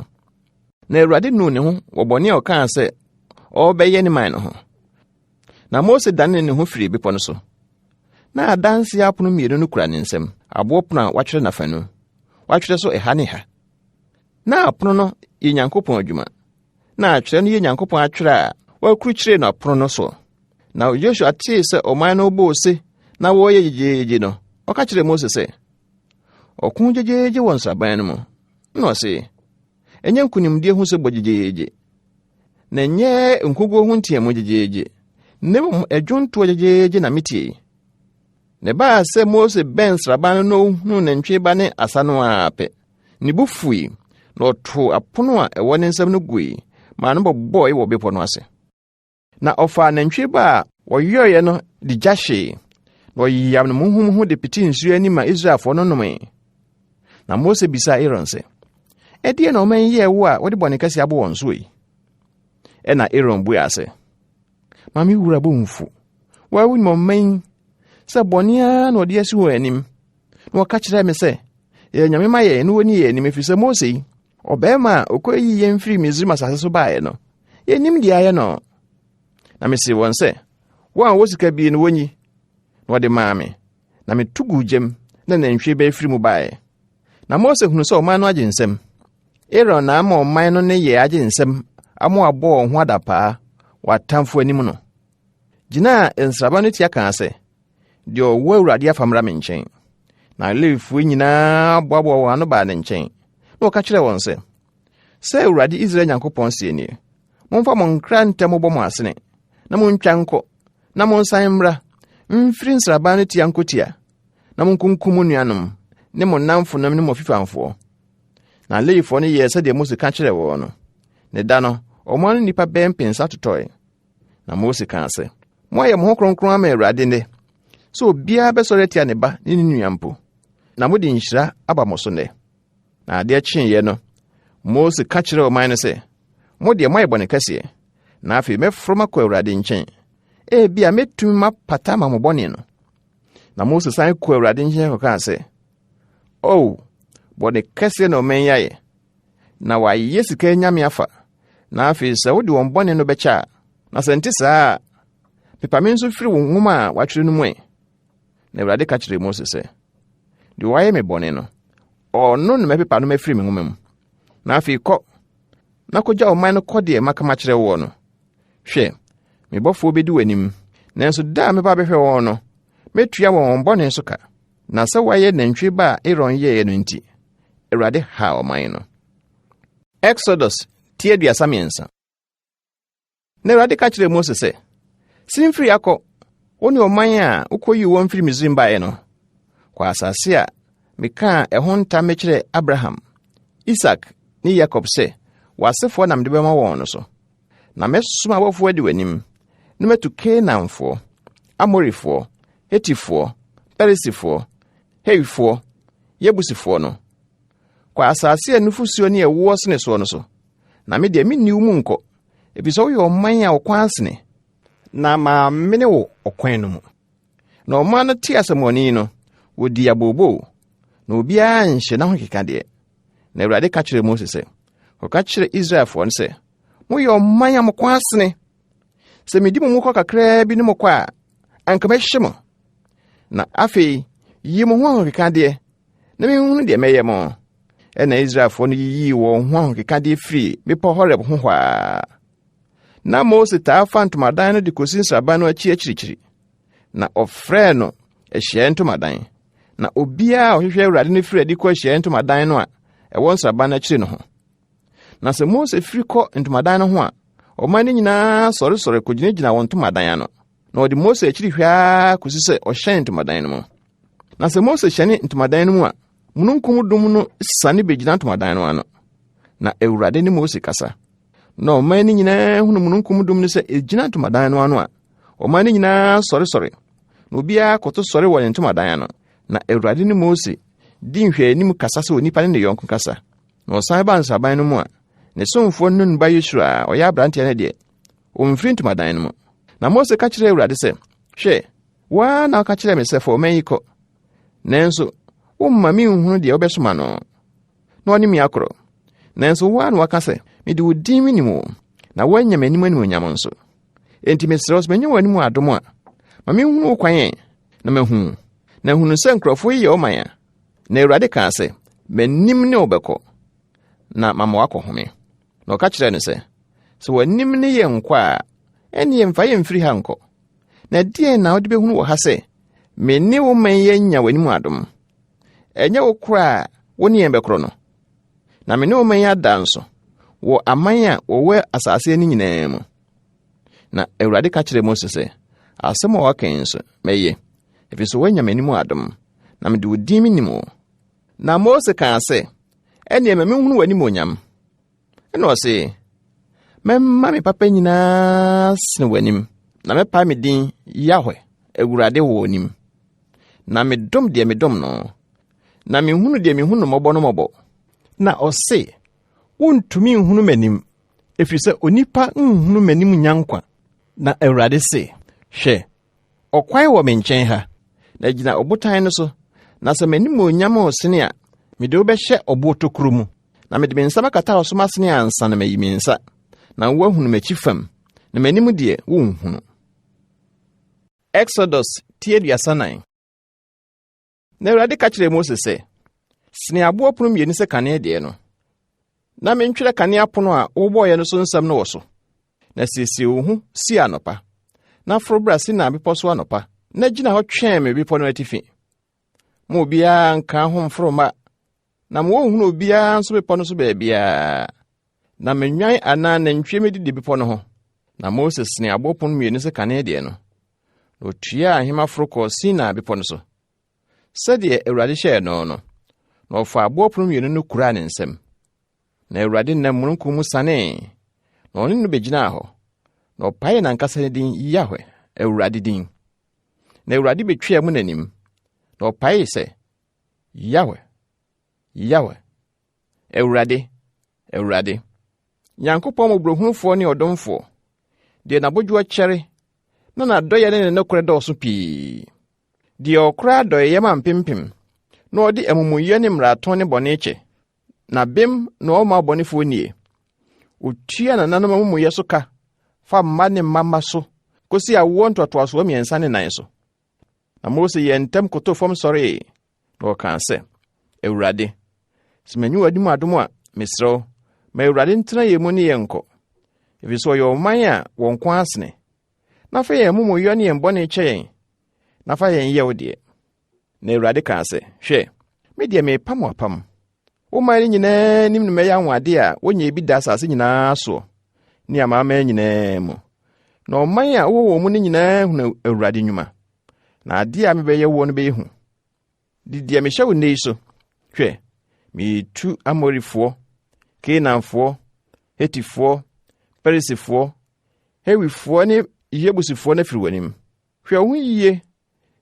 Na Awurade nu ne ho wɔ bɔne a ɔkaa sɛ ɔbɛyɛ ne man no ho. Na Mose dane ne ho firi bepɔ no so. Na adanse apono mmienu no kura ne nsam, aboɔ pono a wɔatwerɛ nafa no. Wɔatwerɛ so ɛha ne ha. Na apono no yɛ Nyankopɔn adwuma. Na atwerɛ no yɛ Nyankopɔn atwerɛ a wɔakurukyerɛ no apono no so. Na Joshua tee sɛ ɔman no bɔ ose na wɔyɛ gyegyeegye no, ɔka kyerɛ Mose sɛ, ɔko gyegyeegye wɔ nsraban no mu. Na ɔse, ɛnyɛ nkonimdie ho sɛ bɔ gyegyeegye, na ɛnyɛ nkoguo ho nteamu gyegyeegye, na mmom adwontoɔ gyegyeegye na metie. Ne baa sɛ Mose bɛn nsraban no hunu nantwie ba ne asa no a pɛ. Ne bo fui, na ɔtoo apono a ɛwɔ ne nsam no gui, ma no bɔbɔe wɔ bepɔ no ase. Na ɔfaa nantwie ba a wɔyɔɔeɛ no de gya hyee, na ɔyiyam no muhumuhu de pete nsuo anim a Israelfoɔ no nomee. Na Mose bisaa Aaron sɛ, ɛdeɛ na ɔman yɛɛ wo a wɔde bɔne kɛse abɔ wɔn so yi? Ɛna Aaron buaa sɛ, ma me wura bɔ mfu, woawonim ɔman sɛ bɔnea na ɔde asi wɔ anim na ɔka kyerɛ me sɛ yɛ nyame ma yɛ no woni yɛ anim ɛfiri sɛ Mose yi ɔbɛrima a ɔkɔyi yɛn firi Misraim asase so baeɛ no yɛnim deɛ ayɛ no. Na mesi wɔn sɛ wɔn a wɔsika bi no wɔnyi na wɔde maa me na metu gu gyam na nantwie bɛfiri mu baeɛ. Na Mose hunu sɛ ɔman no agye nsɛm. Aaron na ama ɔman no ne yɛ agye nsɛm ama abɔ wɔn ho adapaa wɔatamfo anim no. Gyina nsraba no tia kaa sɛ deɛ ɔwɔ Awurade afa mmra me nkyɛn. Na Lewifoɔ nyinaa boaboa wɔn ano baa ne nkyɛn na ɔka kyerɛ wɔn sɛ Awurade Israel Nyankopɔn sie nie, momfa mo nkra ntɛm bɔ mo asene na montwa nkɔ na monsan mmra mfiri nsraba no tia nkotia na monkunkum mo nuanom ne mo namfonom ne mo fifamfoɔ. Na Lewifoɔ no yɛɛ sɛdeɛ Mose ka kyerɛ wɔn no. Ne da no ɔman no nnipa bɛn mpensa totɔe. Na Mose kaa sɛ moayɛ mo ho kronkron ama Awurade nnɛ sɛ obiara bɛsɔre atia ne ba ne ne nua mpo, na mode nhyira aba mo so nnɛ. Na adeɛ kyeeɛ no Mose ka kyerɛ ɔman no sɛ modeɛ moayɛ bɔne kɛseɛ, na afei mɛforo makɔ Awurade nkyɛn ebia mɛtumi mapata ma mo bɔne no. Na Mose san kɔ Awurade nkyɛn kɔkaa sɛ bɔne kɛseɛ na ɔman yɛayɛ, na wɔayɛ sika nyame afa, na afei sɛ wode wɔn bɔne no bɛkyɛ a, na sɛ nte saa a pepa me nso firi wo nwoma a wɔatwerɛ no mu ɛ. Na Awurade ka kyerɛ Mose sɛ deɛ wɔayɛ me bɔne no ɔno ne mɛpepa no mafiri me nwoma mu. Na afei kɔ na kɔgya ɔman no kɔdeɛ maka makyerɛ wo no. Hwɛ, me bɔfoɔ bɛdi w'anim, nanso da a meba bɛhwɛ wɔn no mɛtua wɔn bɔne so ka. Na sɛ wɔayɛ nantwie ba a Aaron yɛɛ no nti Awurade ha ɔman no. Exodus 33. Na Awurade ka kyerɛ Mose sɛ simfiri akɔ wo ne ɔman a wokɔyi wɔn firi Misraim baeɛ no kɔ asase a mekaa ɛho ntam mekyerɛ Abraham, Isak ne Yakob sɛ w'asefoɔ na mede bɛma wɔn no so. Na mɛsoma abɔfoɔ adi w'anim na mɛtu Kanaanfoɔ, Amorifoɔ, Hetifoɔ, Perisifoɔ, Hewifoɔ, Yebusifoɔ no. Kɔ asase a nufusuo ne ɛwoɔ sene soɔ no so. Na me deɛ menni wo mu nkɔ, efisɛ woyɛ ɔman a ɔkwan sene, na maa mene wo ɔkwan no mu. Na ɔman no te asɛmmɔne no, wodi abooboo, na obiara nhyɛ na ho keka deɛ. Na Awurade ka kyerɛ Mose sɛ ɔka kyerɛ Israelfoɔ no sɛ moyɛ ɔman a mokwan sene. Sɛ medi mo mu kɔ kakraa bi ne mo kɔ a anka mɛhye mo. Na afei yi mo ho ahokekadeɛ na menhunu deɛ mɛyɛ mo. Ɛna Israelfoɔ no yiyii wɔn ho ahokekadeɛ firi bepɔ Horeb ho hwaa. Na Mose taa fa ntomadan no de kosi nsraban no akyi akyirikyiri. Na ɔfrɛɛ no Ahyiaeɛ Ntomadan. Na obiara ɔhwehwɛ Awurade no firi adi kɔ Ahyiaeɛ Ntomadan no a ɛwɔ nsraban no akyiri no ho. Na sɛ Mose firi kɔ ntomadan no ho a ɔman no nyinaa sɔre kogyinagyina wɔn ntomadan ano. Na ɔde Mose akyiri hwaa kosi sɛ ɔhyɛn ntomadan no mu. Na sɛ Mose hyɛne ntomadan no mu a mununkum dum no sane begyina ntomadan no ano. Na Awurade ne Mose kasa. Na ɔman no nyinaa hunu mununkum dum no sɛ egyina ntomadan no ano a ɔman no nyinaa sɔre. Na obiara kɔto sɔre wɔ ne ntomadan ano. Na Awurade ne Mose di nhwɛanim kasa sɛ onipa ne yɔnko kasa. Na ɔsan ba nsraban no mu a ne somfoɔ Nun ba Yosua a ɔyɛ aberanteɛ no deɛ ɔmfiri ntomadan no mu. Na Mose ka kyerɛ Awurade sɛ hwɛ, waa na ɔka kyerɛ me sɛ fa ɔman yi kɔ, nanso womma menhunu deɛ wobɛsoma no na ɔne me akorɔ. Nanso waa na waka sɛ mede wo din menim wo na woanya m'anim animuonyam nso. Enti mesrɛ wo sɛ manya w'anim adom a ma menhunu wo kwan na mahu na hunu sɛ nkurɔfoɔ yi yɛ ɔman a. Na Awurade kaa sɛ m'anim ne wo bɛkɔ na mama wakɔ home. Na ɔka kyerɛ no sɛ w'anim ne yɛ nkɔ a ɛne yɛmfa yɛmfiri ha nkɔ. Na deɛn na wode bɛhunu wɔ ha sɛ me ne wo man yɛanya w'anim adom? Ɛnyɛ wo koraa wo ne yɛn bɛkorɔ no. Na me ne wo man ada nso wɔ aman a wɔwɔ asase no nyinaa mu. Na Awurade ka kyerɛ Mose sɛ asɛm a waka nso mɛyɛ, ɛfiri sɛ woanya m'anim adom na mede wo din menim wo. Na Mose kaa sɛ ɛneɛ ma menhunu w'anim onyam. Ɛna ɔse mɛma me papa nyinaa sene w'anim na mɛpa me din Yahweh Awurade wɔ anim. Na medom deɛ medom no, na menhunu deɛ menhunu mmɔbɔ no mmɔbɔ. Na ɔse wontumi nhunu m'anim, ɛfiri sɛ onipa nhunu m'anim nya nkwa. Na Awurade se hwɛ, ɔkwan wɔ me nkyɛn ha, na gyina obotan no so, na sɛ m'anim onyam osene a, mede wo bɛhyɛ ɔbo tokuro mu, na mede me nsa bɛkata wo so masene ansa na mayi me nsa, na woahunu m'akyi fam, na m'anim deɛ wonhunu. Exodus 39. Na Awurade ka kyerɛɛ Mose sɛ, sene abo apono mmienu sɛ kanea deɛ no, na mentwerɛ kanea pono a wobɔɔyɛ no so nsɛm no wɔ so, na siesie wo ho si anɔpa, na foro bra Sinai bepɔ so anɔpa, na gyina hɔ twɛn me bepɔ no atifi. Ma obiara nka ho mforo mma, na ma wɔnhunu obiara nso bepɔ no so baabiara, na menwan anaa nantwie medidi bepɔ no ho. Na Mose sene abo apono mmienu sɛ kanea deɛ no, na otua ahema foro kɔɔ Sinai bepɔ no so, sɛdeɛ Awurade hyɛɛ no no, na ɔfa abo apono mmienu no kuraa ne nsam. Na Awurade nam mununkum mu sanee, na ɔne no begyinaa hɔ, na ɔpaee n'ankasa ne din Yahweh, Awurade din. Na Awurade betwaa mu n'anim, na ɔpaee sɛ, Yahweh, Yahweh, Awurade, Awurade, Nyankopɔn mmɔborɔhunufoɔ ne ɔdomfoɔ, deɛ n'abodwoɔ kyɛre, na n'adɔyɛ ne ne nokorɛ dɔɔso pii, deɛ ɔkora adɔyɛ ma mpempem, na ɔde amumuyɛ ne mmarato ne bɔne kyɛ, na bem na ɔma bɔnefoɔ nie. Otua nananom amumuyɛ so ka, fa mma ne mmamma so, kosi awoɔ ntoatoasoɔ 3 ne 9 so. Na Mose yɛ ntɛm koto fam sɔree, na ɔkaa sɛ, Awurade, sɛ manyi w'adim adom a, mesrɛ wo, ma Awurade ntena yɛn mu ne yɛn nkɔ, ɛfiri sɛ ɔyɛ ɔman a wɔn ko asene. Na fa yɛn amumuyɛ ne yɛn bɔne kyɛ yɛn, na fa yɛn yɛ wo deɛ. Na Awurade kaa sɛ, hwɛ, me deɛ mepam wapam. Wo man no nyinaa nim ne mɛyɛ anwade a wonya bi da asase nyinaa soɔ, ne amanaman nyinaa mu. Na ɔman a wowɔ mu no nyinaa hunu Awurade nnwuma, na ade a mebɛyɛ wo no bɛyɛ hu. Di deɛ mehyɛ wo nnɛ yi so, hwɛ, metu Amorifoɔ, Kanaanfoɔ, Hetifoɔ, Perisifoɔ, Hewifoɔ ne Yebusifoɔ no firi w'anim. Hwɛ wo ho yie,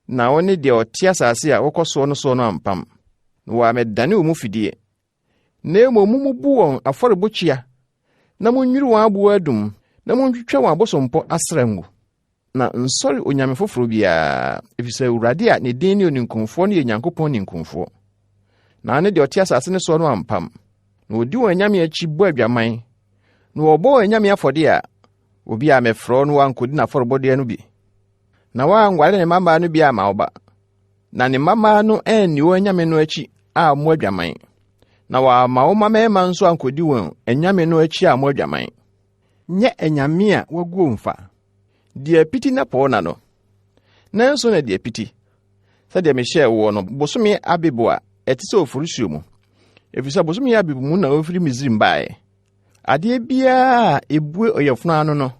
na wo ne deɛ ɔte asase a wokɔ soɔ no so no ampam, na wɔamɛdane wo mu fidie. Na mmom mubu wɔn afɔrebɔkyia, na munnwiri wɔn abo adum, na muntwitwa wɔn abosompɔ asra ngu. Na nsɔre onyame foforo biara, efisɛ Awurade a ne din ne oninkumfoɔ no yɛ Nyankopɔn ninkumfoɔ. Na ne deɛ ɔte asase ne so no ampam, na odi wɔn anyame akyi bɔ adwaman, na wɔbɔ wɔn anyame afɔde a, obi a mɛfrɛ no wankɔdi n'afɔrebɔdeɛ no bi. Na wɔanware ne mmammaa no bi ama wo ba, na ne mmammaa no anni wɔn anyame no akyi a mo adwaman. Na wɔama wo mmarima nso ankɔdi wɔn anyame no akyi a mo adwaman. Nyɛ anyame a waguo mfa, deɛ piti na pɔw na no, nanso na deɛ piti, sɛdeɛ mehyɛɛ wo no bosome Abibu a ɛte sɛ oforisuo mu, efisɛ bosome Abibu mu na ofiri Misraim bae. Adeɛ biara a ebue ɔyɛfono ano no,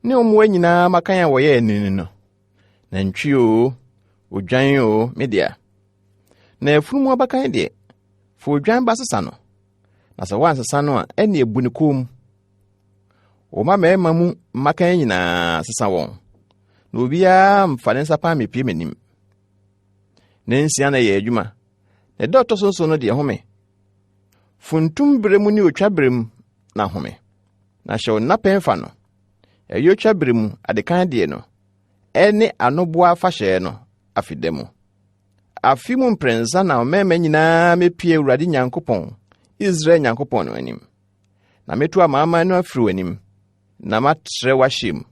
ne ɔmmoa nyinaa makan a wɔyɛ anini no, nantwie o, odwan o, media. Na afunumu abakan deɛ, fa odwan ba sesa no, na sɛ wansesa no a, ɛne ebu ne kom. Oma mmarima mu makan nyinaa sesa wɔn, na obiara mfa ne nsa paa mepie m'anim. Na nsia na yɛ adwuma, na ɛda ɔtɔ so nso no deɛ home. Funtum bere mu ne otwa bere mu na home, na hyɛ wo nnapɛn fa no. Ɛyɛ otwa bere mu adekan deɛ no, ɛne anoboa fahyɛ no afida mu. Afi mu mprɛnsa na ɔmɛma nyinaa mepie Awurade Nyankopɔn, Israel Nyankopɔn no anim. Na metu amanaman no afiri w'anim, na matrɛ w'ahyɛ mu.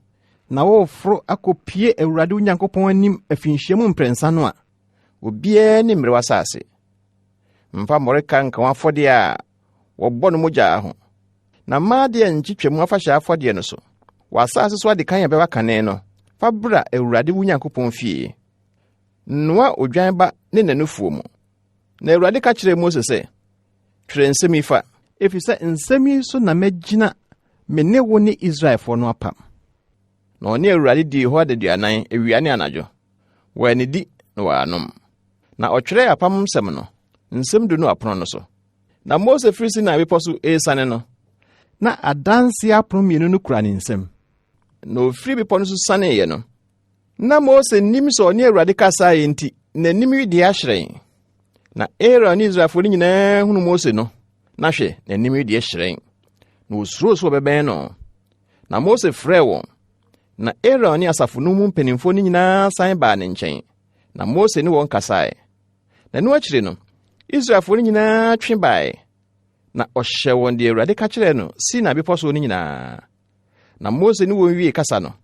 Na wɔforo akɔpie Awurade Nyankopɔn anim afinhyia mu mprɛnsa no a, obiara ne mmere w'asase. Mfa mmɔreka nka w'afɔdeɛ a wɔbɔ no mogya ho, na mmaa deɛ nkyitwa mu afahyɛ afɔdeɛ no so. W'asase so adekan a bɛba kane no, fa bra Awurade wo Nyankopɔn fie. Noa odwan ba ne nanufuo mu. Na Awurade ka kyerɛ Mose sɛ, twerɛ nsɛm yi fa, efisɛ nsɛm yi so na magyina me ne wo ne Israelfoɔ no apam. Na ɔne Awurade dii hɔ adaduanan awia ne anadwo, wɔanidi na wɔanom. Na ɔtwerɛ apam nsɛm no, nsɛm du no apono no so. Na Mose firi Sinai bepɔ so esane no, na adanse apono mmienu no kura ne nsɛm. Na ofiri bepɔ no so saneeɛ no, na Mose nim sɛ ɔne Awurade kasaa enti, n'anim yi deɛ ahyerɛn. Na Aaron ne Israelfoɔ no nyinaa hunu Mose no, na hwɛ, n'anim yi deɛ hyerɛn. Na osuro so ɔbɛbɛn no. Na Mose frɛɛ wɔn, na Aaron ne asafo no mu mpanimfoɔ no nyinaa san baa ne nkyɛn. Na Mose ne wɔn kasae. Na no akyire no, Israelfo no nyinaa twe bae. Na ɔhyɛ wɔn de Awurade ka kyerɛɛ no Sinai bepɔ so no nyinaa. Na Mose ne wɔn wie kasa no,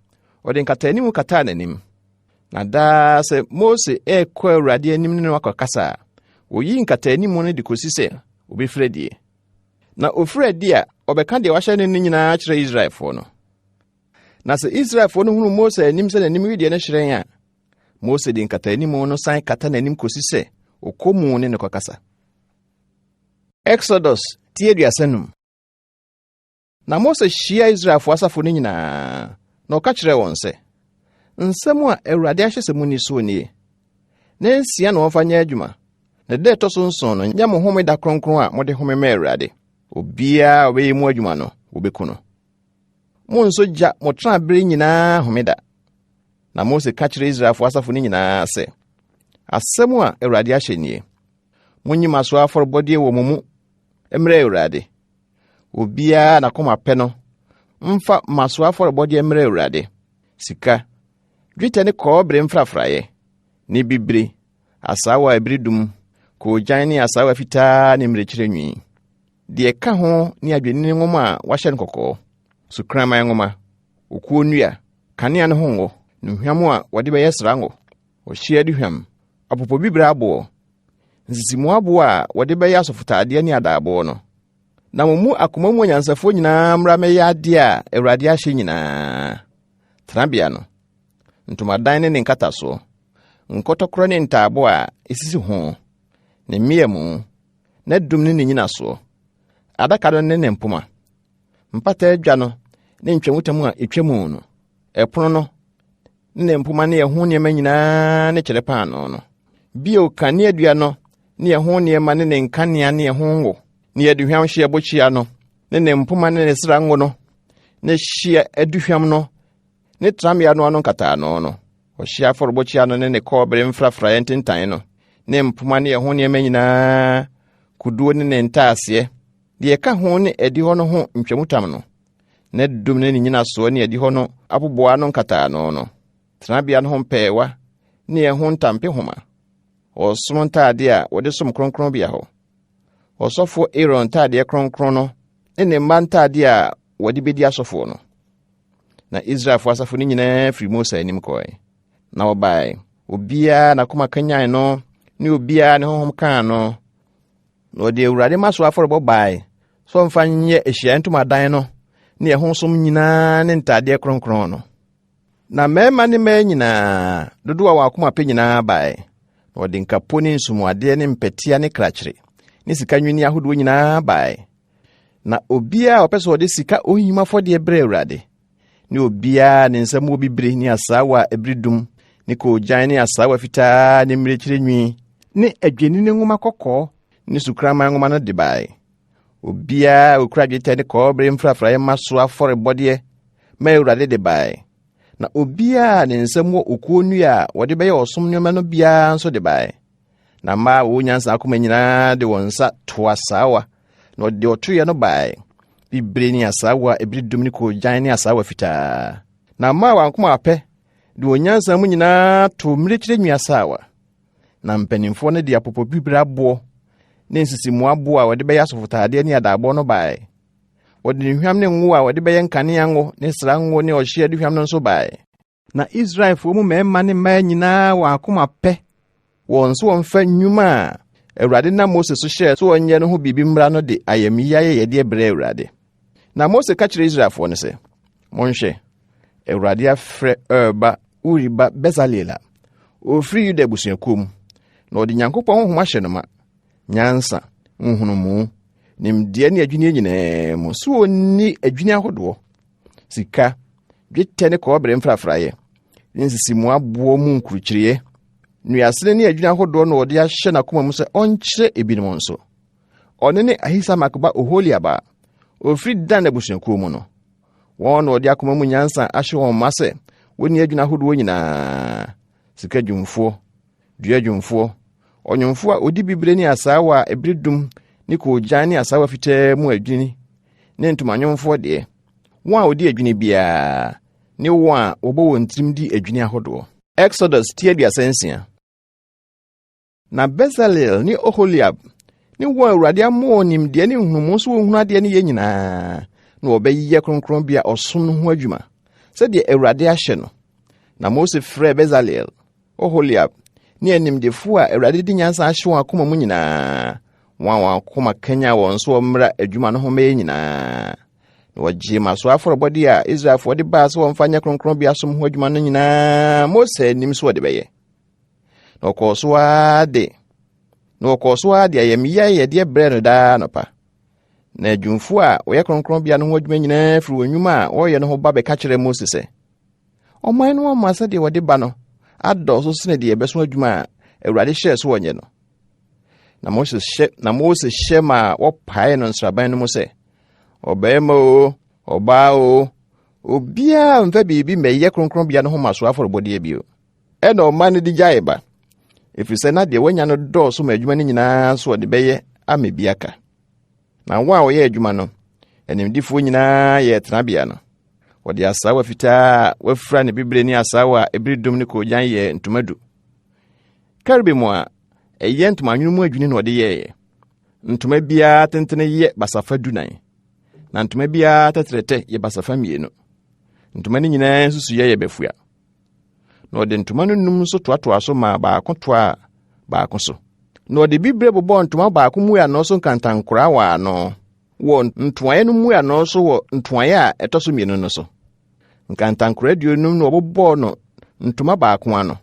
ɔde nkataanim kataa n'anim. Na daa sɛ Mose ɛkɔ Awurade anim ne no akɔkasa, oyi nkataanim no de kosi sɛ obɛfiri adie. Na ofiri adi a ɔbɛka deɛ wahyɛ no nyinaa kyerɛ Israelfo no. Na sɛ Israelfo no hunu Mose anim sɛ n'anim wideɛ no hyerɛn a, Mose de nkataanim no san kata n'anim kosi sɛ okɔmu ne no kɔkasa. Exodus 35. Na Mose hyia Israelfo asafo no nyinaa, na ɔka kyerɛ wɔn sɛ, nsɛm a Awurade ahyɛ sɛ munni so nie. Na 6 na wɔmfa nyɛ adwuma. Na da ɛtɔ so 7 no nyɛ mo homeda kronkron a mode home ma Awurade. Obiara ɔbɛyɛ mu adwuma no, wɔbɛku no. Mo nso gya mo tenabere nyinaa homeda. Na Mose ka kyerɛ Israelfo asafo no nyinaa sɛ, asɛm a Awurade ahyɛ nie. Monyi maso afɔrebɔdeɛ wɔ mo mu, mmrɛ Awurade. Obiara na kɔma pɛ no, mfa maso afɔrebɔdeɛ mmrɛ Awurade. Sika, dwetɛ ne kɔbere mfrafraeɛ, ne bibire, asaawa ebiridum, koogyan ne asaawa fitaa ne mmirekyerɛ nwi. Deɛ ka ho ne adwennini nwoma a wahyɛ no kɔkɔɔ, sukraman nwoma, okuo nnua, kanea ne ho ngo, nnuhwam a wɔde bɛyɛ srango, ɔhyia aduhwam, apopobibire aboɔ, nsisimu aboɔ a wɔde bɛyɛ asɔfotaadeɛ ne adaaboɔ no. Na mo mu akoma mu anyansafoɔ nyinaa mmra mɛyɛ adeɛ a Awurade ahyɛ nyinaa. Tenabea no, ntomadan ne nkatasoɔ, nkɔtɔkorɔ ne ntaabo a esisi ho, ne mmeamu, na dum ne nyinasoɔ, adaka no ne mpoma, mpata adwa no ne ntwamutamu a etwamu no, ɛpono no ne mpoma ne ɛho nneɛma nyinaa ne kyerɛ paano no. Bio kanea dua no ne ɛho nneɛma ne nkanea ne ɛho ngo, ne aduhwam hyia bokyia no, ne mpoma ne srango no, ne hyia aduhwam no, ne tramea no ano nkataano no, ɔhyia afɔrebɔkyia no ne kɔbere mfrafraeɛ ntentan no, ne mpoma ne ɛho nneɛma nyinaa, kuduo ne ntaaseɛ, deɛ ɛka ho ne adi hɔ no ho ntwamutam no, ne dum ne nyinasoɔ ne adi hɔ no aboboa no nkataano no, tenabea no ho mpɛɛwa ne ɛho ntampehoma, ɔsom ntaade a wɔde som kronkronbea hɔ, ɔsɔfo Aaron ntaade kronkron no ne mma ntaade a wɔde bedi asɔfo no. Na Israelfo asafo no nyinaa firi Mose anim kɔe. Na wɔbae, obiara na koma kanyan no, ne obiara ne honhom kaa no. Na ɔde Awurade maso afɔrebɔ bae, so mfa nyɛ Ahyiaeɛ Ntomadan no, ne ɛho som nyinaa ne ntaade kronkron no. Na mmarima ne mmaa nyinaa, dodoɔ a wɔn akoma pɛ nyinaa bae. Na ɔde nkapo ne nsumuadeɛ ne mpatia ne krakyere, ne sika nwini ahodoɔ nyinaa bae. Na obiara ɔpɛ sɛ ɔde sika ohim afɔdeɛ brɛ Awurade. Ne obiara ne nsɛm wɔ bibire ne asaawa ebiridum, ne koogyan ne asaawa fitaa ne mmirekyerɛ nwi, ne adwennini nwoma kɔkɔɔ ne sukraman nwoma no de bae. Obiara okura dwetɛ ne kɔbere mfrafraeɛ maso afɔrebɔdeɛ ma Awurade de bae. Na obiara ne nsɛm wɔ okuo nnua a wɔde bɛyɛ ɔsom nneɛma no biara nso de bae. Na mmaa wɔ nyansa akoma nyinaa de wɔn nsa to asaawa, na ɔde ɔtoyɛ no bae. Bibire ne asaawa ebiridum ne koogyan ne asaawa fitaa. Na mmaa wɔ akoma apɛ de wɔn nyansa mu nyinaa to mmirekyerɛ nwi asaawa. Na mpanimfoɔ no de apopobibire aboɔ ne nsisimu aboɔ a wɔde bɛyɛ asɔfotaadeɛ ne adaaboɔ no bae. Wɔde nhwam ne ngo a wɔde bɛyɛ nkanea ngo ne srango ne ɔhyɛ aduhwam no nso bae. Na Israelfo mu mmarima ne mmaa nyinaa wɔ akoma pɛ, wɔn nso wɔmfa nnwuma a Awurade na Mose so hyɛ so wɔnyɛ no ho biribi mmra no de ayamyiya yɛdeɛ brɛ Awurade. Na Mose ka kyerɛ Israelfo no sɛ, monhwɛ, Awurade afrɛ Ba Uri ba Bezalel a ofiri Yuda abusuakuo mu, na ɔde Nyankopɔn honhom ahyɛ no ma, nyansa, nhunumu, nimdeɛ ne adwene nyinaa mu, so onni adwene ahodoɔ, sika, dwetɛ ne kɔbere mfrafraeɛ, ne nsisimu aboɔ mu nkurukyiriɛ, nuasene ne adwene ahodoɔ no ɔde ahyɛ n'akoma mu sɛ ɔnkyerɛ ebinom nso. Ɔne ne Ahisamak ba Oholiab a ofiri Dan abusuakuo mu no, wɔn na ɔde akoma mu nyansa ahyɛ wɔn ma sɛ wɔnni adwene ahodoɔ nyinaa, sika dwumfoɔ, dua dwumfoɔ, ɔnwomfoɔ a ɔdi bibire ne asaawa a ebiridum ne koogyan ne asaawa fitaa mu adwene ne ntomanwomfoɔ deɛ, wɔn a ɔdi adwene biara ne wɔn a wɔbɔ wɔn tirim di adwene ahodoɔ. Exodus 36. Na Bezalel ni Oholiab ni wo Awurade amo nimde ni hunumu so hunu ade ne ye nyinaa na obeyiye kronkron bia osom no ho adwuma se de Awurade ahye no. Na Mose frɛ Bezalel, Oholiab ni animdefo a Awurade di nyansa ahye won akoma mu nyinaa wan akoma kanya won so mmra adwuma no ho me nyinaa. Na wagye maso aforobode a Israelfo de ba so wonfanya kronkron bia som ho adwuma no nyinaa Mose nim so de beye. Na okoso ade ayamiya ye de bre no da no pa. Na adwumfo a wo ye kronkron bia no ho adwuma nyinaa firi wonwuma a wo ye no ho ba be ka kire Mose se oman no ma se de wode ba no adɔ so sene de ebeso adwuma a Awurade hye so wonye no. Na Mose hye ma wo pae no nsraban no mu se obema o oba o obia mfa bibi meye kronkron bia no ho maso aforobode bio. Ɛna oman no di gyae ba efise na de wanya no dɔ so ma adwuma no nyinaa so de beye amebiaka. Na wo a wo ye adwuma no animdifo nyinaa ye tenabea no wode asawa fitaa wafura ne bibre ni asawa ebridum ne kojan ye ntomadu. Karibemu a eye ntoma nwunumu adwini no de ye ntoma bia tentene ye basafa dunan na ntoma bia tetrete ye basafa mienu. Ntoma ni nyinaa susu ye befua na ode ntoma no num so toatoa so ma baako toa baako so na ode bibre bobɔ ntoma baako mu ya no so nkantankora wa no wo ntoaye no mu ya no so wo ntoaye a etoso mienu no so nkantankora aduonum no obobɔ no ntoma baako ano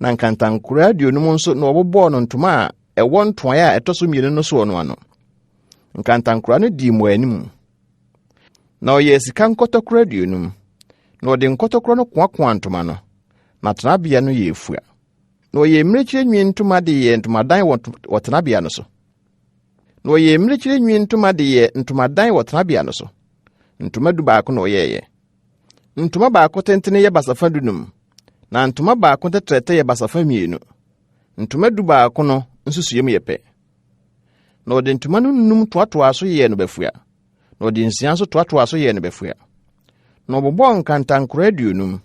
na nkantankora aduonum nso no obobɔ no ntoma a ɛwɔ ntoaye a etoso mienu no so no ano. Nkantankora no di mu anim na oye sika nkotokora aduonum na ode nkotokora no koakoa ntoma no na tenabea no ye efua na oye mmirekire nwi ntoma de ye ntomadan wɔ tenabea no so na oye mmirekire nwi ntoma de ye ntomadan wɔ tenabea no so. Ntoma du baako na oyeye ntoma baako tentene ye basafa dunum na ntoma baako tetrete ye basafa mienu. Ntoma du baako no nsusuyem ye pɛ na ode ntoma no num toatoa so ye no befua na ode nsia so toatoa so ye no befua na obobɔ nkantankora aduonum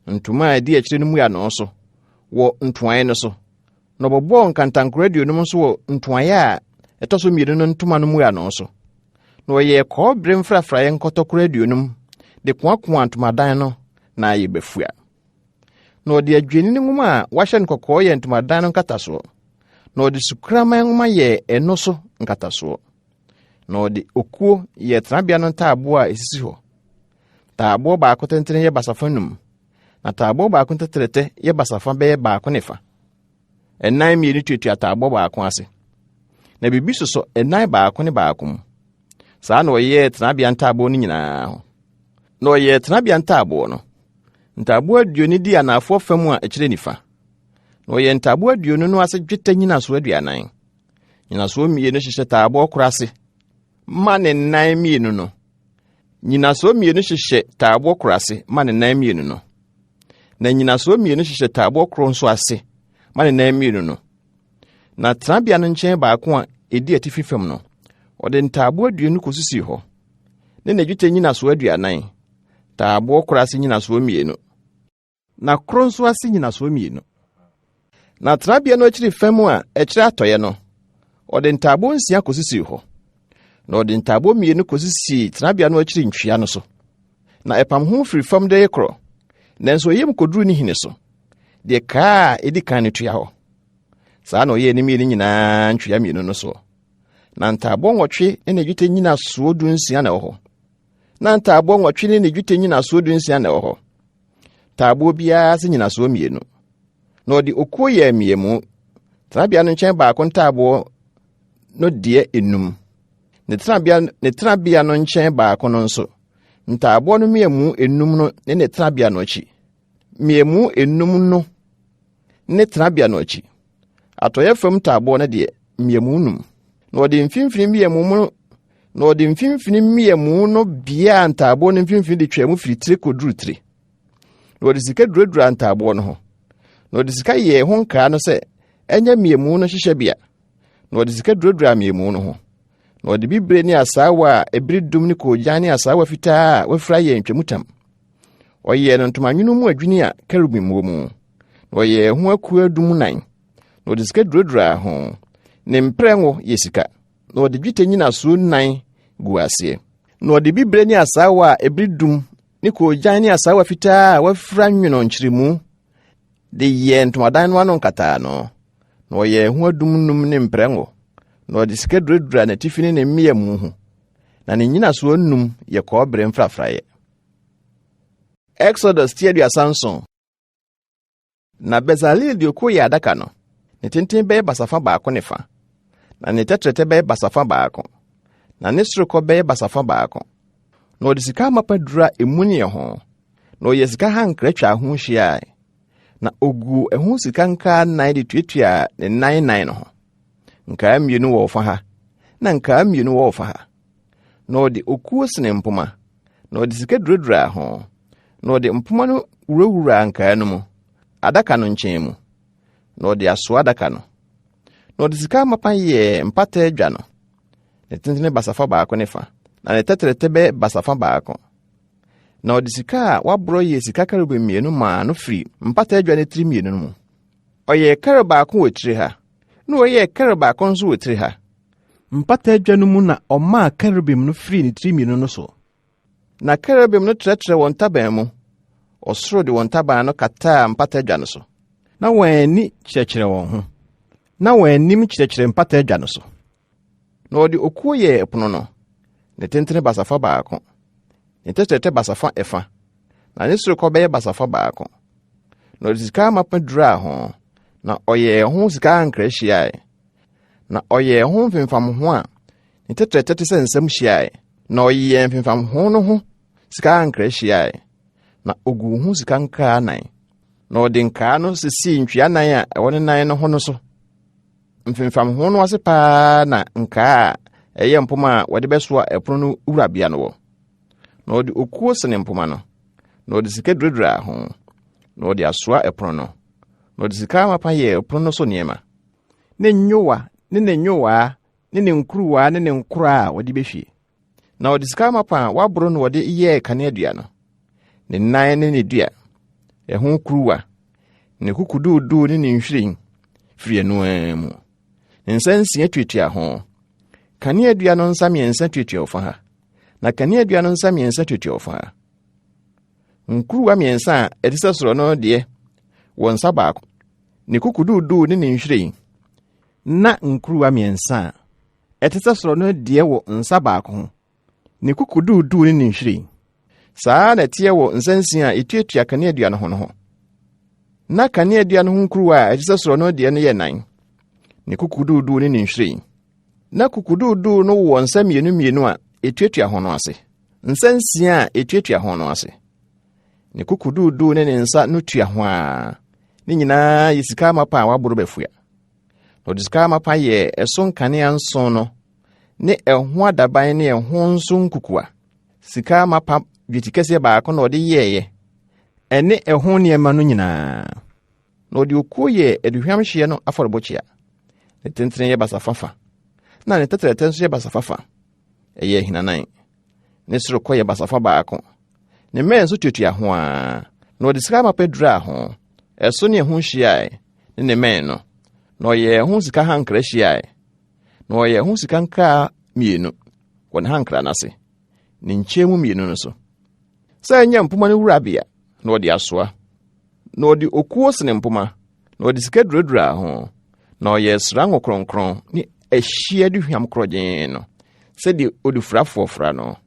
ntoma a di akire no mu ya no so wo ntoaye no so na obobɔ nkantankora aduonum so wo ntoaye a etoso mienu no ntoma no mu ya no so na oye kɔbere mfrafraye nkotokora aduonum de koakoa ntomadan no na aye befua na ode adweni ne nguma a wahye nkɔkɔɔ ye ntomadan no nkataso na ode sukraman nguma ye eno so nkataso na ode okuo ye tenabea no taabo a esisi hɔ. Taabo baako tentene ye basafa num na taabo baako tetrete ye basafa be baako nefa. Enan mienu tuatua taabo baako ase na bibi soso enan baako ne baako mu. Saa na oye tenabea ntaabo no nyinaa ho. Na oye tenabea ntaabo no ntaabo aduoni di anafo fam a ekire nifa. Na oye ntaabo aduoni no ase dwetɛ nyinaso aduanan. Nyinaso mienu hyehyɛ taabo korase ma ne nan mienu no. Nyinaso mienu hyehyɛ taabo korase ma ne nan mienu no. Na nyinaso mienu hyehyɛ taabo koro nso ase ma ne nan mienu no. Na tenabea no nkyɛn baako a edi atifi fam no ode ntaabo aduonu kosisi hɔ. Ne na dwetɛ nyinaso aduanan taabo korase nyinaso mienu na koro nso ase nyinaso mienu. Na tenabea no akiri fam a ekire atoye no ode ntaabo nsia kosisi hɔ. Na ode ntaabo mienu kosisi tenabea no akiri ntwea no so. Na epam ho firi fam de yekro nanso yem koduru ni hine so de ka edi kan ne tua hɔ. Saa na oye ne mienu nyinaa ntwea mienu no so. Na ntaabo nwɔtwe ne dwetɛ nyinaso dunsia na hɔ. Na ntaabo nwɔtwe ne dwetɛ nyinaso dunsia na hɔ. Taabo bia se nyinaso mienu. Na ode okuo ye miemu. Tenabea no nkyɛn baako ntaabo no de enum. Ne tenabea no nkyɛn baako no nso ntaabo no miemu enum no ne tenabea no akyi. Miemu enum no ne tenabea no akyi. Atoye fam taabo no de miemu num. Na ode mfimfini miemu no bia ntaabo no mfimfini de twemu firi tire koduru tire. Na ode sika duradura ntaabo no ho. Na ode sika ye ho nkaa no se enya miemu no hyehyɛ bia. Na ode sika duradura miemu no ho. Na ode bibre ni asawa ebridum ni kojan ni asawa fitaa wafra ye ntwemutam. Oye no ntoma nwunu mu adwini a kerubim wɔ mu. Na oye ho akua dum nan. na ɔde sika duradura ho. Ne mprɛngo yɛ sika, na ɔde dwetɛ nyinaso 9 gu aseɛ. Na ɔde bibire ne asaawa a ebridum ne koogyan ne asaawa fitaa a wafira nwono nkyeremu de yɛ ntomadan no ano nkataa no. Na ɔyɛ ho adumnum ne mprɛngo. Na ɔde sika duradura na tifini ne mmea mu ho. Na ne nyinaso 5 yɛ kɔbere mfrafraeɛ. Exodus 37. Na Bezalel de okuo yɛ adaka no. Ne tenten bɛyɛ basafa baako ne fa. Na ne tɛtrɛtɛ bɛyɛ basafa baako. Na ne sorokɔ bɛyɛ basafa baako. Na ɔde sika amapa dura emu ne ho. Na ɔyɛ sika hankra twa ho hyia. Na ogu ɛho sika nkaa 9 de tuatua ne 9 no ho. Nkaa 2 wɔ fa ha. Na nkaa 2 wɔ fa ha. Na ɔde okuo sene mpoma. Na ɔde sika duradura ho. Na ɔde mpoma no wurawura nkaa no mu. Adaka no nkyɛn mu. Na ɔde asoa adaka no. Na ɔde sika amapa yɛ mpata adwa no. Ne tentene basafa baako ne fa. Na ne tɛtrɛtɛ bɛ basafa baako. Na ɔde sika a wabrɔ yɛ sika karobe 2 maa no firi mpata adwa ne tiri 2 no mu. Ɔyɛ karo baako wɔ tiri ha. Na ɔyɛ karo baako nso wɔ tiri ha. Mpata adwa no mu na ɔmaa kerubim no firi ne tiri 2 no so. Na kerubim no trɛtrɛ wɔn taban mu. Ɔsoro de wɔn taban no kataa mpata adwa no so. Na wɔn ani kyerɛkyerɛ wɔn ho. Na wɔn anim kyerɛkyerɛ mpata adwa no so. Na ɔde okuo yɛ ɛpono no. Ne tentene basafa baako. Ne tɛtrɛtɛ basafa ɛfa. Na ne sorokɔ bɛyɛ basafa baako. Na ɔde sika amapa dura ho. Na ɔyɛ ho sika ankra hyiae. Na ɔyɛ ho mfimfam ho a ne tɛtrɛtɛ te sɛ nsɛm hyiae. Na ɔyɛ mfimfam ho no ho sika ankra hyiae. Na ogu ho sika nkaa 9. Na ɔde nkaa no sisi ntwea 9 a ɛwɔ ne 9 no ho no so. Mfimfam ho no ase paa na nkaa a ɛyɛ mpoma a wɔde bɛsoa ɛpono no wurabea no wɔ. Na ɔde okuo sene mpoma no. Na ɔde sika duradura ho. Na ɔde asoa ɛpono no. Na ɔde sika amapa yɛ ɛpono no so nneɛma. Ne nyowa, ne nyowa, ne nkuruwa, ne nkora a wɔde bɛhwie. Na ɔde sika amapa a waboro no wɔde yɛ kaneadua no. Ne nan ne ne dua. Ɛho kuruwa. Ne kukududu ne ne nhwiren firi anu mu. Ne nsa 6 tuatua ho. Kaneadua no nsa 3 tuatua fa ha. Na kaneadua no nsa 3 tuatua fa ha. Nkuruwa 3 a ɛde sɛ soro no deɛ wɔ nsa baako. Ne kukududu ne ne nhwiren. Na nkuruwa 3 a ɛte sɛ soro no deɛ wɔ nsa baako ho. Ne kukududu ne ne nhwiren. Saa na tie wɔ nsa 6 a etuatua kaneadua no ho no ho. Na kaneadua no ho nkuruwa a ɛte sɛ soro no deɛ no yɛ 9. Ne kukududu ne ne nhwiren. Na kukududu no wɔ nsa 2 a etuatua ho no ase. Nsa 6 a etuatua ho no ase. Ne kukududu ne ne nsa no tua ho a. Ne nyinaa yɛ sika amapa a waboro bɛfua. Na ɔde sika amapa yɛ ɛso nkanea 7 no ne ɛho adaban ne ɛho nso nkukua. Sika amapa dwetikɛseɛ baako na ɔde yɛɛyɛ. Ɛne ɛho nneɛma no nyinaa. Na ɔde okuo yɛ aduhwam hyeɛ no afɔrebɔkyia. Ne tentene yɛ basafafa. Na ne tɛtrɛtɛ nso yɛ basafafa. Ɛyɛ hinanan. Ne sorokɔ yɛ basafa baako. Ne mmɛn nso tuatua ho a. Na ɔde sika amapa dura ho. Ɛso ne ɛho hyiae. Ne mmɛn no. Na ɔyɛ ɛho sika hankra hyiae. Na ɔyɛ ɛho sika nkaa 2 wɔ ne hankra n'ase. Ne nkyɛn mu 2 no so. Sɛ nyɛ mpoma no wurabea. Na ɔde asoa. Na ɔde okuo sene mpoma. Na ɔde sika duradura ho. Na ɔyɛ srango kronkron ne ahyia duhwam korɔgyen no. Sɛdeɛ odifurafoɔ fra no.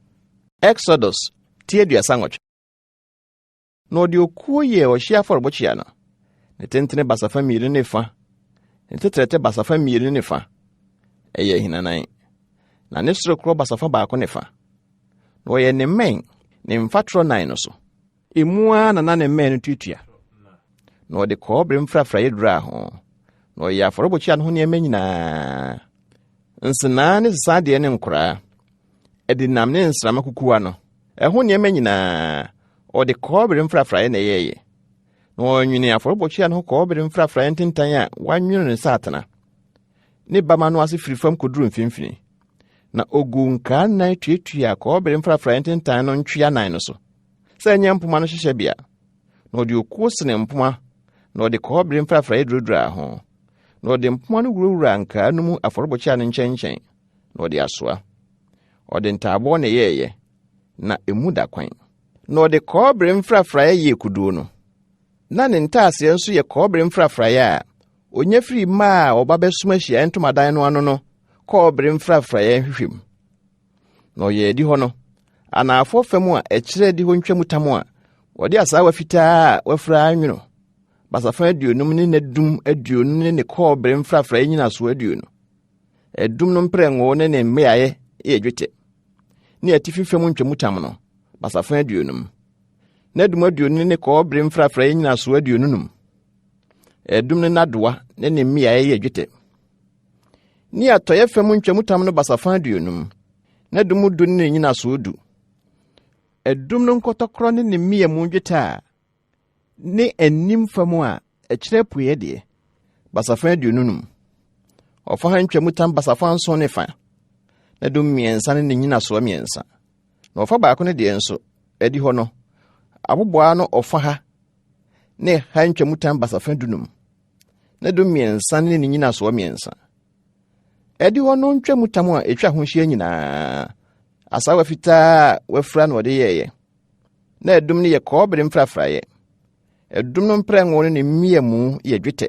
Exodus 38. Na ɔde okuo yɛ ɔhyia afɔrebɔkyia no. Ne tentene basafa 2 ne fa. Ne tɛtrɛtɛ basafa 2 ne fa. Ɛyɛ hinanan. Na ne sorokɔ basafa baako ne fa. Na ɔyɛ ne mmɛn ne mfatoro 9 no so. Emu a na ne mmɛn no tuatua. Na ɔde kɔbere mfrafraeɛ dura ho. Na ɔyɛ afɔrebɔkyia no ho nneɛma nyinaa. Nsenaa ne sesadeɛ ne nkora. Ɛde nam ne nsrama kukuwa no. Ɛho nneɛma nyinaa. Ɔde kɔbere mfrafraeɛ na ɛyɛyɛ. Na ɔnwene afɔrebɔkyia no ho kɔbere mfrafraeɛ ntentan a wanwene ne satana. Ne bama no ase firi fam koduru mfimfini. Na ogu nkaa 9 tuatua kɔbere mfrafraeɛ ntentan no ntwea 9 no so. Sɛ nyɛ mpoma no hyehyɛ bia. Na ɔde okuo sene mpoma. Na ɔde kɔbere mfrafraeɛ duradura ho. Na na ɔde mpoma no wurawura nkaa no mu afɔrebɔkyia no nkyɛnkyɛn na ɔde asoa. Ɔde ntaabɔ na yɛɛyɛ na emu da kwan. Na ɔde kɔɔbere mfrafraeɛ yɛ kuduo no. Na ne ntaaseɛ nso yɛ kɔɔbere mfrafraeɛ a onya firi mmaa a ɔba bɛsom ahyia ntomadan no ano no kɔɔbere mfrafraeɛ hwehwem. Na ɔyɛ adi hɔ no, anaafo fam a ɛkyerɛ adi hɔ ntwamutam a wɔde asaawa fitaa a wafra anwono, basafa aduonum ne nadum aduonu ne kɔɔbere mfrafraeɛ nyinaso aduonu. Adum no mprɛngo ne ne mmeaeɛ yɛ dwetɛ. Ne atifi fam ntwamutam no, basafa aduonum. Nadum aduonu ne kɔɔbere mfrafraeɛ nyinaso aduonunum. Adum no nadoa ne ne mmeaeɛ yɛ dwetɛ. Ne atɔyɛ fam ntwamutam no basafa aduonum. Nadum du ne nyinaso du. Adum no nkɔtɔkorɔ ne ne mmea mu dwetɛ a ne anim fam a ɛkyerɛ pueɛ deɛ basafa aduonunum. Ɔfa ha ntwamutam basafa nson ne fa. Nadum mmiɛnsa ne ne nyinaso mmiɛnsa. Na ɔfa baako ne deɛ nso adi hɔ no, aboboa no ɔfa ha ne ha ntwamutam basafa dunum. Nadum mmiɛnsa ne ne nyinaso mmiɛnsa. Adi hɔ no ntwamutam a etwa ho hyia nyinaa. Asaawa fitaa wafra na ɔde yɛɛyɛ. Na adum no yɛ kɔɔbere mfrafraeɛ. Adum no mprɛngo ne ne mmea mu yɛ dwetɛ.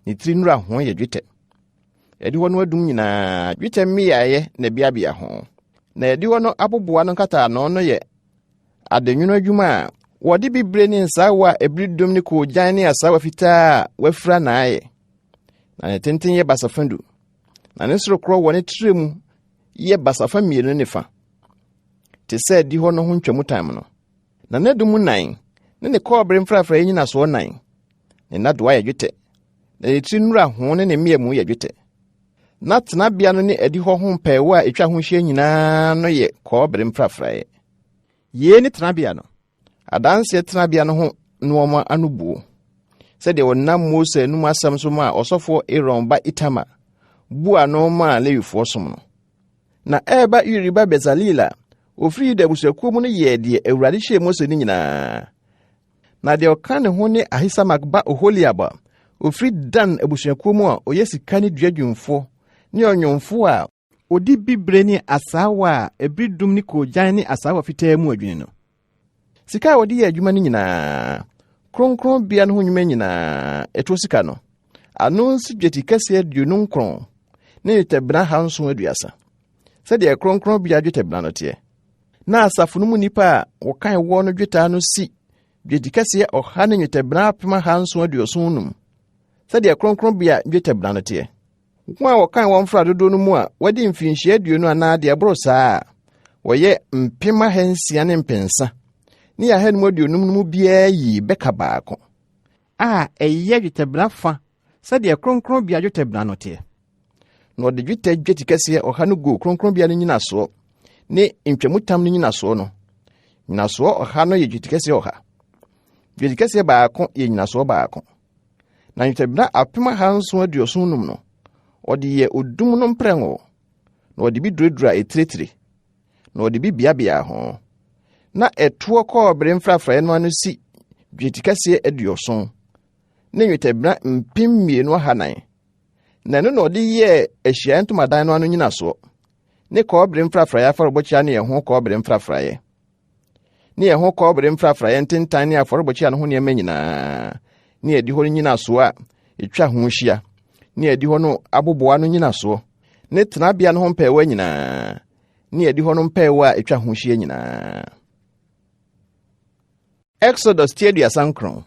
Ne tiri nura ho yɛ dwetɛ. Adi hɔ no adum nyinaa dwetɛ mmeaeɛ na biabia ho. Na adi hɔ no aboboa no nkata ano no yɛ adenwono adwuma a wɔde bibre ne nsaawa ebridum ne koogyan ne asaawa fitaa wafra na ayɛ. Na ne tenten yɛ basafa du. Na ne sorokoro wɔ ne tire mu yɛ basafa mmienu ne fa. Te sɛ adi hɔ no ho ntwamutam no. Na nadum nan ne ne kɔɔbere mfrafraeɛ nyinaso nan. Ne nadoa yɛ dwetɛ. Na ne tiri nura ho ne ne mmea mu yɛ dwetɛ. Na tenabea no ne adi hɔ ho mpɛɛwɔ a etwa ho hyia nyinaa no yɛ kɔɔbere mfrafraeɛ. Yei ne tenabea no. Adanseɛ tenabea no ho nneɛma ano buo. Sɛdeɛ wɔnam Mose anum asɛm so ma ɔsɔfo Aaron ba Itamar bu ano ma Lewifoɔ som no. Na ɛba Uri ba Bezalel a ofiri Yuda abusuakuo mu no yɛ deɛ Awurade hyɛɛ Mose no nyinaa. Na deɛ ɔka ne ho ne Ahisamak ba Oholiab a ofiri Dan abusuakuo mu a ɔyɛ sika ne dua dwumfo ne ɔnwomfo a odi bibre ne asaawa a ebridum ne koogyan ne asaawa fitaa mu adwene no. Sika a wɔde yɛ adwuma no nyinaa, kronkron bia no ho nnwuma nyinaa, ɛto sika no. Ano nsi dweti kɛseɛ 29 ne dwetɛbena 730. Sɛdeɛ kronkron bia dwetɛbena no teɛ. Na asafo no mu nipa a wɔkan wɔ no dwetɛ no si dweti kɛseɛ 100 ne dwetɛbena 775. Sɛdeɛ kronkron bia dwetɛbena no teɛ. Wɔn a wɔkan wɔn mfra dodo no mu a wɔde mfinhyia 20 anaa deɛ boro saa a wɔyɛ 600 ne mpensa. Ni ya hen modionum no mu bia yi beka baako. A ɛyɛ dwetɛbena fa sɛdeɛ kronkron bia dwetɛbena no teɛ. Na ɔde dwetɛ dweti kɛseɛ 100 no go kronkron bia no nyinasoɔ ne ntwamutam no nyinasoɔ no. Nyinasoɔ 100 no yɛ dweti kɛseɛ 100. Dweti kɛseɛ baako yɛ nyinasoɔ baako. Na dwetɛbena 775 no ɔde yɛ odum no mprɛngo. Na ɔde bi duradura etiretire. Na ɔde bi biabia ho. Na ɛtoɔ kɔɔbere mfrafraeɛ no ano si dweti kɛseɛ 70. Ne dwetɛbena 2,400. Na no ɔde yɛ ahyia ntomadan no ano nyinasoɔ. Ne kɔɔbere mfrafraeɛ afɔrebɔkyia ne ɛho kɔɔbere mfrafraeɛ. Ne ɛho kɔɔbere mfrafraeɛ ntentan ne afɔrebɔkyia no ho nneɛma nyinaa. Ne ɛdi hɔ no nyinasoɔ a etwa ho hyia. Ne ɛdi hɔ no aboboa no nyinasoɔ. Ne tenabea no ho mpɛɛwɔ nyinaa. Ne ɛdi hɔ no mpɛɛwɔ a etwa ho hyia nyinaa. Exodus 39.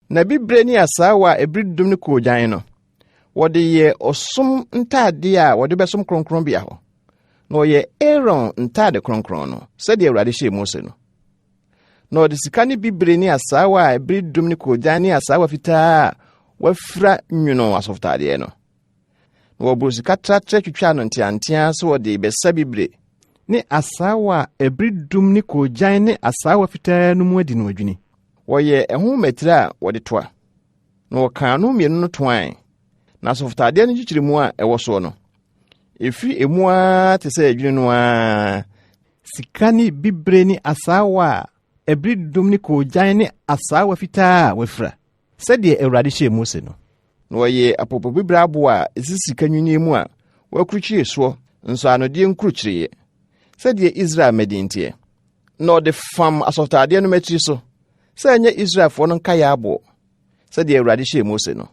Na bibre ni asaawa ebridum ne koogyan no. Wɔde yɛ ɔsom ntade a wɔde bɛsom kronkron bia hɔ. Na ɔyɛ Aaron ntade kronkron no, sɛdeɛ Awurade hyɛɛ Mose no. Na ɔde sika ne bibre ni asaawa a ebridum ne koogyan ne asaawa fitaa a wafra nwono asɔfotadeɛ no. Na wɔboro sika tratra twitwa no nteantea so wɔde bɛsa bibre ne asaawa ebridum ne koogyan ne asaawa fitaa no mu adi no adwini. Wɔyɛ ɛho matira a wɔde toa. Na wɔka no mmienu no toan. Na asɔfotadeɛ no kyikyiri mu a ɛwɔ so no. Efiri emu a te sɛ adwini no a sika ne bibre ne asaawa ebridum ne koogyan ne asaawa fitaa a wafra. Sɛdeɛ Awurade hyɛɛ Mose no. na wɔyɛ apopobibiri abo a esisi kanwini mu a wɔakurukyire soɔ nso anodie nkurukyire sɛdeɛ Israel medintie na ɔde fam asɔfotade no matiri so sɛ ɛnyɛ Israelfoɔ no nkae abo sɛdeɛ Awurade hyɛɛ Mose no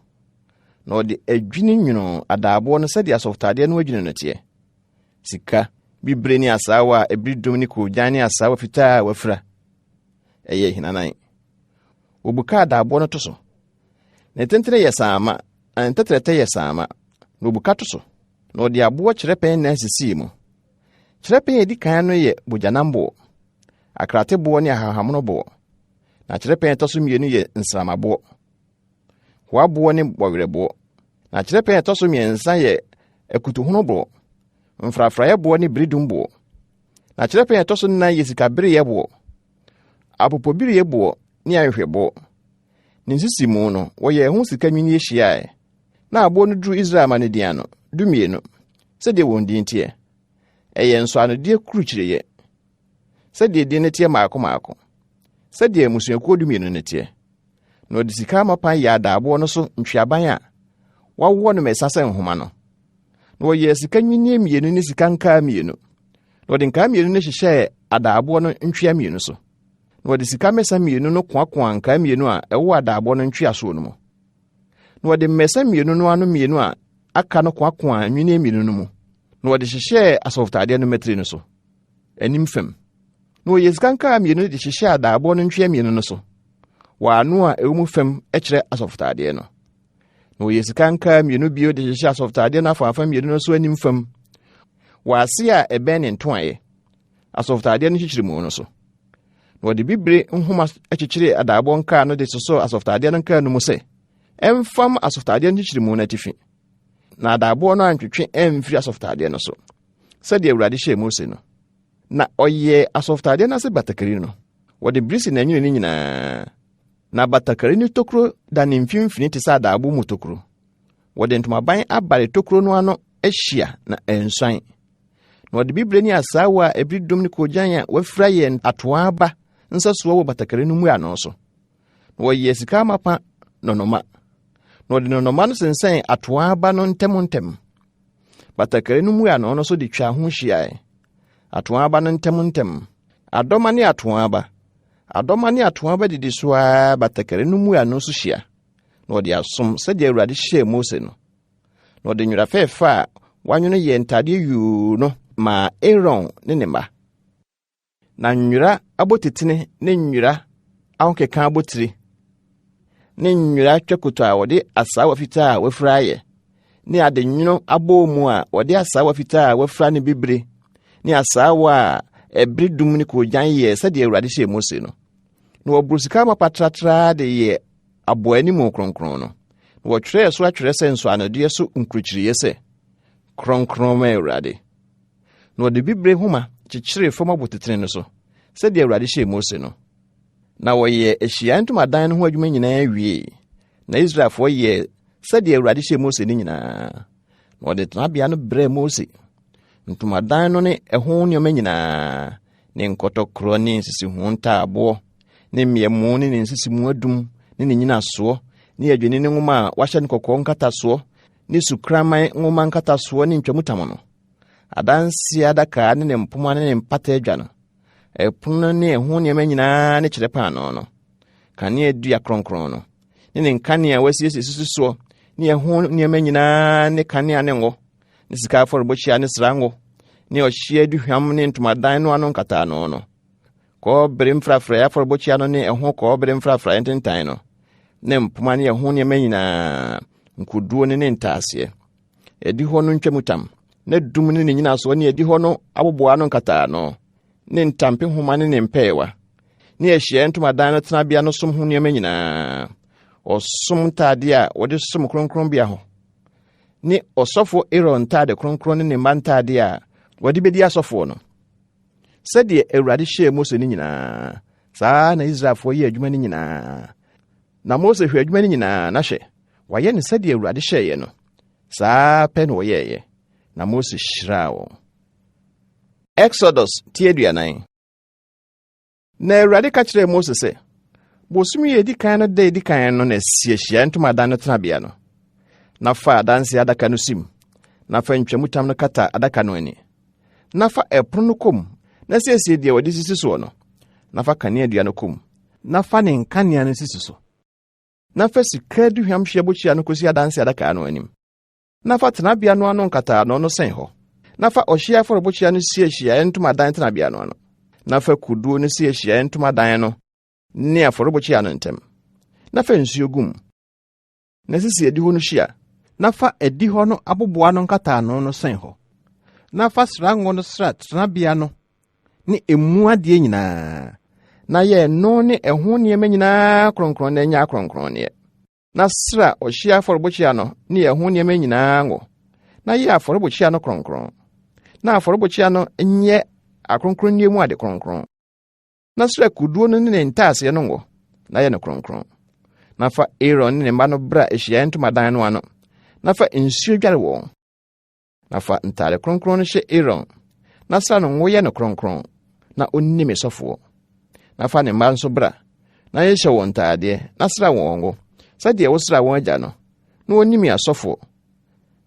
na ɔde adwini nwunu adaabo no sɛdeɛ asɔfotade no adwini no teɛ sika bibire ne asaawa a ebiridum ne koogyan ne asaawa fitaa a wafira ɛyɛ hinanan obuka adaabo no to so na tentene yɛ saama na ntetrete yɛ saama na obuka to so na ɔde aboɔ kyerɛpɛn na sisi mu kyerɛpɛn edi kan no yɛ bogyanambo akrateboɔ ne ahahamno boɔ na kyerɛpɛn ɛtɔ so mmienu yɛ nsramaboɔ hoaboɔ ne bɔwerɛboɔ na kyerɛpɛn ɛtɔ so mmiɛnsa yɛ akutuhono boɔ mfrafraeɛboɔ ne biridum boɔ na kyerɛpɛn ɛtɔ so nnan yɛ sikabereɛboɔ apopobiriyɛboɔ ne ahwehwɛboɔ ne nsisi mu no wɔyɛ ho sika nwini ahyiae na aboɔ no duru Israel ma ne dia no 12 sɛdeɛ wɔn din teɛ ɛyɛ nso anodie kurukyireyɛ sɛdeɛ din ne teɛ maako sɛdeɛ musuakuo 12 ne teɛ na ɔde sika amapan yɛ adaaboɔ no so ntweaban a wɔawɔ no mɛsa sɛ nhoma no na wɔyɛ sika nwini 2 ne sika nkaa 2 na ɔde nkaa 2 no hyehyɛɛ adaaboɔ no ntwea 2 so na ɔde sika mmɛsa 2 no koakoa nkaa 2 a ɛwɔ adaaboɔ no ntwea so no mu na ɔde mmɛsa 2 no ano 2 a aka no koakoa nwini 2 no mu na ɔde hyehyɛɛ asɔfotade no matiri no so anim fam na ɔyɛ sika nkaa 2 de hyehyɛɛ adaaboɔ no ntwea 2 no so wɔano a ɛwɔ mu fam ɛkyerɛ asɔfotade no na ɔyɛ sika nkaa 2 bio de hyehyɛɛ asɔfotade no afafa 2 no so anim fam wɔase a ɛbɛn ne ntoaeɛ asɔfotade no hyehyere mu no so na ɔde bibire nhoma akyekyere adaaboɔ nkaa no de soso asɔfotade no nkaa no mu sɛ ɛmfam asɔfotade no hyehyere mu no atifi na adaaboɔ no antwetwe ɛmfiri asɔfotade no so sɛdeɛ Awurade hyɛɛ Mose no na ɔyɛ asɔfotade no ase batakari no wɔde birisi na nwene no nyinaa na batakari no tokuro da ne mfimfini te sɛ adaabo mu tokuro wɔde ntomaban abare tokuro no ano ahyia na ɛnsuan na wɔde bibire ne asaawa a ebiridum ne koogyan a wafira yɛ atoa aba nsasoɔ wɔ batakari no mu ano so na wɔyɛ sika amapa nɔnɔma na ɔde nɔnɔma no sensɛn atoa aba no ntɛm batakari no mu ano no so de twa ho hyiae atoa aba no ntɛm adɔma ne atoa aba didi so a batakari no mu ano so hyia na ɔde asom sɛdeɛ Awurade hyɛɛ Mose no na ɔde nwera fɛɛfɛ a wanwono yɛ ntade yuu no ma Aaron ne ne mma na nwera abotitene ne nwera ahokeka abotire ne nwera twakoto a wɔde asaawa fitaa a wafira ayɛ ne ade nwono abɔ mu a wɔde asaawa fitaa a wafira ne bibire ne asaawa a ebiridum ne koogyan yɛ sɛdeɛ Awurade hyɛɛ Mose no na wɔboro sika mapatratra de yɛ aboa animu kronkron no na wɔtwerɛɛ so atwerɛ sɛ nso anodie so nkurukyireyɛ sɛ kronkron ma Awurade na wɔde bibire homa kyekyere fam abotitene no so sɛdeɛ Awurade hyɛɛ Mose no na wɔyɛ Ahyiae Ntomadan no ho adwuma nyinaa wie na Israelfoɔ yɛ sɛdeɛ Awurade hyɛɛ Mose no nyinaa na wɔde tenabea no brɛɛ Mose ntomadan no ne ɛho nneɛma nyinaa ne nkɔtɔkorɔ ne nsisihu ntaaboɔ ne mmeamu ne nsisimu adum ne nyinasoɔ ne adwene ne nwoma a wahyɛ ne kɔkɔɔ nkatasoɔ ne sukraman nwoma nkatasoɔ ne ntwamutam no adanse adaka ne mpoma ne mpata adwa no ɛpono ne ɛho nneɛma nyinaa ne kyerɛpaano no kanea dua kronkron no ne nkanea wasiesie sususoɔ ne ɛho nneɛma nyinaa ne kanea ne ngo ne sika afɔrebɔkyia ne srango ne ɔhyia duhwam ne ntomadan no ano nkataano no kɔɔbere mfrafraeɛ afɔrebɔkyia no ne ɛho kɔɔbere mfrafraeɛ ntentan no ne mpoma ne ɛho nneɛma nyinaa nkoduo ne ntaaseɛ ɛdi hɔ no ntwamutam ne dum ne nyinasoɔ ne ɛdi hɔ no aboboa no nkataano ne ntampe homa ne mpɛɛwa ne Ahyiae Ntomadan no tenabea no som ho nneɛma nyinaa ɔsom ntade a wɔde som kronkron bia hɔ ne ɔsɔfo Aaron ntade kronkron ne mma ntade a wɔde bedi asɔfo no sɛdeɛ Awurade hyɛɛ Mose no nyinaa saa na Israelfoɔ yɛ adwuma no nyinaa na Mose hwɛ adwuma no nyinaa na hwɛ wɔyɛ ne sɛdeɛ Awurade hyɛeɛ no saa pɛ na wɔyɛeɛ na Mose hyiraa wɔn. Exodus 20. Na Awurade ka kyerɛɛ Mose sɛ bosom yɛ edi kan no da edi kan no na si Ahyiae Ntomadan no tenabea no na fa adanse adaka no sim, na fa ntwamutam no kata adaka no ani, na fa ɛpono no kom, na siesie deɛ wɔde sisi so no, na fa kanea dua no kom, na fa ne nkanea no sisi so, na fa sika duhwam hye bokyia no kosi adanse adaka no anim, na fa tenabea no ano nkata no sɛn hɔ, na fa ɔhye afɔrebɔkyia no sie hyiaeɛ ntomadan tenabea no ano, na fa kuduo no sie hyiaeɛ ntomadan no ne afɔrebɔkyia no ntam, na fa nsuo gum, na sisi adi hɔ no hyia, na fa adi hɔ no aboboa no nkata no sɛn hɔ, na fa srango no sra tenabea no ne emu adeɛ nyinaa, na yɛ no ne ɛho nneɛma nyinaa kronkron na nya kronkron ne, na sra ɔhye afɔrebɔkyia no ne ɛho nneɛma nyinaa ngo, na yɛ afɔrebɔkyia no kronkron, na afɔrebɔkyia no nyɛ akronkron ne mu ade kronkron, na sra kuduo no ne ntaase no ngo, na yɛ no kronkron, na fa Aaron ne ne mma no bra ahyiaeɛ ntomadan no ano, na fa nsuo dware wɔn, na fa ntade kronkron no hyɛ Aaron, na sra no ngo yɛ no kronkron, na onni me sɔfoɔ, na fa ne mma nso bra, na yɛhyɛ wɔn ntadeɛ, na sra wɔn ngo, sɛdeɛ wosra wɔn agya no, na onni me asɔfoɔ,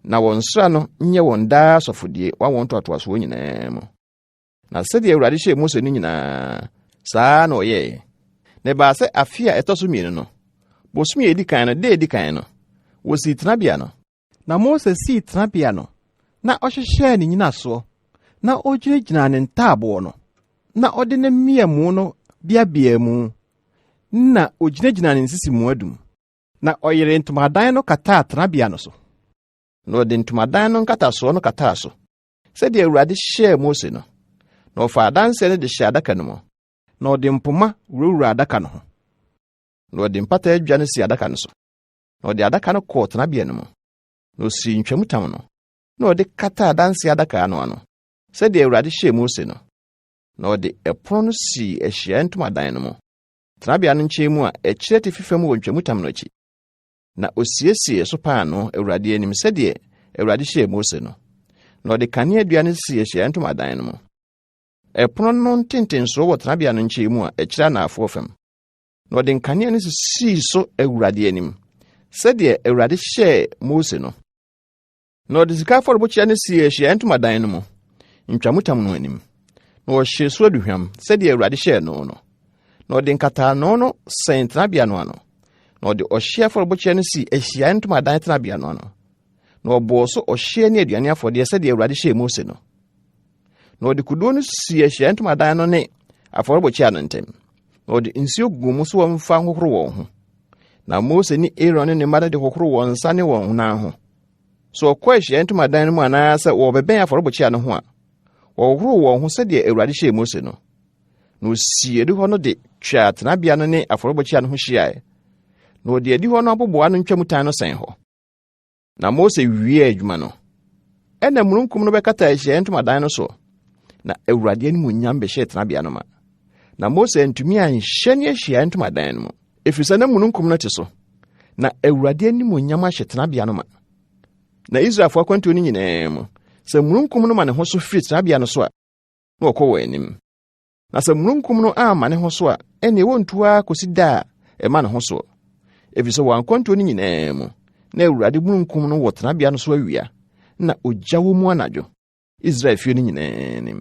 na wɔn sra no nyɛ wɔn daa asɔfodie wa wɔn toatoasoɔ nyinaa mu. Na sɛdeɛ Awurade hyɛ Mose no nyinaa, saa na ɔyɛe. Na ɛbaa sɛ afe a ɛtɔ so mmienu no, bosome a edi kan no, da edi kan no, wosii tenabea no. Na Mose sii tenabea no, na ɔhyehyɛɛ ne nyinasoɔ, na ogyinagyina ne ntaaboɔ no, na ɔde ne mmeamu no biabea mu, na ogyinagyina ne nsisimu adum, na ɔyere ntomadan no kataa tenabea no so, na ɔde ntomadan no nkatasoɔ no kataa so, sɛdeɛ Awurade hyɛɛ Mose no, na ɔfa adanse no de hyɛ adaka no mu, na ɔde mpoma wurawura adaka no ho, na ɔde mpata adwa no si adaka no so, na ɔde adaka no kɔɔ tenabea no mu, na osii ntwamutam no, na ɔde kata adanse adaka no ano, sɛdeɛ Awurade hyɛɛ Mose no, na ɔde ɛpono no sii ahyiaeɛ ntomadan no mu, tenabea no nkyɛn mu a ɛkyerɛ te fifam wɔ ntwamutam no akyi, na osiesie so paano Awurade anim sɛdeɛ Awurade hyɛɛ Mose no, na ɔde kanea dua no sii ahyiaeɛ ntomadan no mu. Ɛpono no ntentensoɔ wɔ tenabea no nkyɛn mu a ɛkyerɛ anafoɔ fam, na ɔde nkanea no sii so Awurade anim sɛdeɛ Awurade hyɛɛ Mose no, na ɔde sika afɔrebɔkyia no sii ahyiaeɛ ntomadan no mu, ntwamutam no anim, na ɔhyee so aduhwam sɛdeɛ Awurade hyɛɛ no no, na ɔde nkataano no sɛn tenabea no ano, na ɔde ɔhye afɔrebɔkyia no sii ahyiaeɛ ntomadan tenabea no ano, na ɔbɔɔ so ɔhye ne aduane afɔdeɛ sɛdeɛ Awurade hyɛɛ Mose no, na ɔde kuduo no sii ahyiaeɛ ntomadan no ne afɔrebɔkyia no ntam, na ɔde nsuo gu mu so wɔmfa hohoro wɔn ho, na Mose ne Aaron ne ne mma no de hohoro wɔn nsa ne wɔn honam ho. So ɔkɔ ahyiaeɛ ntomadan no mu anaa sɛ wɔbɛbɛn afɔrebɔkyia no ho a, wɔhohoro wɔn ho sɛdeɛ Awurade hyɛɛ Mose no, na osii adi hɔ no de twaa tenabea no ne afɔrebɔkyia no ho hyiaeɛ, na ɔde adi hɔ no aboboa no ntwamutan no sɛn hɔ. Na Mose wiee adwuma no, ɛna mununkum no bɛkata ahyiaeɛ ntomadan no so, na Awurade animuonyam bɛhyɛɛ tenabea no ma. Na Mose antumi anhyɛ ne ahyiaeɛ ntomadan no mu, ɛfiri sɛ na mununkum no te so, na Awurade animuonyam ahyɛ tenabea no ma. Na Israelfo akwantuo no nyinaa mu, sɛ mununkum no ma ne ho so firi tenabea no so a, na ɔkɔ wɔ anim. Na sɛ mununkum no amma ne ho so a, ɛne wɔntua kɔsi da a ɛma ne ho so, ɛfiri sɛ wɔn akwantuo no nyinaa mu, na Awurade mununkum no wɔ tenabea no so awia, na ogya wɔ mu anadwo, Israel fie no nyinaa nim.